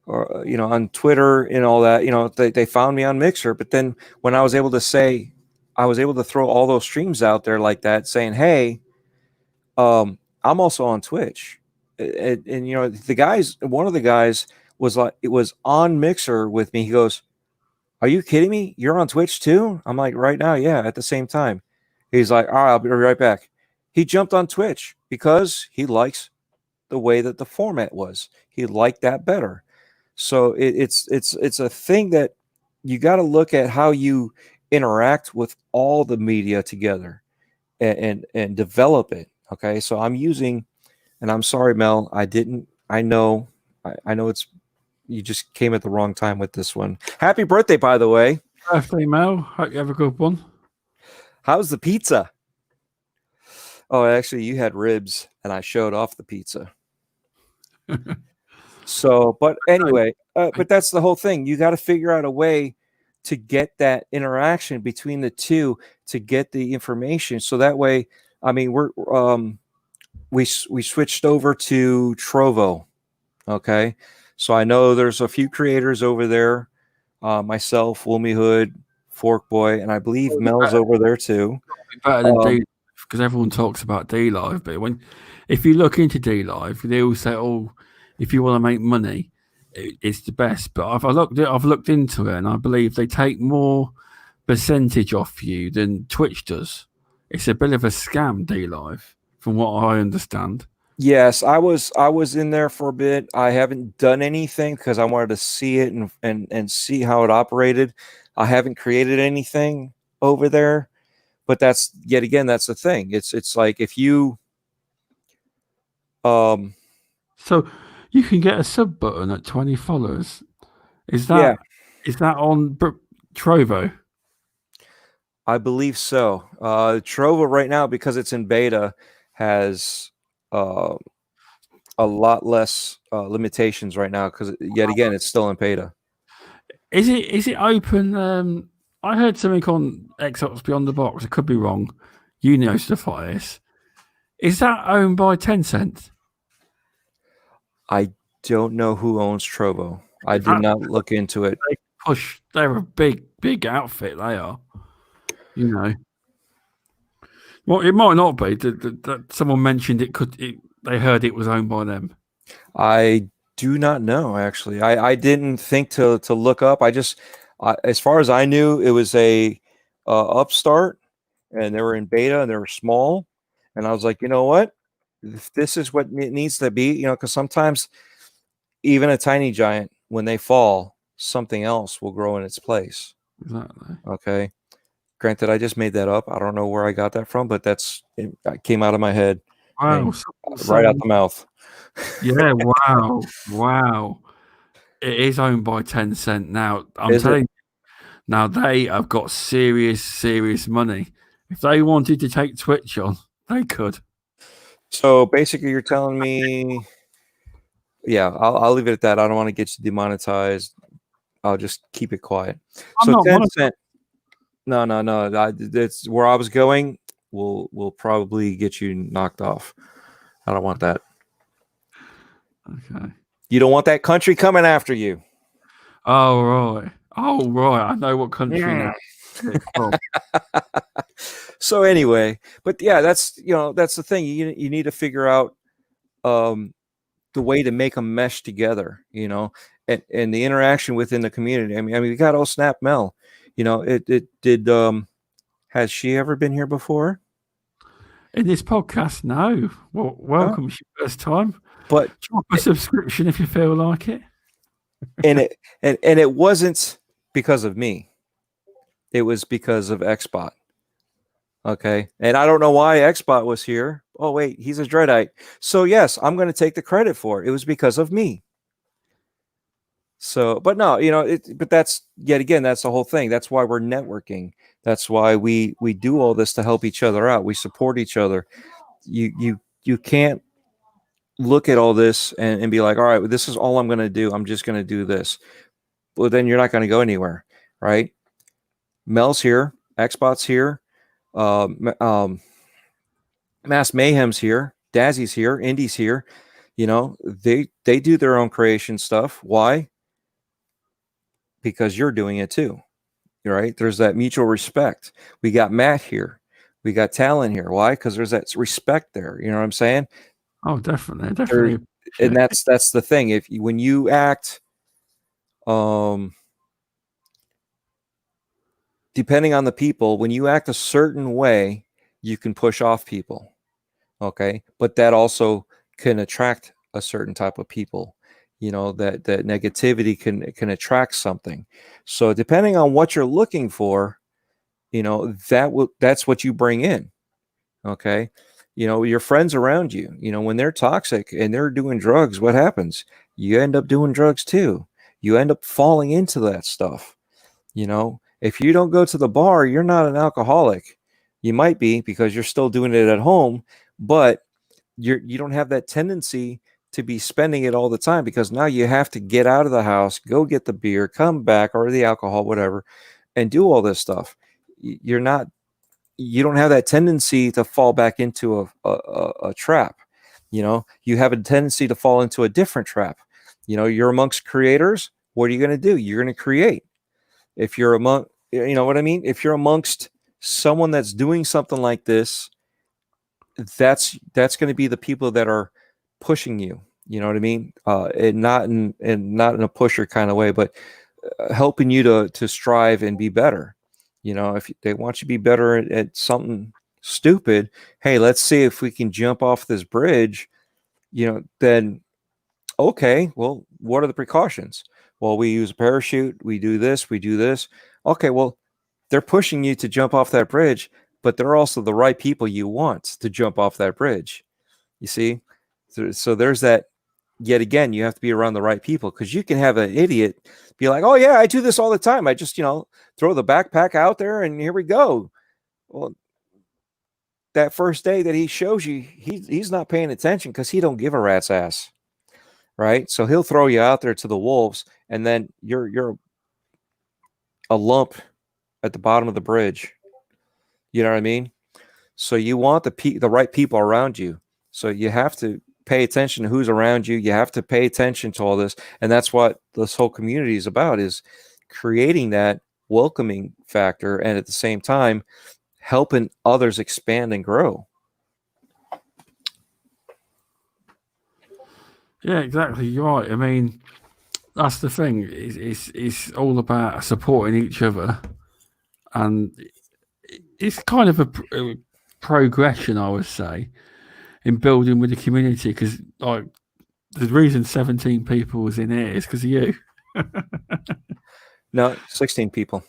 or on Twitter and all that, they found me on Mixer. But then when I was able to throw all those streams out there like that, saying, hey, I'm also on Twitch. And one of the guys was like, it was on Mixer with me. He goes, are you kidding me? You're on Twitch too? I'm like, right now, yeah, at the same time. He's like, all right, I'll be right back. He jumped on Twitch because he likes the way that the format was. He liked that better. So it's a thing that you got to look at how you interact with all the media together and develop it. Okay. So I'm using, and I'm sorry, Mel, I know it's, you just came at the wrong time with this one. Happy birthday, by the way. Birthday, Mel. Hope you have a good one. How's the pizza? Oh, actually, you had ribs, and I showed off the pizza. So, but anyway, but that's the whole thing. You got to figure out a way to get that interaction between the two to get the information. So that way, I mean, we switched over to Trovo. Okay. So I know there's a few creators over there, myself, Woomy Hood, Fork Boy, and I believe Mel's over there too. Better than D Live, because everyone talks about D Live, but if you look into D Live, they all say, "Oh, if you want to make money, it's the best." But I've looked into it, and I believe they take more percentage off you than Twitch does. It's a bit of a scam, D Live, from what I understand. Yes, I was in there for a bit. I haven't done anything because I wanted to see it and see how it operated. I haven't created anything over there, but that's the thing. It's like if you so you can get a sub button at 20 followers. Is that on Trovo? I believe so. Trovo right now, because it's in beta, has a lot less limitations right now because yet again it's still in beta. Is it open? I heard something on Xbox Beyond the Box. I could be wrong. You know stuff like this. Is that owned by Tencent? I don't know who owns Trovo. I did not look into it. They're a big outfit. They are. You know. Well, it might not be. That someone mentioned they heard it was owned by them. I do not know, actually. I didn't think to look up. As far as I knew, it was a upstart, and they were in beta, and they were small. And I was like, you know what? this is what it needs to be, because sometimes even a tiny giant, when they fall, something else will grow in its place. Exactly. Okay. Granted, I just made that up. I don't know where I got that from, but it came out of my head. Wow. Right out the mouth. Yeah. Wow. Wow. It is owned by Tencent now. I'm Is it? telling you, now they have got serious money. If they wanted to take Twitch on, they could. So basically, you're telling me, yeah, I'll leave it at that. I don't want to get you demonetized. I'll just keep it quiet. I'm So not monetized. no. That's where I was going. We'll probably get you knocked off. I don't want that. Okay. You don't want that country coming after you. Oh right. I know what country now. So anyway, but yeah, that's the thing. You need to figure out the way to make them mesh together, and the interaction within the community. I mean, we got old Snap Mel. It did. Has she ever been here before? In this podcast, no. Well, welcome. It's your first time. But drop a subscription if you feel like it. and it wasn't because of me. It was because of Xbot. Okay. And I don't know why Xbot was here. Oh, wait, he's a Dreadite. So yes, I'm going to take the credit for it. It was because of me. So, but no, but that's yet again, that's the whole thing. That's why we're networking. That's why we do all this to help each other out. We support each other. You can't look at all this and be like, all right, this is all I'm going to do. I'm just going to do this. Well, then you're not going to go anywhere, right? Mel's here, Xbot's here, Mass Mayhem's here, Dazzy's here, Indy's here. They do their own creation stuff. Why? Because you're doing it too, right? There's that mutual respect. We got Matt here. We got Talon here. Why? Because there's that respect there. You know what I'm saying? Oh, definitely. And that's the thing. When you act, depending on the people, when you act a certain way, you can push off people. Okay, but that also can attract a certain type of people. That negativity can attract something. So depending on what you're looking for, that's what you bring in. Okay. Your friends around you, when they're toxic and they're doing drugs, what happens? You end up doing drugs too. You end up falling into that stuff. If you don't go to the bar, you're not an alcoholic. You might be because you're still doing it at home, but you don't have that tendency to be spending it all the time, because now you have to get out of the house, go get the beer, come back, or the alcohol, whatever, and do all this stuff. You don't have that tendency to fall back into a trap. You have a tendency to fall into a different trap. You're amongst creators. What are you going to do? You're going to create. If you're what I mean? If you're amongst someone that's doing something like this, that's going to be the people that are pushing you. You know what I mean? And not in a pusher kind of way, but helping you to strive and be better. If they want you to be better at something stupid, hey, let's see if we can jump off this bridge. Then okay, well, what are the precautions? Well, we use a parachute. We do this. We do this. Okay, well, they're pushing you to jump off that bridge, but they're also the right people you want to jump off that bridge. You see? So there's that. Yet again, you have to be around the right people, because you can have an idiot be like, oh, yeah, I do this all the time. I just, throw the backpack out there and here we go. Well, that first day that he shows you, he's not paying attention because he don't give a rat's ass. Right? So he'll throw you out there to the wolves, and then you're a lump at the bottom of the bridge. You know what I mean? So you want the right people around you. So you have to pay attention to who's around you. You have to pay attention to all this. And that's what this whole community is about, is creating that welcoming factor, and at the same time helping others expand and grow. Yeah, exactly. You're right. I mean, that's the thing. It's all about supporting each other, and it's kind of a progression, I would say. in building with the community, because like the reason 17 people was in here is because of you. No, 16 people.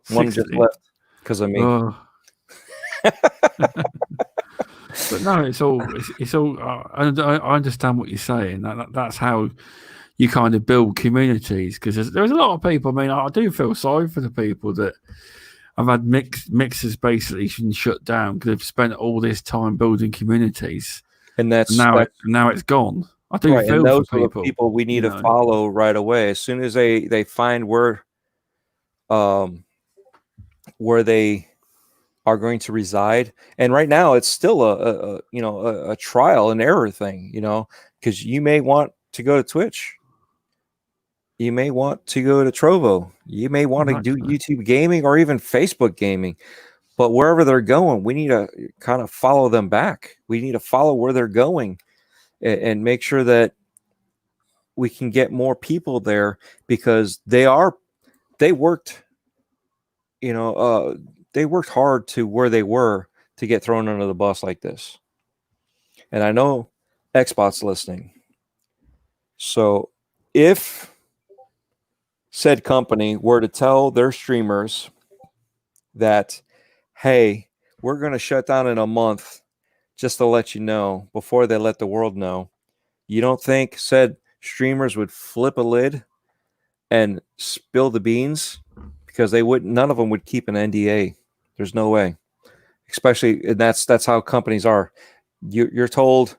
One just 16. left because of me. Oh. But no, it's all. I understand what you're saying. That's how you kind of build communities, because there's a lot of people. I mean, I do feel sorry for the people that have had mixers basically shut down because they've spent all this time building communities, And now it's gone. I do right. And feel for those are the people. people we need to follow right away. As soon as they find where they are going to reside. And right now it's still a trial and error thing, because you may want to go to Twitch. You may want to go to Trovo. You may want to do YouTube gaming or even Facebook gaming. But wherever they're going, we need to kind of follow them back. We need to follow where they're going and make sure that we can get more people there, because they worked hard to where they were to get thrown under the bus like this. And I know Xbox listening. So if said company were to tell their streamers that, hey, we're going to shut down in a month, just to let you know, before they let the world know, you don't think said streamers would flip a lid and spill the beans? Because none of them would keep an NDA. There's no way. Especially, and that's how companies are. You're told,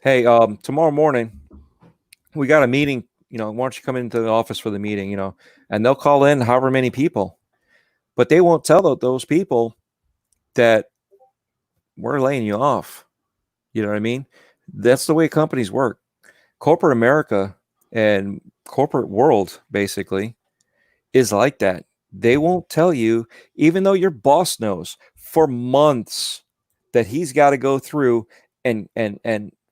hey, tomorrow morning we got a meeting. Why don't you come into the office for the meeting? And they'll call in however many people, but they won't tell those people that we're laying you off. You know what I mean? That's the way companies work. Corporate America and corporate world basically is like that. They won't tell you, even though your boss knows for months that he's got to go through and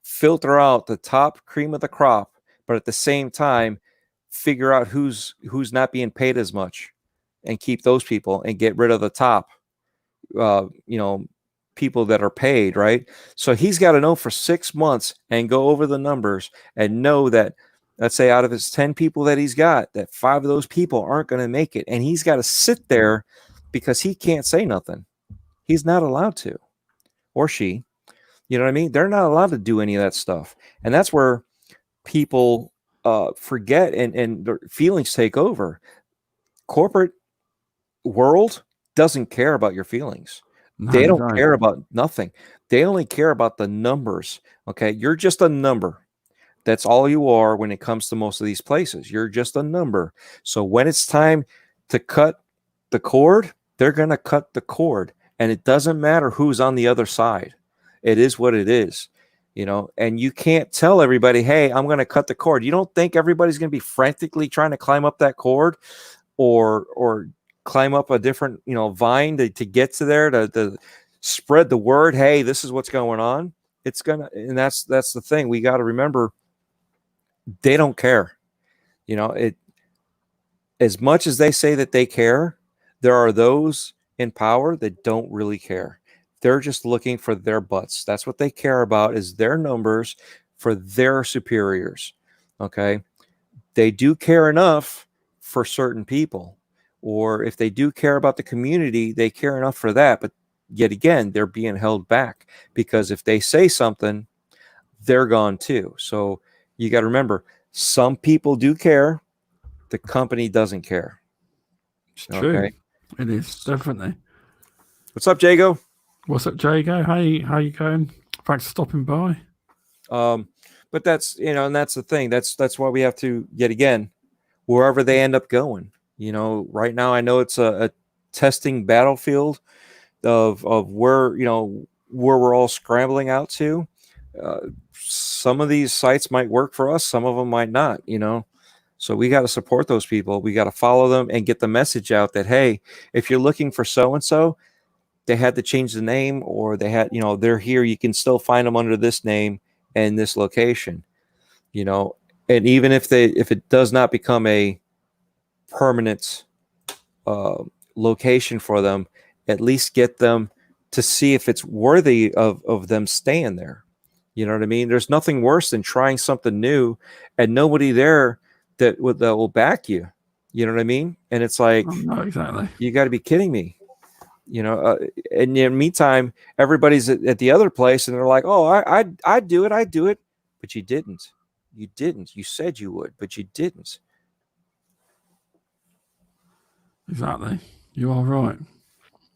filter out the top cream of the crop, but at the same time figure out who's not being paid as much and keep those people and get rid of the top people that are paid, right? So he's got to know for 6 months and go over the numbers and know that, let's say out of his 10 people that he's got, that 5 of those people aren't going to make it. And he's got to sit there because he can't say nothing. He's not allowed to, or she, you know what I mean? They're not allowed to do any of that stuff. And that's where people forget and their feelings take over. Corporate world doesn't care about your feelings. No, they don't care about nothing. They only care about the numbers. Okay. You're just a number. That's all you are when it comes to most of these places. You're just a number. So when it's time to cut the cord, they're going to cut the cord. And it doesn't matter who's on the other side. It is what it is, and you can't tell everybody, hey, I'm going to cut the cord. You don't think everybody's going to be frantically trying to climb up that cord or climb up a different, vine to get to there to spread the word. Hey, this is what's going on. It's and that's the thing. We got to remember, they don't care. As much as they say that they care, there are those in power that don't really care. They're just looking for their butts. That's what they care about, is their numbers for their superiors. Okay. They do care enough for certain people, or if they do care about the community, they care enough for that. But yet again, they're being held back, because if they say something, they're gone too. So you got to remember, some people do care. The company doesn't care. It's true. It is, definitely. What's up, Jago? What's up, Jago? How you going? Thanks for stopping by. But that's, and that's the thing. That's why we have to, yet again, wherever they end up going. Right now I know it's a testing battlefield of where, where we're all scrambling out to. Some of these sites might work for us, some of them might not, So we got to support those people. We got to follow them and get the message out that, hey, if you're looking for so-and-so, they had to change the name, or they had, they're here. You can still find them under this name and this location, and even if it does not become a permanent location for them, at least get them to see if it's worthy of them staying there. You know what I mean? There's nothing worse than trying something new and nobody there that will back you. You know what I mean? And it's like, Oh, no, exactly. you got to be kidding me. You know, and in the meantime, everybody's at the other place and they're like, oh, I'd do it. But you didn't. You didn't. You said you would, but you didn't. Exactly. You are right.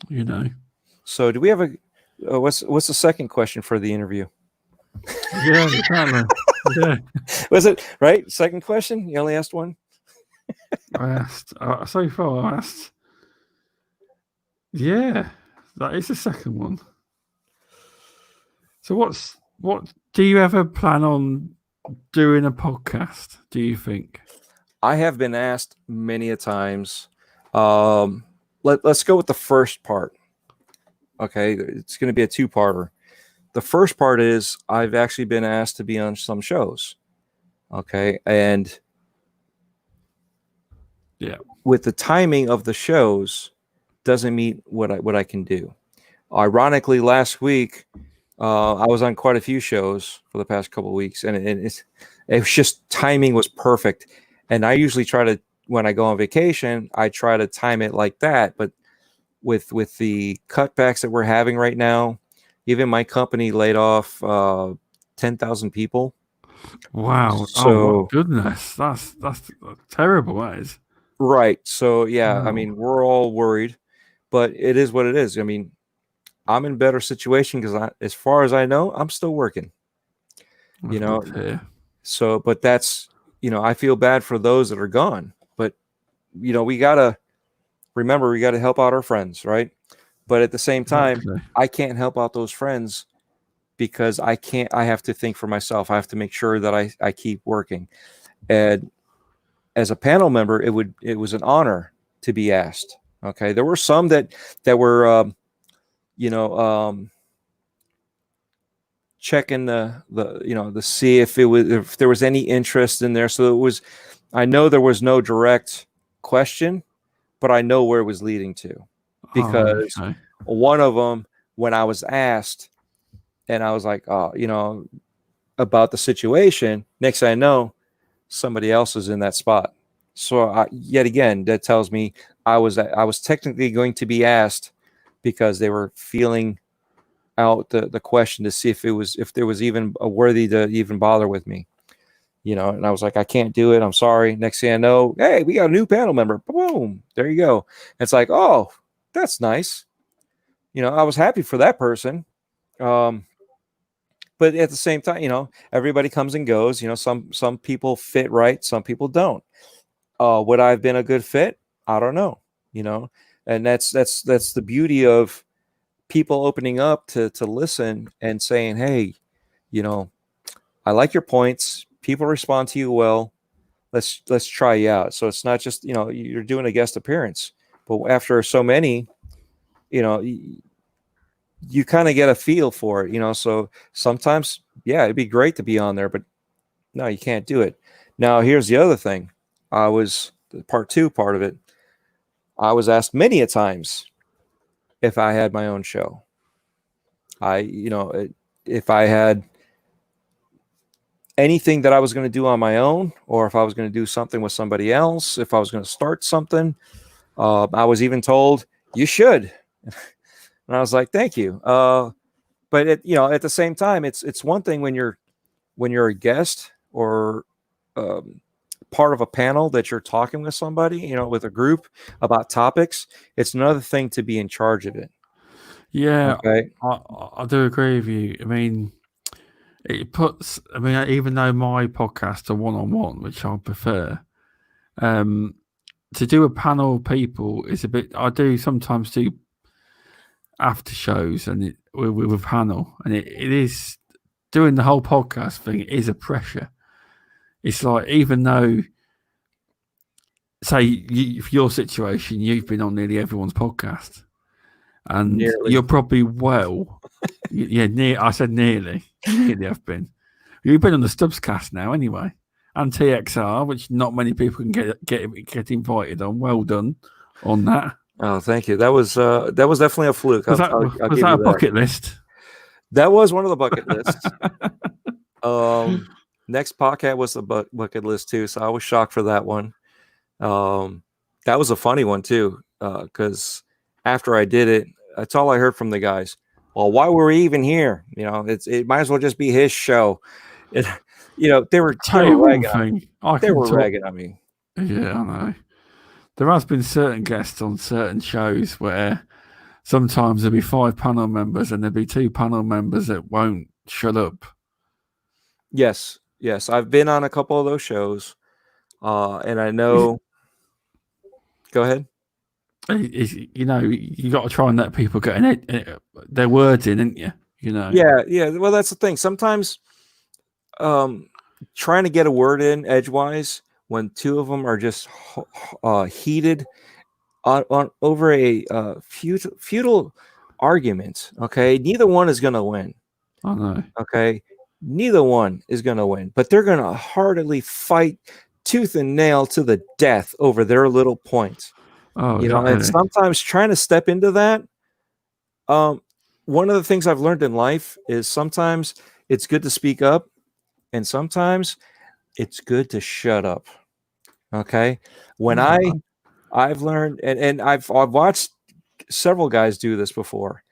You know. So do we have what's the second question for the interview? Yeah, exactly. Yeah. Was it right? Second question? You only asked one? I asked, so far I asked, yeah, that is the second one. So what do you ever plan on doing a podcast, do you think? I have been asked many a times. Let's go with the first part. Okay, it's going to be a two-parter. The first part is I've actually been asked to be on some shows. Okay, and yeah, with the timing of the shows doesn't meet what I can do. Ironically, last week I was on quite a few shows for the past couple of weeks, and it was just timing was perfect. And I usually try to, when I go on vacation, I try to time it like that. But with the cutbacks that we're having right now, even my company laid off 10,000 people. Wow! So, oh my goodness, that's terrible. That is right. So yeah, wow. I mean, we're all worried, but it is what it is. I mean, I'm in a better situation because as far as I know, I'm still working. That's You know, good to hear. so but that's, you know, I feel bad for those that are gone, but you know, we gotta remember, we gotta help out our friends, right? But at the same time, Exactly. I can't help out those friends because I have to think for myself. I have to make sure that I keep working. And as a panel member, it was an honor to be asked. Okay. There were some that were, checking the see if there was any interest in there. So I know there was no direct question, but I know where it was leading to, because okay. one of them, when I was asked, and I was like, oh, about the situation, next thing I know, somebody else is in that spot. So yet again, that tells me I was technically going to be asked because they were feeling out the question to see if there was even a worthy to even bother with me, and I was like, I can't do it. I'm sorry. Next thing I know, hey, we got a new panel member. Boom. There you go. It's like, oh, that's nice. I was happy for that person. But at the same time, everybody comes and goes. Some people fit right, some people don't. Would I have been a good fit? I don't know. And that's the beauty of people opening up to listen and saying, hey, I like your points. People respond to you well. Let's try you out. So it's not just, you're doing a guest appearance, but after so many, you kind of get a feel for it, so sometimes, yeah, it'd be great to be on there, but no, you can't do it. Now, here's the other thing. Part two of it, I was asked many a times if I had my own show. If I had anything that I was going to do on my own, or if I was going to do something with somebody else, if I was going to start something. I was even told you should. And I was like, thank you. But at the same time, it's one thing when you're a guest or part of a panel that you're talking with somebody, with a group about topics. It's another thing to be in charge of it. Yeah, okay. I do agree with you. I mean, even though my podcasts are one-on-one, which I prefer, to do a panel of people is a bit. I do sometimes do after shows and with a panel, and it is doing the whole podcast thing is a pressure. It's like, even though, say, for your situation, you've been on nearly everyone's podcast, and you're probably I said nearly have been. You've been on the Stubzcast now anyway, and TXR, which not many people can get invited on. Well done on that. Oh, thank you. That was definitely a fluke. Was that a bucket list? That was one of the bucket lists. Next podcast was the bucket list too, so I was shocked for that one. That was a funny one too, because after I did it, that's all I heard from the guys. Well, why were we even here? It might as well just be his show. They were ragging on me. They were ragging on me. Yeah, I know. There has been certain guests on certain shows where sometimes there'll be 5 panel members and there'll be 2 panel members that won't shut up. Yes. I've been on a couple of those shows, and I know. Go ahead. You got to try and let people get their words in, ain't you? Yeah. Well, that's the thing. Sometimes, trying to get a word in edgewise when 2 of them are just heated on over a futile argument. Okay, neither one is going to win. I know. Okay, neither one is going to win, but they're going to heartily fight tooth and nail to the death over their little points. Oh, and sometimes trying to step into that. One of the things I've learned in life is sometimes it's good to speak up, and sometimes it's good to shut up. Okay, when I've learned, and I've watched several guys do this before,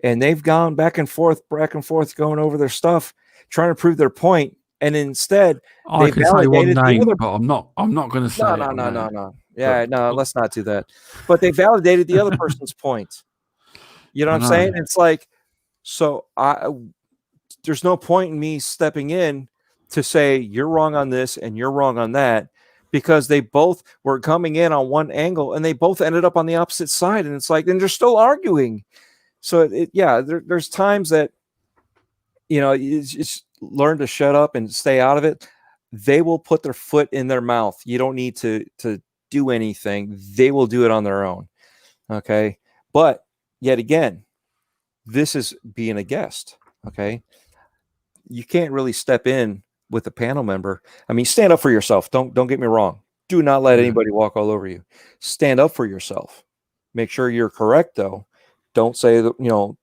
and they've gone back and forth, going over their stuff, trying to prove their point, and instead I can say one name, but I'm not going to say. No. Yeah, no, let's not do that. But they validated the other person's point. You know what I'm saying? It's like, so there's no point in me stepping in to say you're wrong on this and you're wrong on that, because they both were coming in on one angle and they both ended up on the opposite side, and it's like, and they're still arguing. So there's times that you just learn to shut up and stay out of it. They will put their foot in their mouth. You don't need to do anything. They will do it on their own. Okay. But yet again, this is being a guest. Okay. You can't really step in with a panel member. I mean, stand up for yourself. Don't get me wrong. Do not let anybody walk all over you. Stand up for yourself. Make sure you're correct though. Don't say that,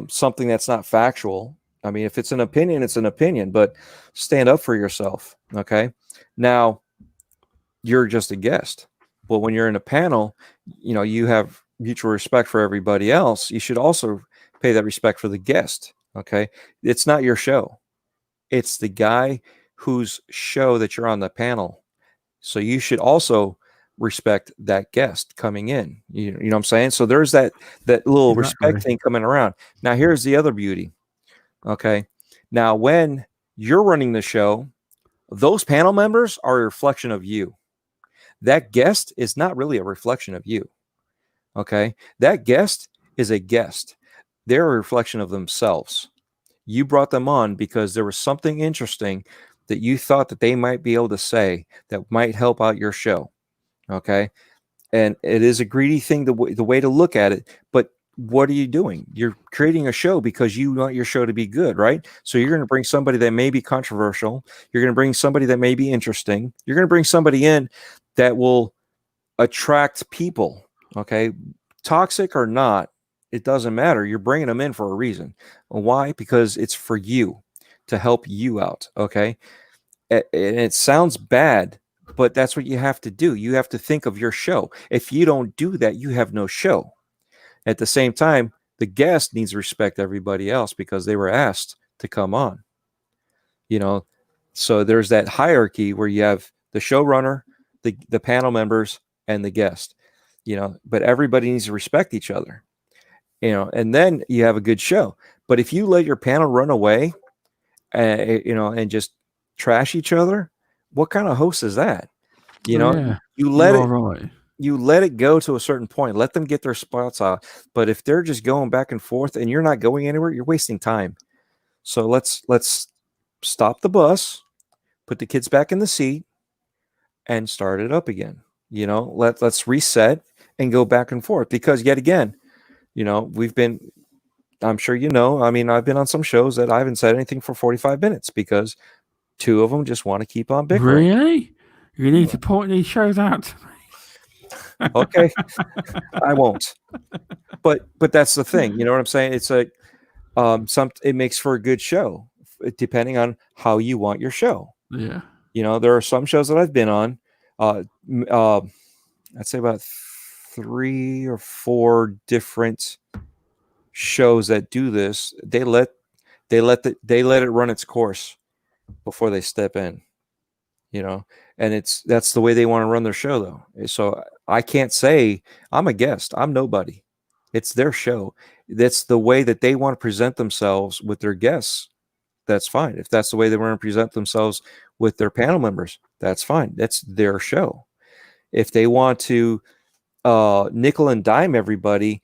something that's not factual. I mean, if it's an opinion, it's an opinion, but stand up for yourself. Okay. Now you're just a guest, but when you're in a panel, you have mutual respect for everybody else. You should also pay that respect for the guest. Okay. It's not your show. It's the guy whose show that you're on the panel. So you should also respect that guest coming in. You know what I'm saying? So there's that little respect thing coming around. Now here's the other beauty. Okay. Now when you're running the show, those panel members are a reflection of you. That guest is not really a reflection of you. Okay. That guest is a guest. They're a reflection of themselves. You brought them on because there was something interesting that you thought that they might be able to say that might help out your show. Okay. And it is a greedy thing, the way to look at it. But what are you doing? You're creating a show because you want your show to be good, right? So you're going to bring somebody that may be controversial. You're going to bring somebody that may be interesting. You're going to bring somebody in that will attract people. Okay. Toxic or not, it doesn't matter. You're bringing them in for a reason. Why? Because it's for you, to help you out. Okay. And it sounds bad, but that's what you have to do. You have to think of your show. If you don't do that, you have no show. At the same time, the guest needs to respect everybody else because they were asked to come on. So there's that hierarchy where you have the showrunner, the panel members, and the guest. But everybody needs to respect each other. And then you have a good show. But if you let your panel run away, and just trash each other, what kind of host is that? You let it. Right. You let it go to a certain point. Let them get their spots out. But if they're just going back and forth and you're not going anywhere, you're wasting time. So let's stop the bus, put the kids back in the seat, and start it up again. Let's reset and go back and forth. Because yet again, we've been, I'm sure I've been on some shows that I haven't said anything for 45 minutes because 2 of them just want to keep on bickering. Really? You need to point these shows out to me. Okay. I won't. But that's the thing. You know what I'm saying? It's like, It makes for a good show, depending on how you want your show. Yeah. There are some shows that I've been on. I'd say about 3 or 4 different shows that do this. They let it run its course before they step in. And that's the way they want to run their show, though. So I can't say I'm a guest. I'm nobody. It's their show. That's the way that they want to present themselves with their guests. That's fine. If that's the way they want to present themselves with their panel members, that's fine. That's their show. If they want to nickel and dime everybody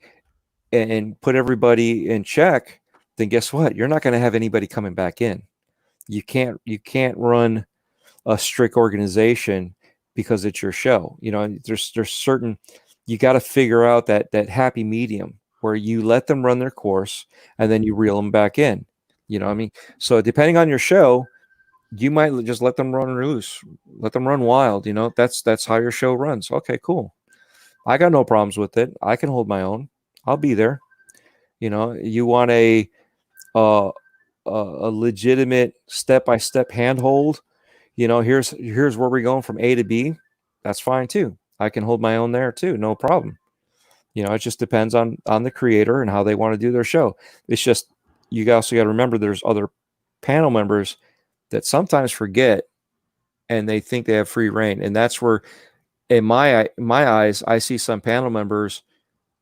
and put everybody in check, then guess what? You're not going to have anybody coming back in. You can't run a strict organization because it's your show. There's certain, you got to figure out that happy medium where you let them run their course and then you reel them back in. So depending on your show, you might just let them run loose, let them run wild. That's how your show runs. Okay, cool. I got no problems with it. I can hold my own. I'll be there. You want a legitimate step-by-step handhold. Here's where we're going from A to B. That's fine too. I can hold my own there too. No problem. It just depends on the creator and how they want to do their show. It's just, you also got to remember there's other panel members that sometimes forget and they think they have free reign. And that's where, in my eyes, I see some panel members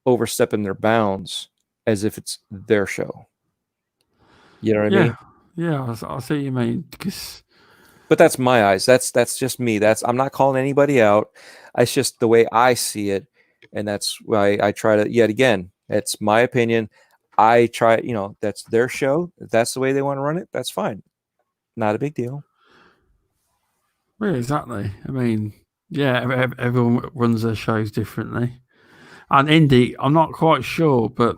overstepping their bounds as if it's their show. You know what I mean? Yeah, I see what you mean. But that's my eyes. That's just me. I'm not calling anybody out. It's just the way I see it. And that's why I try to, yet again, it's my opinion. I try, that's their show. If that's the way they want to run it, that's fine. Not a big deal. Yeah, exactly. I mean, yeah, everyone runs their shows differently. And Indy, I'm not quite sure, but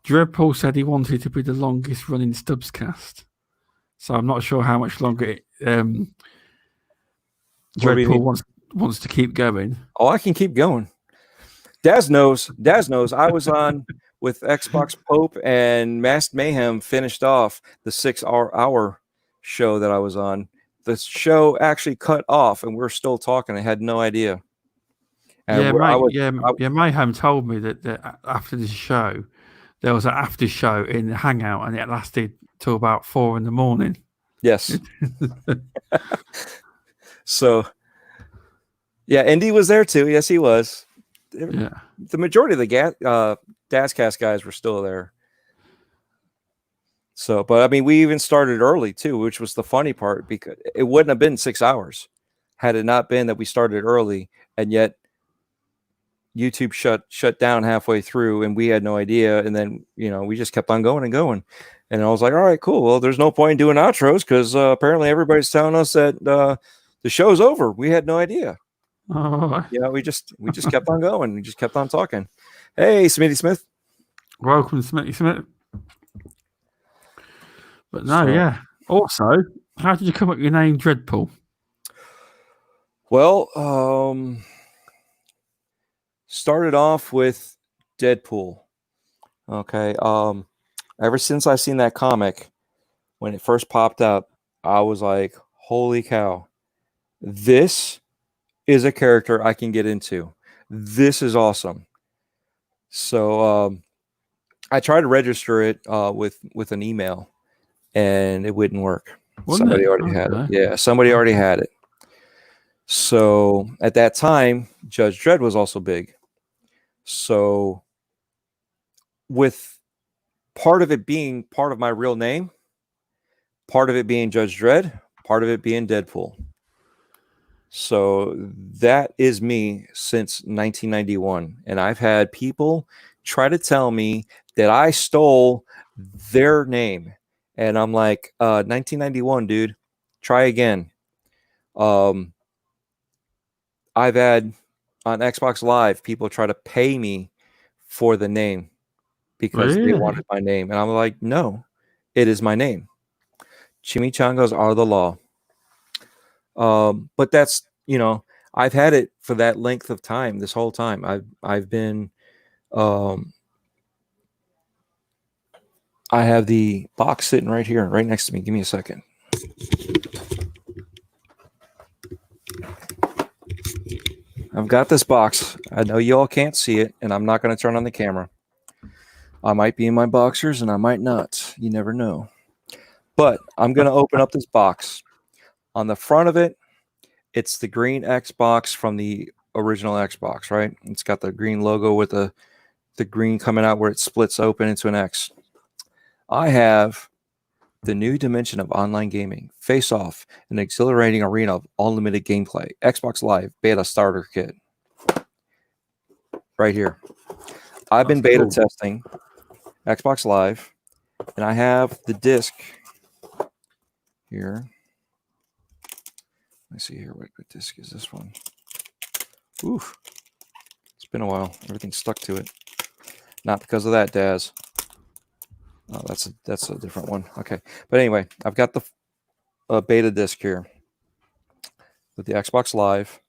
Dreadpool said he wanted to be the longest running Stubzcast. So I'm not sure how much longer Dreadpool wants to keep going. Oh, I can keep going. Daz knows. I was on with Xbox Pope and Masked Mayhem finished off the 6-hour show that I was on. The show actually cut off and we're still talking. I had no idea. And Mayhem told me that after this show, there was an after show in the Hangout and it lasted till about 4 a.m. Yes. So, yeah, Indy was there too. Yes, he was. Yeah. The majority of the Stubzcast guys were still there. So, but I mean, we even started early too, which was the funny part, because it wouldn't have been 6 hours had it not been that we started early, and yet YouTube shut down halfway through and we had no idea. And then, we just kept on going and going. And I was like, all right, cool. Well, there's no point in doing outros because apparently everybody's telling us that the show's over. We had no idea. Oh. We just kept on going. We just kept on talking. Hey, Smitty Smith. Welcome, Smitty Smith. But no, yeah. Also, how did you come up with your name, Dreadpool? Well, started off with Deadpool. Okay. Ever since I seen that comic, when it first popped up, I was like, holy cow. This is a character I can get into. This is awesome. So I tried to register it with an email, and it wouldn't work. Somebody already had it. Yeah, somebody already had it. So at that time, Judge Dredd was also big. So with part of it being part of my real name, part of it being Judge Dredd, part of it being Deadpool. So that is me since 1991. And I've had people try to tell me that I stole their name. And I'm like, 1991, dude, try again. I've had on Xbox Live, people try to pay me for the name because they wanted my name. And I'm like, no, it is my name. Chimichangas are the law. But that's, I've had it for that length of time, this whole time. I've been I have the box sitting right here, right next to me. Give me a second. I've got this box. I know you all can't see it, and I'm not going to turn on the camera. I might be in my boxers, and I might not. You never know. But I'm going to open up this box. On the front of it, it's the green Xbox from the original Xbox, right? It's got the green logo with the green coming out where it splits open into an X. I have the new dimension of online gaming. Face Off, an exhilarating arena of unlimited gameplay. Xbox Live beta starter kit. Right here. I've been beta testing Xbox Live, and I have the disc here. Let's see here. What disc is this one? Oof. It's been a while. Everything's stuck to it. Not because of that, Daz. Oh, that's a different one. Okay. But anyway, I've got the beta disc here with the Xbox Live.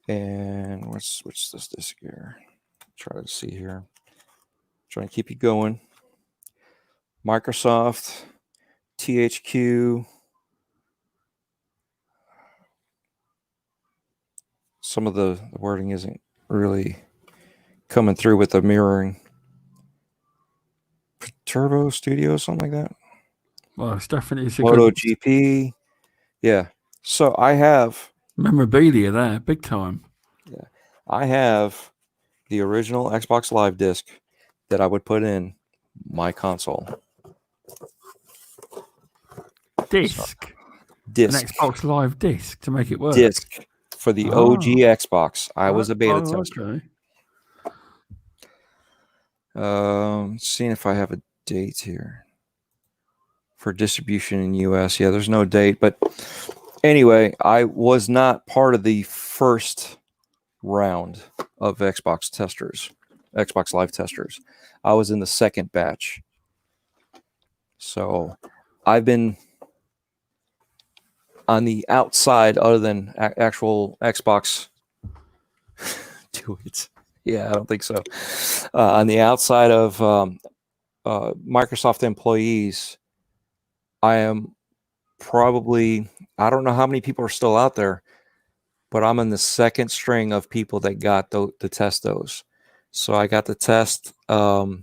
And what's this disc here? Try to see here. Trying to keep you going. Microsoft, THQ. Some of the wording isn't really coming through with the mirroring. Turbo Studio, something like that. Well, it's definitely MotoGP. Yeah. So I have memorabilia there, big time. Yeah. I have the original Xbox Live disc that I would put in my console. Disc. Disc. An Xbox Live disc to make it work. Disc for the OG Xbox. I was a beta tester. Okay. Seeing if I have a date here for distribution in US. Yeah, there's no date, but anyway, I was not part of the first round of Xbox testers, Xbox Live testers. I was in the second batch. So I've been on the outside, other than actual Xbox. Do it. Yeah, I don't think so. On the outside of Microsoft employees, I am probably, I don't know how many people are still out there, but I'm in the second string of people that got to test those. So I got to test NFL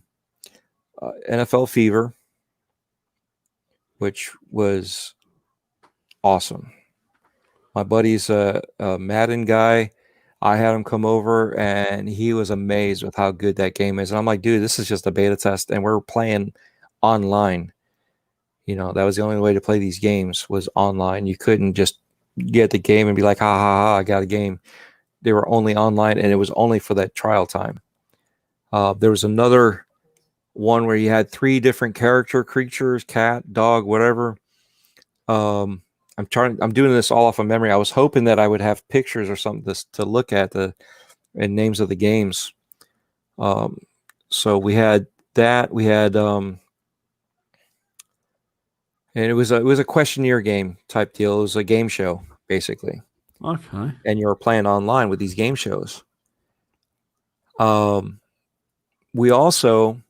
Fever, which was awesome. My buddy's a Madden guy. I had him come over, and he was amazed with how good that game is. And I'm like, dude, this is just a beta test, and we're playing online. You know, that was the only way to play these games, was online. You couldn't just get the game and be like, ha, ha, ha, I got a game. They were only online, and it was only for that trial time. There was another one where you had 3 different creatures, cat, dog, whatever. I'm doing this all off of memory. I was hoping that I would have pictures or something to look at and names of the games. So we had that. We had and it was a questionnaire game type deal. It was a game show basically. Okay. And you were playing online with these game shows. We also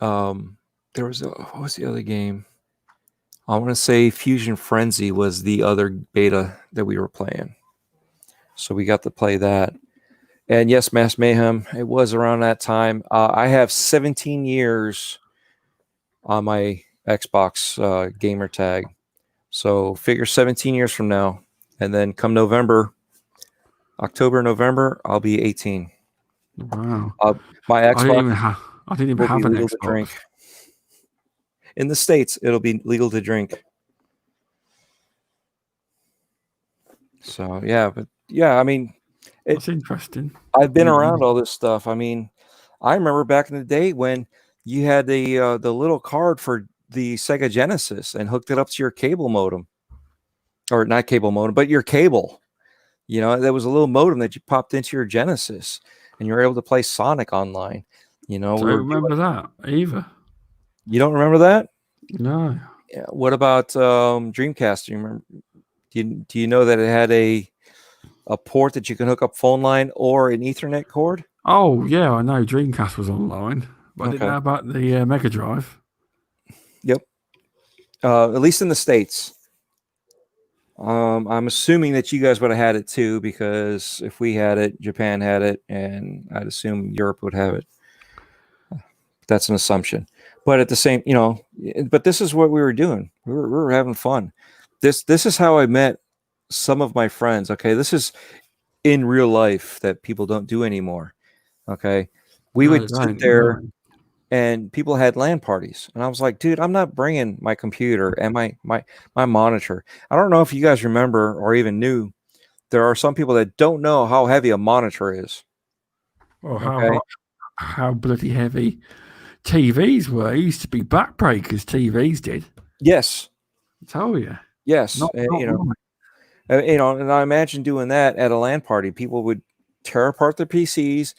there was what was the other game? I want to say Fusion Frenzy was the other beta that we were playing. So we got to play that. And yes, Mass Mayhem, it was around that time. I have 17 years on my Xbox gamer tag. So figure 17 years from now. And then come October, November, I'll be 18. Wow. My Xbox I didn't even have an Xbox. Drink. In the States, it'll be legal to drink. So, yeah, I mean, it's interesting. I've been around all this stuff. I mean, I remember back in the day when you had the little card for the Sega Genesis and hooked it up to your cable modem. Or not cable modem, but your cable. You know, there was a little modem that you popped into your Genesis, and you were able to play Sonic online. You know, I don't remember that either. You don't remember that? No. Yeah. What about Dreamcast? Do you remember? Do you know that it had a port that you can hook up phone line or an Ethernet cord? Oh yeah, I know. Dreamcast was online. But I didn't know about the Mega Drive. Yep. At least in the States. I'm assuming that you guys would have had it too, because if we had it, Japan had it, and I'd assume Europe would have it. That's an assumption. But at the same, but this is what we were doing. We were having fun. This is how I met some of my friends. Okay, this is in real life that people don't do anymore. Okay, we would sit there, and people had LAN parties, and I was like, dude, I'm not bringing my computer and my monitor. I don't know if you guys remember or even knew, there are some people that don't know how heavy a monitor is. Or how bloody heavy TVs were. It used to be backbreakers. TVs did. Yes. I tell you. Yes. And I imagine doing that at a LAN party. People would tear apart their PCs,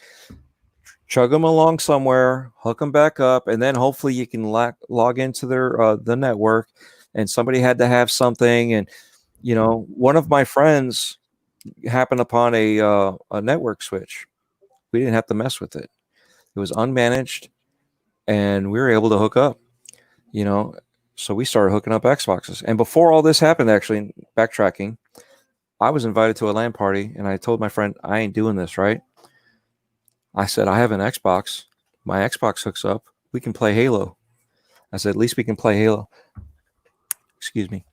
chug them along somewhere, hook them back up, and then hopefully you can log into their the network. And somebody had to have something. And one of my friends happened upon a network switch. We didn't have to mess with it. It was unmanaged, and we were able to hook up. So we started hooking up Xboxes. And before all this happened, actually, backtracking, I was invited to a LAN party, and I told my friend, I ain't doing this, right? I said, I have an Xbox. My Xbox hooks up. We can play Halo. I said, at least we can play Halo. Excuse me.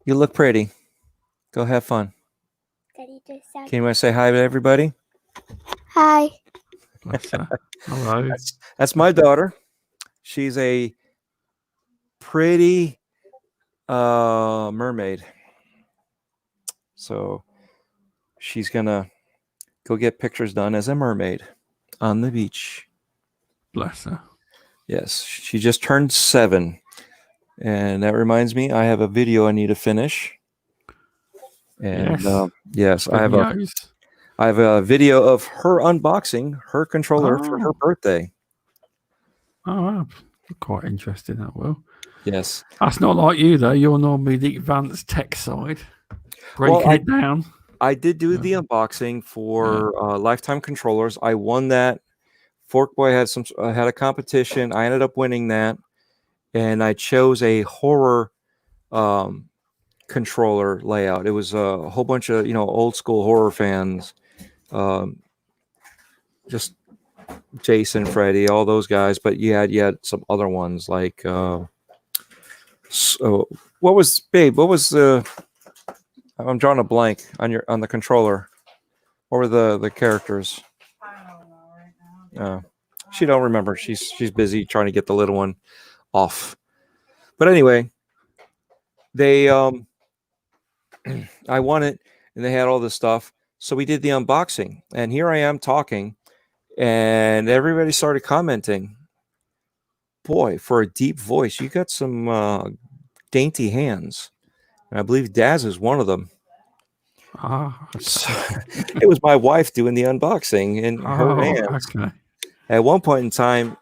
You look pretty. Go have fun. Can you say hi to everybody? Hi. Hello. That's my daughter. She's a pretty mermaid. So she's going to go get pictures done as a mermaid on the beach. Bless her. Yes, she just turned 7. And that reminds me, I have a video I need to finish. And yes, I have a video of her unboxing her controller for her birthday. Oh, quite interesting, that will. Yes. That's not like you, though. You're normally the advanced tech side, breaking it down. I did do the unboxing for Lifetime controllers. I won that. Forkboy had a competition. I ended up winning that, and I chose a horror controller layout. It was a whole bunch of old school horror fans, just Jason, Freddy, all those guys. But you had some other ones like so. What was the? I'm drawing a blank on the controller. What were the characters? I don't know right now. She don't remember. She's busy trying to get the little one off. But anyway, they I won it, and they had all this stuff. So we did the unboxing, and here I am talking, and everybody started commenting. Boy, for a deep voice, you got some dainty hands. And I believe Daz is one of them. So, it was my wife doing the unboxing in her hands. Okay. At one point in time,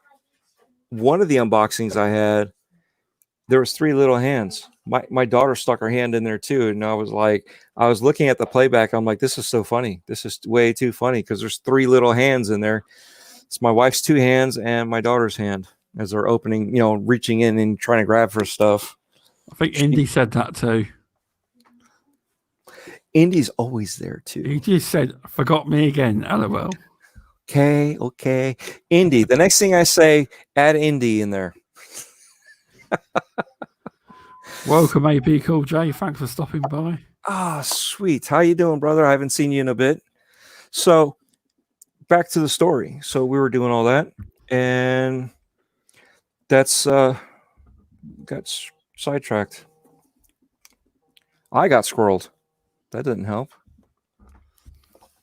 one of the unboxings I had, there was 3 little hands. My daughter stuck her hand in there too, and I was looking at the playback. I'm like, this is so funny. This is way too funny because there's 3 little hands in there. It's my wife's 2 hands and my daughter's hand as they're opening, reaching in and trying to grab for stuff. I think Indy said that too. Indy's always there too. He just said, "Forgot me again." LOL. Okay. Indy. The next thing I say, add Indy in there. Welcome, AP Cool J. Thanks for stopping by. Sweet. How you doing, brother? I haven't seen you in a bit. So back to the story. So we were doing all that, and that's got sidetracked. I got squirreled. That didn't help.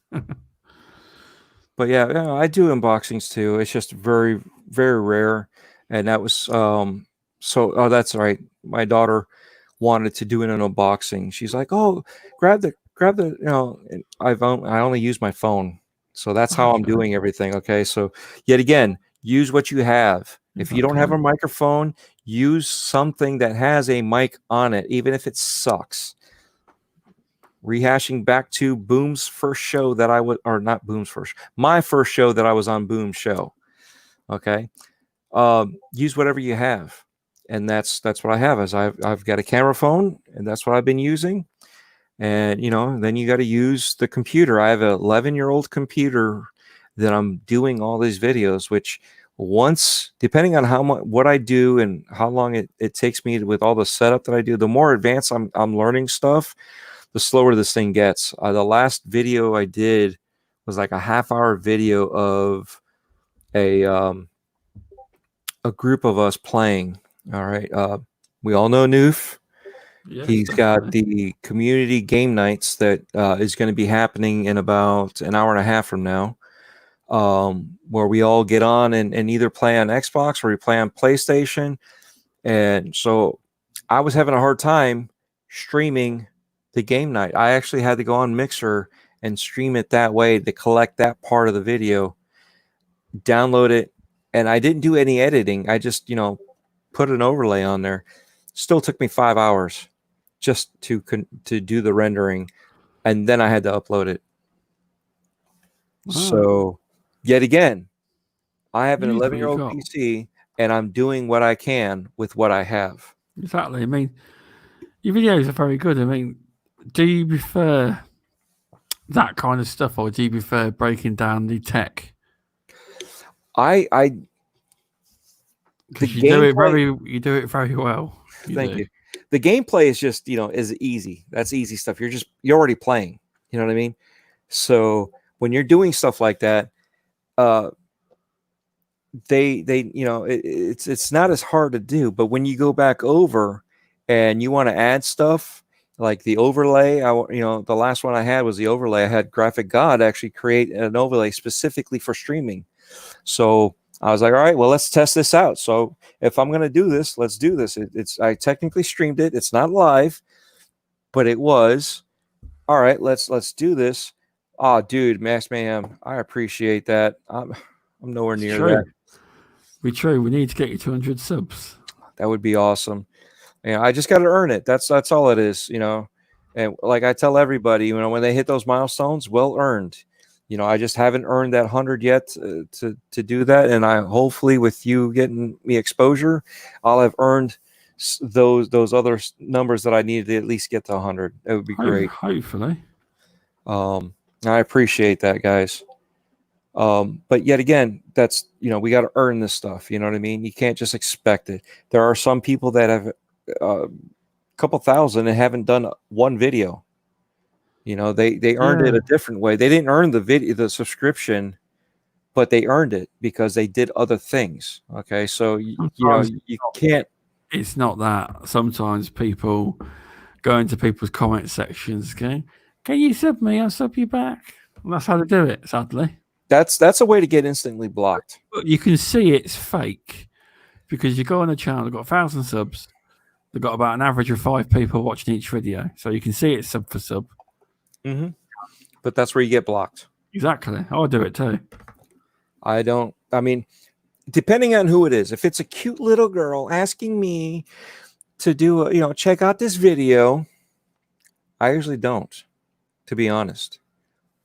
But yeah, I do unboxings too. It's just very, very rare. And that was that's right. My daughter wanted to do an unboxing. She's like, "Oh, grab the and I only use my phone. So that's how I'm doing everything. Okay. So yet again, use what you have. If you don't have a microphone, use something that has a mic on it, even if it sucks. Rehashing back to Boom's first show that I was, or not Boom's first, my first show that I was on Boom's show. Okay. use whatever you have. And that's what I have. Is I've got a camera phone, and that's what I've been using. And then you got to use the computer. I have an 11-year-old computer that I'm doing all these videos, which once, depending on how much, what I do and how long it takes me with all the setup that I do, the more advanced I'm learning stuff, the slower this thing gets. The last video I did was like a half-hour video of a group of us playing. All right. We all know Noof. Yes, He's got the community game nights that is going to be happening in about an hour and a half from now, where we all get on and either play on Xbox or we play on PlayStation. And so I was having a hard time streaming the game night. I actually had to go on Mixer and stream it that way to collect that part of the video, download it. And I didn't do any editing. I just, put an overlay on there. Still took me 5 hours just to do the rendering, and then I had to upload it. Wow. So yet again, I have an Use what 11-year-old you've got. PC, and I'm doing what I can with what I have. Exactly. I mean, your videos are very good. I mean, do you prefer that kind of stuff, or do you prefer breaking down the tech? Because you do it very well. Thank you. The gameplay is just, is easy. That's easy stuff. You're already playing. You know what I mean? So when you're doing stuff like that, it's not as hard to do. But when you go back over and you want to add stuff like the overlay, the last one I had was the overlay. I had Graphic God actually create an overlay specifically for streaming. So I was like, all right, well, let's test this out. So if I'm going to do this, let's do this. I technically streamed it. It's not live, but it was. All right, let's do this. Oh, dude, Max Mayhem, I appreciate that. I'm nowhere near that. We need to get you 200 subs. That would be awesome. I just got to earn it. That's all it is, And like I tell everybody, when they hit those milestones, well earned. I just haven't earned that 100 yet to do that. And I hopefully with you getting me exposure, I'll have earned those other numbers that I needed to at least get to 100. That would be great. Hopefully. I appreciate that, guys. But yet again, that's, we got to earn this stuff. You know what I mean? You can't just expect it. There are some people that have a couple thousand and haven't done one video. They earned it a different way. They didn't earn the subscription, but they earned it because they did other things. Okay, so you can't. It's not that. Sometimes people go into people's comment sections, going, "Can you sub me? I'll sub you back." And that's how they do it. Sadly, that's a way to get instantly blocked. But you can see it's fake because you go on a channel, they've got 1,000 subs. They've got about an average of 5 people watching each video, so you can see it's sub for sub. Mm-hmm. But that's where you get blocked. Exactly. I'll do it too. Depending on who it is, if it's a cute little girl asking me to do check out this video, I usually don't, to be honest,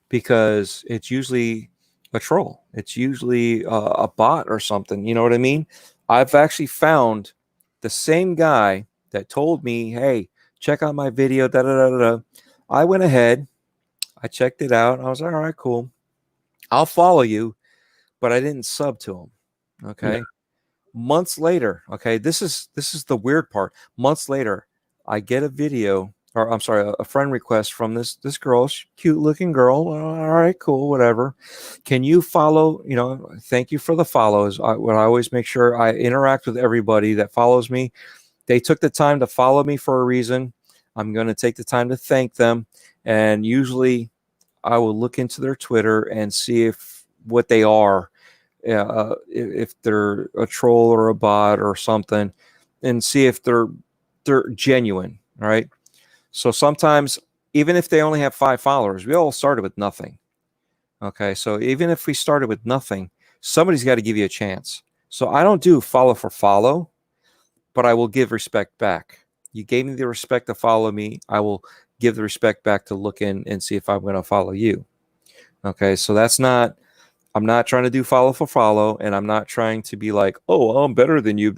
because it's usually a troll. It's usually a bot or something. You know what I mean? I've actually found the same guy that told me, hey, check out my video, I went ahead, I checked it out. I was like, all right, cool. I'll follow you, but I didn't sub to him. Okay. Yeah. Months later, okay, this is the weird part. Months later, I get a friend request from this girl, cute looking girl. All right, cool, whatever. Can you follow? Thank you for the follows. I always make sure I interact with everybody that follows me. They took the time to follow me for a reason. I'm going to take the time to thank them. And usually I will look into their Twitter and see what they are, if they're a troll or a bot or something, and see if they're genuine. All right. So sometimes, even if they only have 5 followers, we all started with nothing. Okay. So even if we started with nothing, somebody's got to give you a chance. So I don't do follow for follow, but I will give respect back. You gave me the respect to follow me. I will give the respect back to look in and see if I'm going to follow you. Okay, so that's not I'm not trying to do follow for follow, and I'm not trying to be like, oh, I'm better than you.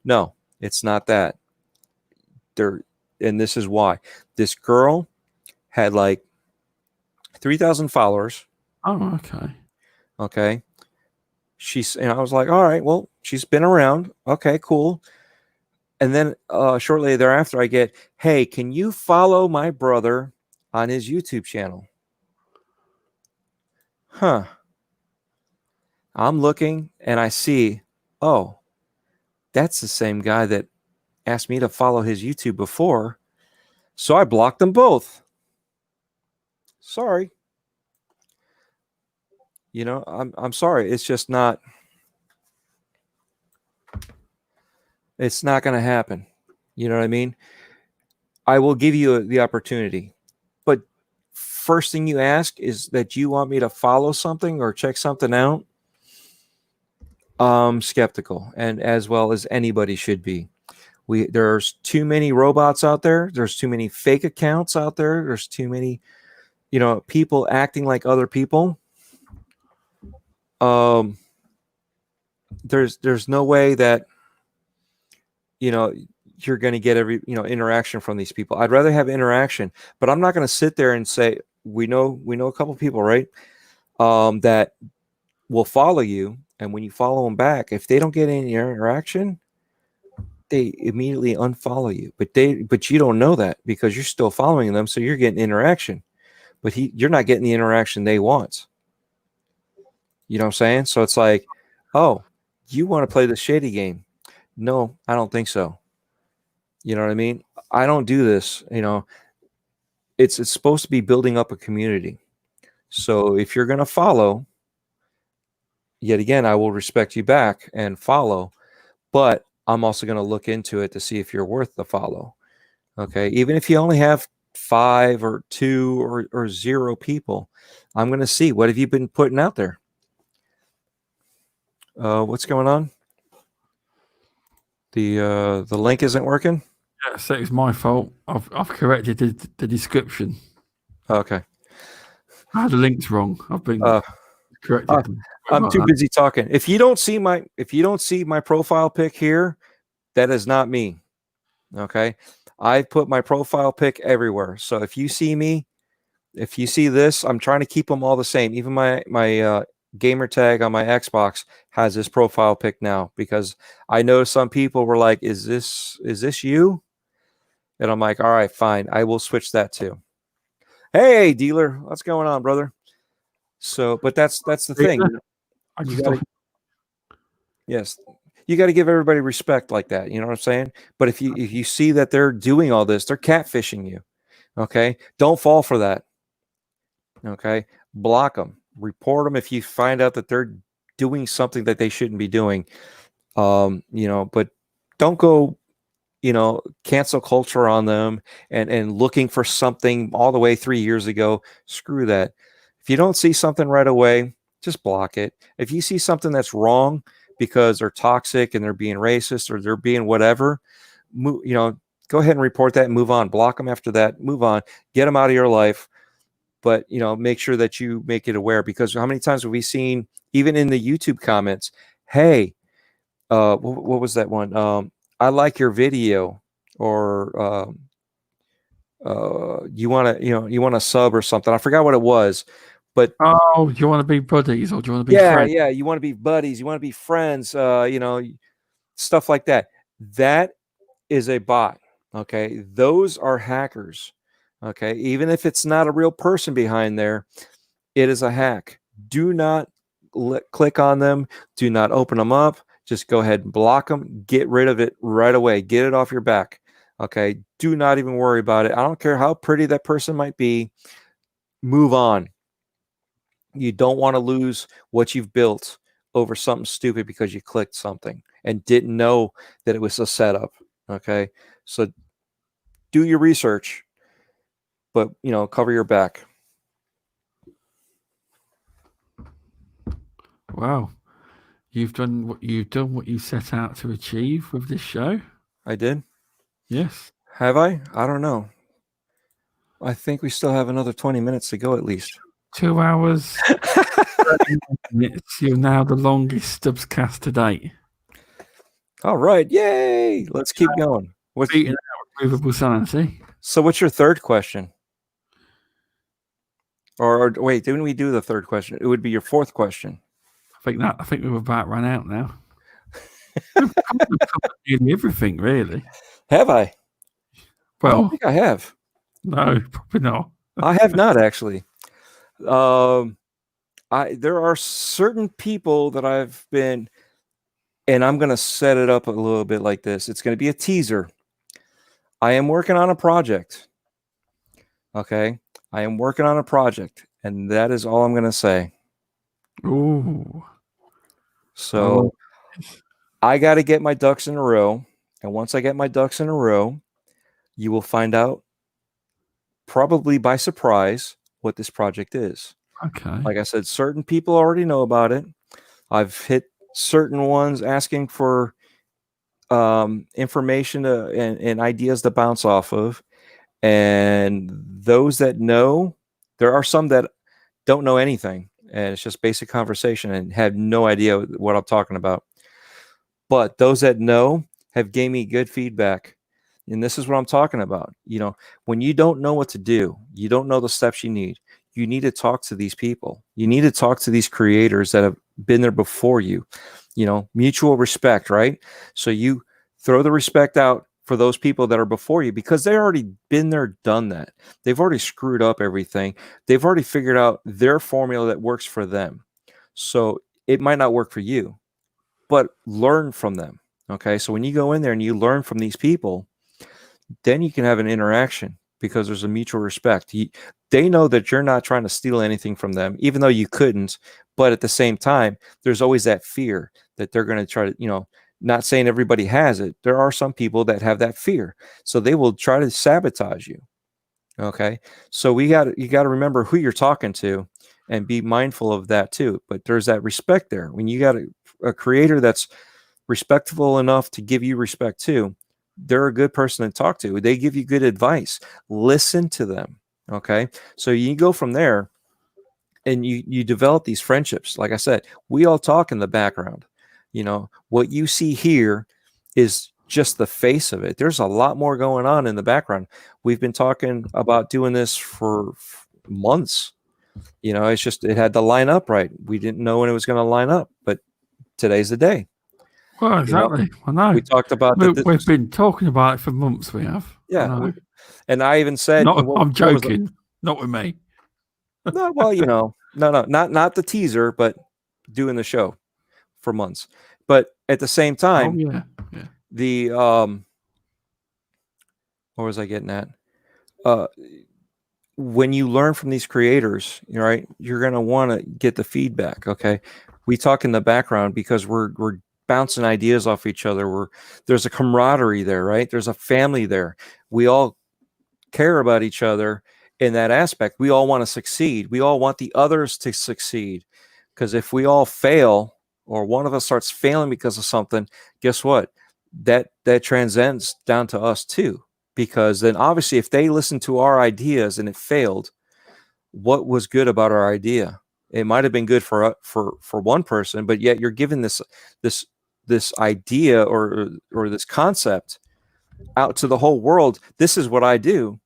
No, it's not that. And this is why. This girl had like 3,000 followers. Oh, okay. Okay. And I was like, all right, well, she's been around. Okay, cool. And then shortly thereafter, I get, hey, can you follow my brother on his YouTube channel? Huh. I'm looking and I see, oh, that's the same guy that asked me to follow his YouTube before. So I blocked them both. Sorry. I'm sorry. It's just not. It's not going to happen. You know what I mean? I will give you the opportunity. But first thing you ask is that you want me to follow something or check something out. Skeptical, and as well as anybody should be. There's too many robots out there. There's too many fake accounts out there. There's too many, people acting like other people. There's no way that you're going to get every interaction from these people. I'd rather have interaction, but I'm not going to sit there and say we know a couple people, right? That will follow you, and when you follow them back, if they don't get any interaction, they immediately unfollow you. But you don't know that because you're still following them, so you're getting interaction. But you're not getting the interaction they want. You know what I'm saying? So it's like, oh, you want to play the shady game? No, I don't think so. You know what I mean? I don't do this. It's supposed to be building up a community. So if you're going to follow, yet again, I will respect you back and follow, but I'm also going to look into it to see if you're worth the follow. Okay. Even if you only have 5 or 2 or 0 people, I'm going to see what have you been putting out there. What's going on? The link isn't working. Yeah, so it's my fault. I've corrected the description. Okay. The link's wrong. I've been corrected. I'm too busy talking. If you don't see my profile pic here, that is not me. Okay. I put my profile pic everywhere. So if you see me, if you see this, I'm trying to keep them all the same. Even my gamer tag on my Xbox has this profile pic now, because I know some people were like, is this you? And I'm like, all right, fine. I will switch that too. Hey, dealer, what's going on, brother? So, but that's the thing. Yes, you got to give everybody respect like that. You know what I'm saying? But if you see that they're doing all this, they're catfishing you. Okay, don't fall for that. Okay, block them, report them if you find out that they're doing something that they shouldn't be doing. But don't go, cancel culture on them and looking for something all the way 3 years ago. Screw that. If you don't see something right away, just block it. If you see something that's wrong because they're toxic and they're being racist or they're being whatever, go ahead and report that and move on. Block them after that. Move on. Get them out of your life. But, make sure that you make it aware, because how many times have we seen, even in the YouTube comments, hey, what was that one? I like your video, or you want to sub or something. I forgot what it was, but do you want to be buddies, or do you want to be friends? Yeah, you want to be buddies, you want to be friends, stuff like that. That is a bot. Okay, those are hackers. Okay, even if it's not a real person behind there, it is a hack. Do not click on them. Do not open them up. Just go ahead and block them. Get rid of it right away. Get it off your back. Okay, do not even worry about it. I don't care how pretty that person might be. Move on. You don't want to lose what you've built over something stupid because you clicked something and didn't know that it was a setup. Okay, so do your research, but cover your back. Wow, you've done what you set out to achieve with this show. I did. Yes. Have I? I don't know. I think we still have another 20 minutes to go at least. 2 hours. minutes. You're now the longest Stubzcast to date. All right, yay! Let's keep going. Beating out provable sanity. So, what's your third question? Or wait, didn't we do the third question? It would be your fourth question. I think we've about run out now. We've covered nearly everything, really. Have I? Well, I don't think I have. No, probably not. I have not actually. There are certain people that I've been, and I'm going to set it up a little bit like this. It's going to be a teaser. I am working on a project. Okay. I am working on a project, and that is all I'm going to say. Ooh. So I got to get my ducks in a row. And once I get my ducks in a row, you will find out probably by surprise what this project is. Okay. Like I said, certain people already know about it. I've hit certain ones asking for information and ideas to bounce off of. And those that know, there are some that don't know anything. And it's just basic conversation and have no idea what I'm talking about. But those that know have gave me good feedback. And this is what I'm talking about. You know, when you don't know what to do, you don't know the steps you need to talk to these people. You need to talk to these creators that have been there before you. You know, mutual respect, right? So you throw the respect out for those people that are before you because they already been there, done that. They've already screwed up everything. They've already figured out their formula that works for them. So it might not work for you, but learn from them. Okay. So when you go in there and you learn from these people, then you can have an interaction because there's a mutual respect. They know that you're not trying to steal anything from them, even though you couldn't. But at the same time, there's always that fear that they're going to try to, you know, not saying everybody has it. There are some people that have that fear. So they will try to sabotage you. Okay. So you got to remember who you're talking to and be mindful of that too. But there's that respect there. When you got a creator that's respectful enough to give you respect too, they're a good person to talk to. They give you good advice. Listen to them. Okay. So you go from there and you develop these friendships. Like I said, we all talk in the background. You know, what you see here is just the face of it. There's a lot more going on in the background. We've been talking about doing this for months. You know, it's just, it had to line up right. We didn't know when it was going to line up, but today's the day. Well, exactly. You know, I know. We talked about we've been talking about it for months. We have. Yeah. And I even said, I'm joking. Not with me. No, well, you know, not the teaser, but doing the show for months. But at the same time, the what was I getting at? When you learn from these creators, right, you're gonna want to get the feedback. Okay, we talk in the background because we're bouncing ideas off each other. There's a camaraderie there, right? There's a family there. We all care about each other in that aspect. We all want to succeed. We all want the others to succeed. Because if we all fail, or one of us starts failing because of something, guess what? That transcends down to us too. Because then obviously if they listen to our ideas and it failed, what was good about our idea? It might have been good for one person, but yet you're giving this idea or this concept out to the whole world. This is what I do,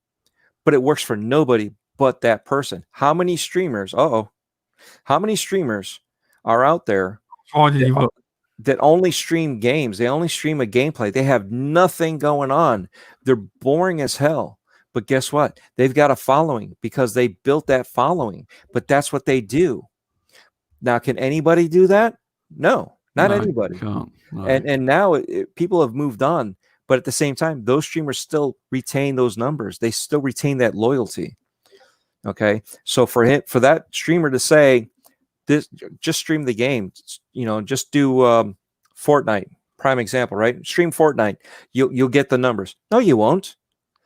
but it works for nobody but that person. How many streamers? How many streamers are out there that only stream games? They only stream a gameplay. They have nothing going on. They're boring as hell. But guess what? They've got a following because they built that following. But that's what they do. Now, can anybody do that? No, not anybody. No. And now people have moved on. But at the same time, those streamers still retain those numbers. They still retain that loyalty. Okay. So for that streamer to say, this, just stream the game, you know, just do Fortnite, prime example, right? Stream Fortnite. You'll get the numbers. No, you won't.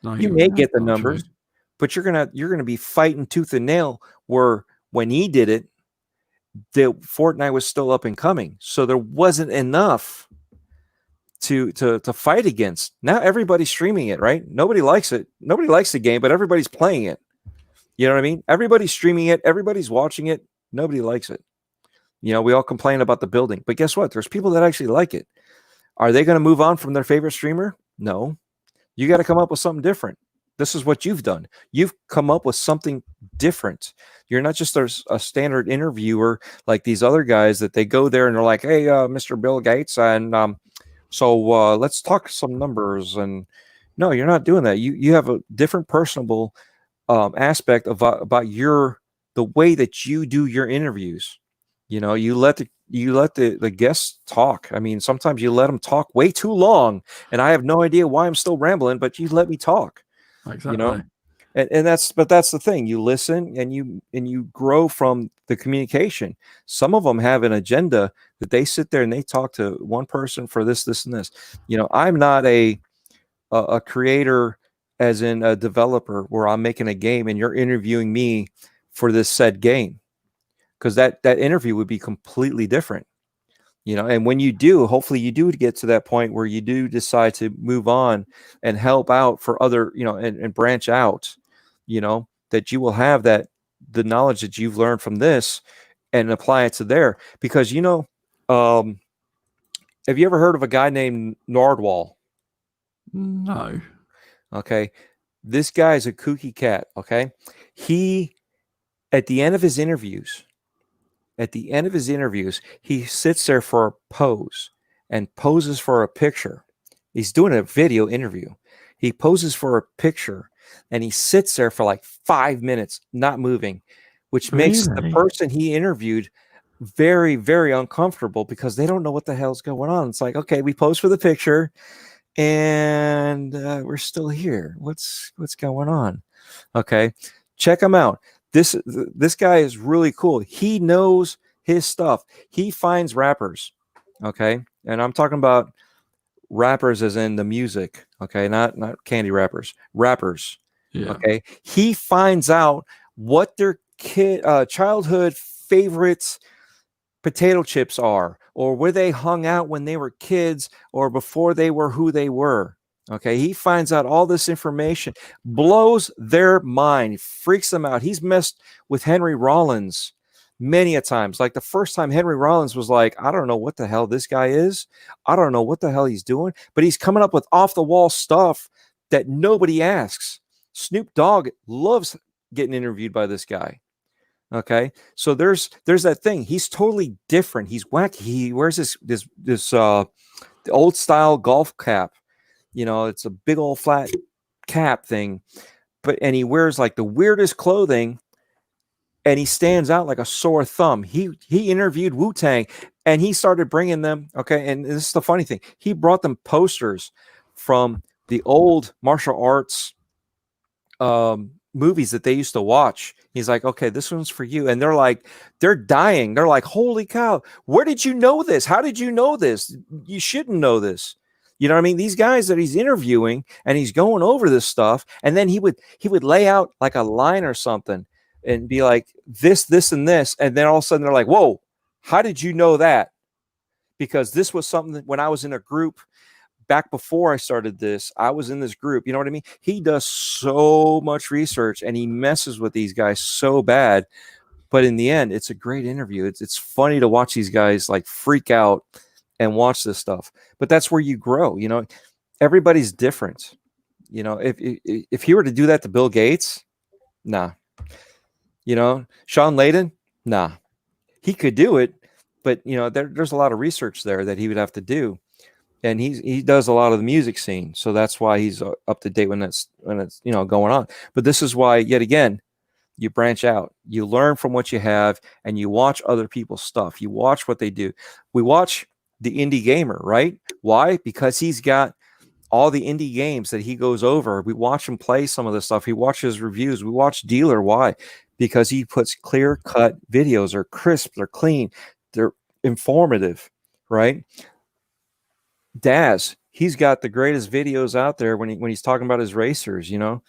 No, you may get the numbers, but you're gonna be fighting tooth and nail. Where when he did it, the Fortnite was still up and coming, so there wasn't enough to fight against. Now everybody's streaming it, right? Nobody likes it. Nobody likes the game, but everybody's playing it. You know what I mean? Everybody's streaming it. Everybody's watching it. Nobody likes it. You know, we all complain about the building, but guess what? There's people that actually like it. Are they going to move on from their favorite streamer? No. You got to come up with something different. This is what you've done. You've come up with something different. You're not just a standard interviewer like these other guys that they go there and they're like, hey, Mr. Bill Gates, and so let's talk some numbers. And no, you're not doing that. You have a different personable aspect of about the way that you do your interviews. You know, you let the guests talk. I mean, sometimes you let them talk way too long, and I have no idea why I'm still rambling, but you let me talk. Exactly. You know, and that's the thing. You listen and you grow from the communication. Some of them have an agenda that they sit there and they talk to one person for this, and this. You know, I'm not a creator, as in a developer, where I'm making a game and you're interviewing me for this said game, because that interview would be completely different. You know, and when you do, hopefully you do get to that point where you do decide to move on and help out for other, you know, and branch out, you know, that you will have the knowledge that you've learned from this and apply it to there. Because, you know, have you ever heard of a guy named Nardwall? No. Okay. This guy is a kooky cat. Okay. He, at the end of his interviews, he sits there for a pose and poses for a picture. He's doing a video interview. He poses for a picture and he sits there for like 5 minutes, not moving, which makes the person he interviewed very, very uncomfortable because they don't know what the hell's going on. It's like, okay, we pose for the picture and we're still here. What's going on? Okay. Check him out. This guy is really cool. He knows his stuff. He finds rappers, okay? And I'm talking about rappers as in the music, okay? Not candy rappers. Rappers, Yeah. okay? He finds out what their childhood favorites potato chips are, or where they hung out when they were kids, or before they were who they were. Okay, he finds out all this information, blows their mind, freaks them out. He's messed with Henry Rollins many a times. Like the first time Henry Rollins was like, I don't know what the hell this guy is. I don't know what the hell he's doing, but he's coming up with off the wall stuff that nobody asks. Snoop Dogg loves getting interviewed by this guy. Okay, so there's that thing. He's totally different. He's wacky. He wears this old style golf cap. You know, it's a big old flat cap thing, and he wears like the weirdest clothing, and he stands out like a sore thumb. He interviewed Wu-Tang, and he started bringing them. Okay, and this is the funny thing. He brought them posters from the old martial arts movies that they used to watch. He's like, okay, this one's for you. And they're dying. They're like, holy cow, where did you know this? How did you know this? You shouldn't know this. You know what I mean? These guys that he's interviewing and he's going over this stuff. And then he would lay out like a line or something and be like, this, and this. And then all of a sudden they're like, whoa, how did you know that? Because this was something that when I was in a group back before I started this, I was in this group. You know what I mean? He does so much research and he messes with these guys so bad. But in the end, it's a great interview. It's funny to watch these guys like freak out and watch this stuff. But that's where you grow. You know, everybody's different. You know, if he were to do that to Bill Gates, nah. You know, Sean Layden, nah. He could do it, but you know, there's a lot of research there that he would have to do. And he does a lot of the music scene, so that's why he's up to date when it's you know going on. But this is why, yet again, you branch out, you learn from what you have, and you watch other people's stuff. You watch what they do. We watch the indie gamer, right? Why? Because he's got all the indie games that he goes over. We watch him play some of this stuff. We watch his reviews. We watch Dealer. Why? Because he puts clear-cut videos. They're crisp. They're clean. They're informative, right? Daz, he's got the greatest videos out there when he's talking about his racers. You know,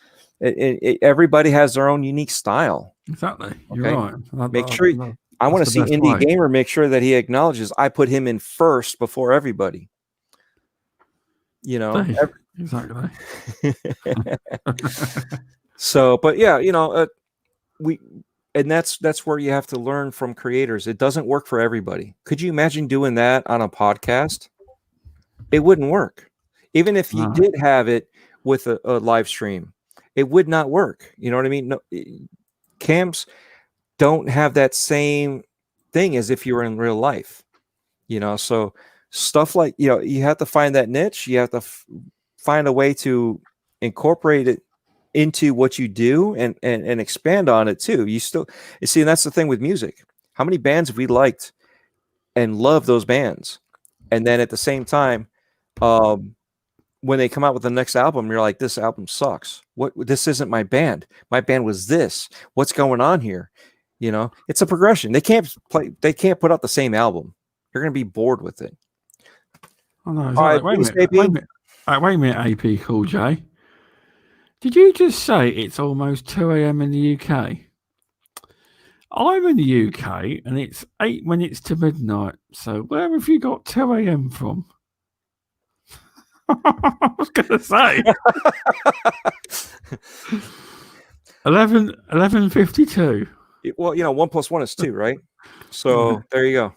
everybody has their own unique style. Exactly. You're right. Make sure I want to see Indie Gamer make sure that he acknowledges I put him in first before everybody. You know, exactly. So, but yeah, you know, and that's where you have to learn from creators. It doesn't work for everybody. Could you imagine doing that on a podcast? It wouldn't work. Even if you No. did have it with a live stream, it would not work. You know what I mean? No, cams don't have that same thing as if you were in real life. So stuff like, you have to find that niche. You have to find a way to incorporate it into what you do and expand on it too. You see, and that's the thing with music. How many bands have we liked and love those bands? And then at the same time, when they come out with the next album, you're like, this album sucks. This isn't my band. My band was this. What's going on here? It's a progression. They can't put out the same album. You're going to be bored with it. Oh, no, All right, wait a please, minute. Wait a minute, AP Cool J. Did you just say it's almost 2 a.m. in the UK? I'm in the UK and it's 8 minutes to midnight. So where have you got 2 a.m. from? I was going to say 11:52. Well, 1 + 1 is 2, right? So there you go.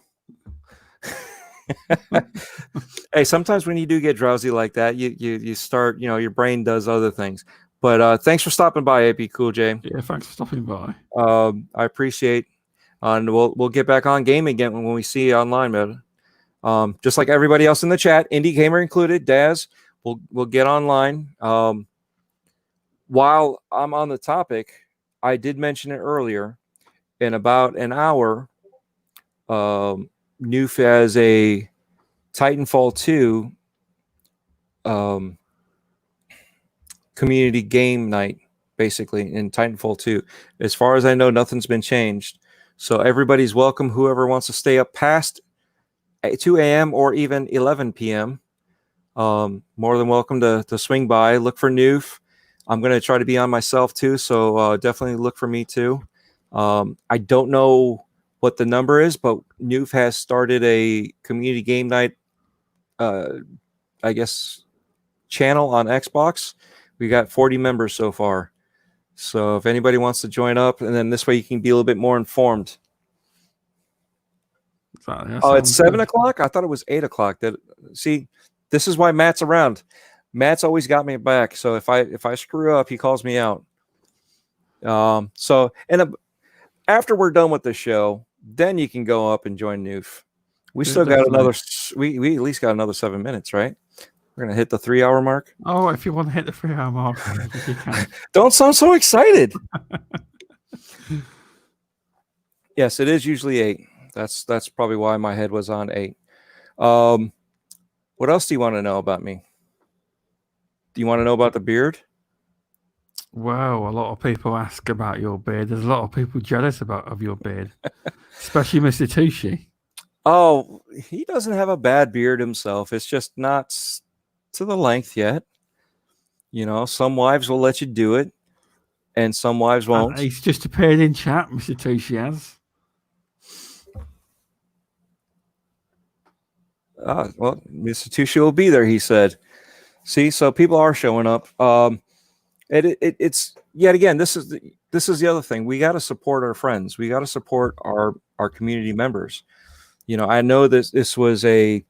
Hey, sometimes when you do get drowsy like that, you start, your brain does other things. But thanks for stopping by, AP Cool J. Yeah, thanks for stopping by. I appreciate, and we'll get back on game again when we see you online, man. Just like everybody else in the chat, Indie Gamer included, Daz, we'll get online. While I'm on the topic, I did mention it earlier. In about an hour, Noof has a Titanfall 2 community game night, basically, in Titanfall 2. As far as I know, nothing's been changed. So everybody's welcome. Whoever wants to stay up past 2 a.m. or even 11 p.m., more than welcome to swing by. Look for Noof. I'm going to try to be on myself too, so definitely look for me too. I don't know what the number is, but Noof has started a community game night, I guess, channel on Xbox. We got 40 members so far. So if anybody wants to join up, and then this way you can be a little bit more informed. Oh, it's 7 o'clock? I thought it was 8 o'clock. See, this is why Matt's around. Matt's always got me back. So if I screw up, he calls me out. After we're done with the show, then you can go up and join Noof. We still got another. We at least got another 7 minutes, right? We're gonna hit the 3-hour mark. Oh, if you want to hit the 3-hour mark, you can. Don't sound so excited. Yes, it is usually 8. That's probably why my head was on 8. What else do you want to know about me? Do you want to know about the beard? Well, a lot of people ask about your beard. There's a lot of people jealous of your beard, especially Mr. Tucci. Oh, he doesn't have a bad beard himself. It's just not to the length yet. Some wives will let you do it, and some wives won't. He's just appeared in chat, Mr. Tucci has. Well, Mr. Tucci will be there, he said. See, so people are showing up. It's yet again. This is the other thing. We got to support our friends. We got to support our community members. I know this was a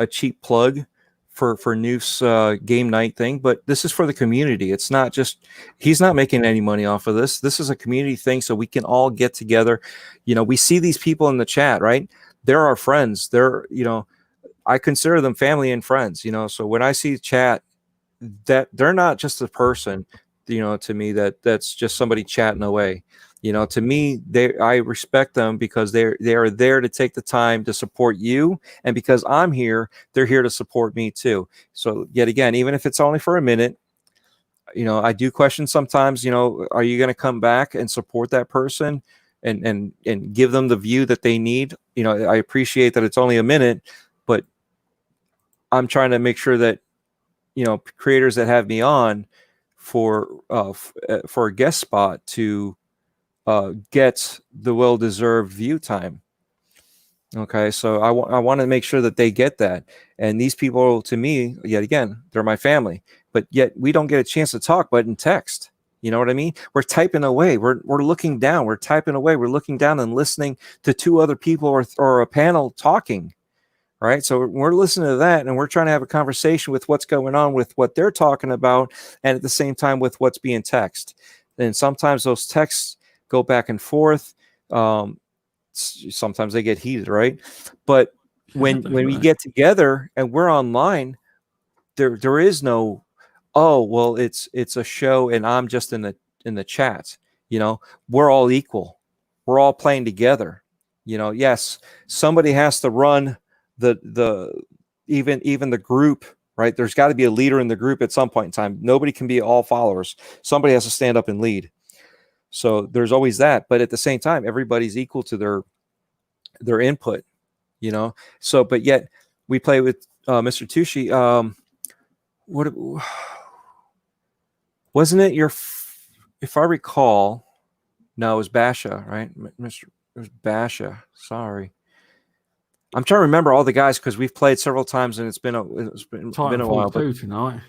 cheap plug for Noof's game night thing, but this is for the community. It's not just, he's not making any money off of this. This is a community thing, so we can all get together. We see these people in the chat, right? They're our friends. I consider them family and friends. So when I see chat, that they're not just a person, to me, that's just somebody chatting away. To me, I respect them because they are there to take the time to support you, and because I'm here, they're here to support me too. So yet again, even if it's only for a minute, I do question sometimes. Are you going to come back and support that person and give them the view that they need? I appreciate that it's only a minute, but I'm trying to make sure that creators that have me on for a guest spot to get the well-deserved view time. Okay, so I want to make sure that they get that. And these people, to me, yet again, they're my family. But yet we don't get a chance to talk, but in text. You know what I mean? We're typing away. We're looking down. We're typing away. We're looking down and listening to two other people or a panel talking, right? So we're listening to that, and we're trying to have a conversation with what's going on with what they're talking about, and at the same time with what's being texted. And sometimes those texts go back and forth. Sometimes they get heated, right? But when we get together and we're online, there is no, oh, well, it's a show and I'm just in the chat. You know, we're all equal. We're all playing together. You know, yes, somebody has to run even the group, right? There's got to be a leader in the group at some point in time. Nobody can be all followers. Somebody has to stand up and lead. So there's always that. But at the same time, everybody's equal to their input, you know? So, but yet we play with Mr. Tushi. What wasn't it if I recall, no, it was Basha, right? It was Basha. Sorry. I'm trying to remember all the guys because we've played several times and it's been a while. Titanfall 2 tonight.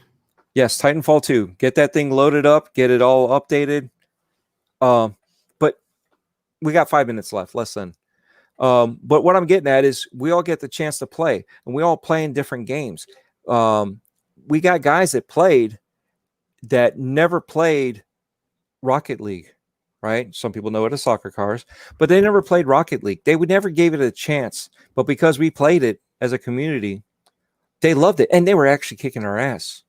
Yes, Titanfall 2. Get that thing loaded up, get it all updated. But we got 5 minutes left, less than. But what I'm getting at is we all get the chance to play, and we all play in different games. We got guys that played that never played Rocket League, right? Some people know it as soccer cars, but they never played Rocket League. They would never gave it a chance. But because we played it as a community, they loved it, and they were actually kicking our ass.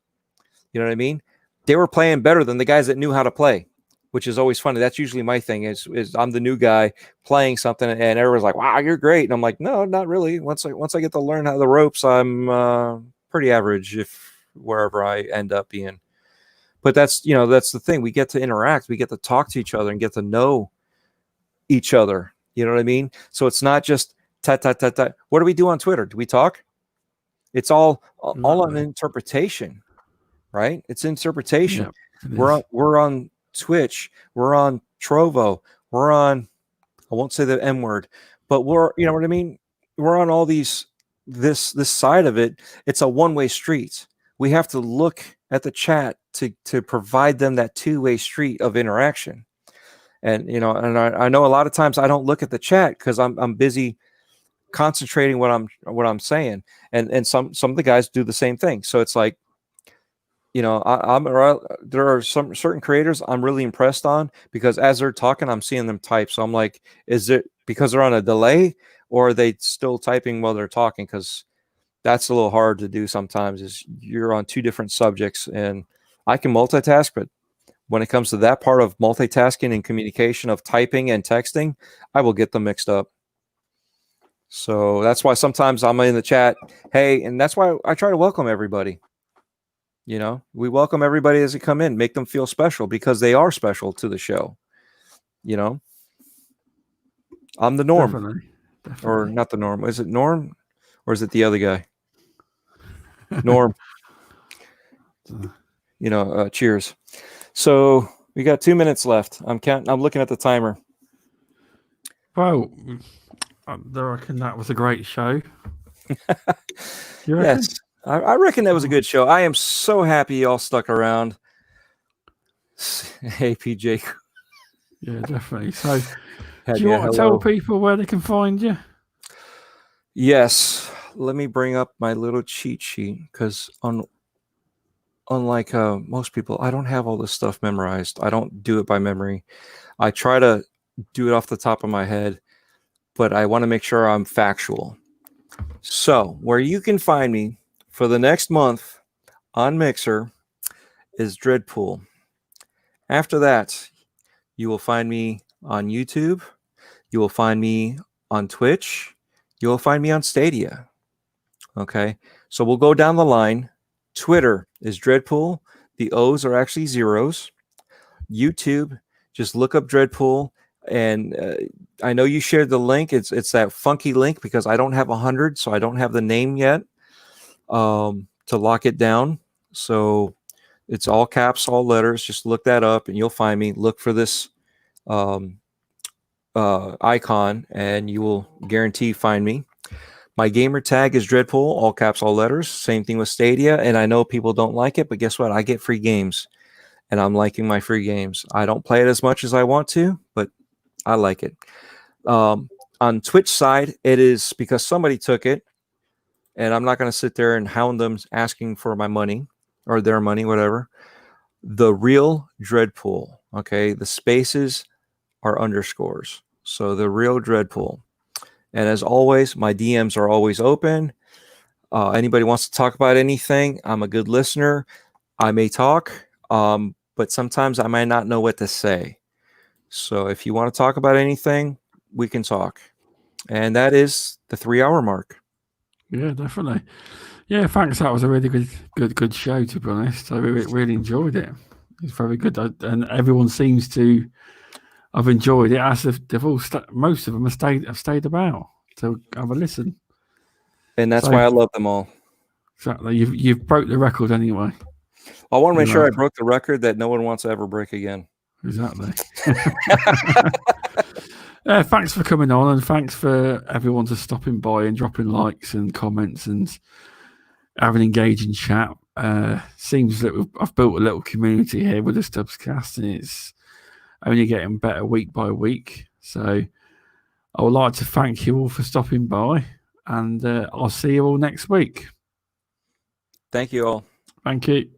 You know what I mean? They were playing better than the guys that knew how to play, which is always funny. That's usually my thing is I'm the new guy playing something and everyone's like, wow, you're great. And I'm like, no, not really. Once I get to learn how the ropes, I'm pretty average wherever I end up being. But that's the thing. We get to interact. We get to talk to each other and get to know each other. You know what I mean? So it's not just ta. What do we do on Twitter? Do we talk? It's all on interpretation, right? It's interpretation. Yeah, we're on Twitch, we're on Trovo, we're on, I won't say the M word, but you know what I mean? We're on all this side of it. It's a one-way street. We have to look at the chat to provide them that two-way street of interaction. And I know a lot of times I don't look at the chat because I'm busy concentrating what I'm saying. And some of the guys do the same thing. So it's like, there are some certain creators I'm really impressed on because as they're talking, I'm seeing them type. So I'm like, is it because they're on a delay or are they still typing while they're talking? Because that's a little hard to do sometimes is you're on two different subjects and I can multitask, but when it comes to that part of multitasking and communication of typing and texting, I will get them mixed up. So that's why sometimes I'm in the chat. Hey, and that's why I try to welcome everybody. We welcome everybody as they come in, make them feel special because they are special to the show. I'm the norm. Definitely. Or not the norm. Is it Norm or is it the other guy? Norm. Cheers. So we got 2 minutes left. I'm looking at the timer. Well, I reckon that was a great show. Yes. I reckon that was a good show. I am so happy y'all stuck around. Hey, PJ. Yeah, definitely. So, do you want to tell people where they can find you? Yes. Let me bring up my little cheat sheet because unlike most people, I don't have all this stuff memorized. I don't do it by memory. I try to do it off the top of my head, but I want to make sure I'm factual. So, where you can find me for the next month on Mixer is Dreadpool. After that, you will find me on YouTube. You will find me on Twitch. You will find me on Stadia. Okay, so we'll go down the line. Twitter is Dreadpool. The O's are actually zeros. YouTube, just look up Dreadpool. And I know you shared the link. It's that funky link because I don't have 100, so I don't have the name yet to lock it down. So it's all caps, all letters. Just look that up and you'll find me. Look for this icon and you will guarantee find me. My gamer tag is Dreadpool, all caps, all letters. Same thing with Stadia. And I know people don't like it, but guess what? I get free games. and I'm liking my free games. I don't play it as much as I want to, but I like it. On Twitch side, it is because somebody took it, and I'm not going to sit there and hound them asking for my money or their money, whatever. The real Dreadpool, okay? The spaces are underscores. So the real Dreadpool. And as always, my DMs are always open. Anybody wants to talk about anything, I'm a good listener. I may talk, but sometimes I might not know what to say. So if you want to talk about anything, we can talk. And that is the 3-hour mark. Yeah, definitely. Yeah, thanks. That was a really good show, to be honest. I really enjoyed it. It's very good, and everyone seems to have enjoyed it. As if they've all, most of them have stayed about to have a listen. And that's why I love them all. Exactly. You've broke the record anyway. I want to make sure I broke the record that no one wants to ever break again. Exactly. Thanks for coming on, and thanks for everyone to stopping by and dropping likes and comments and having engaging chat. Seems that I've built a little community here with the Stubzcast, and it's only getting better week by week. So I would like to thank you all for stopping by, and I'll see you all next week. Thank you all. Thank you.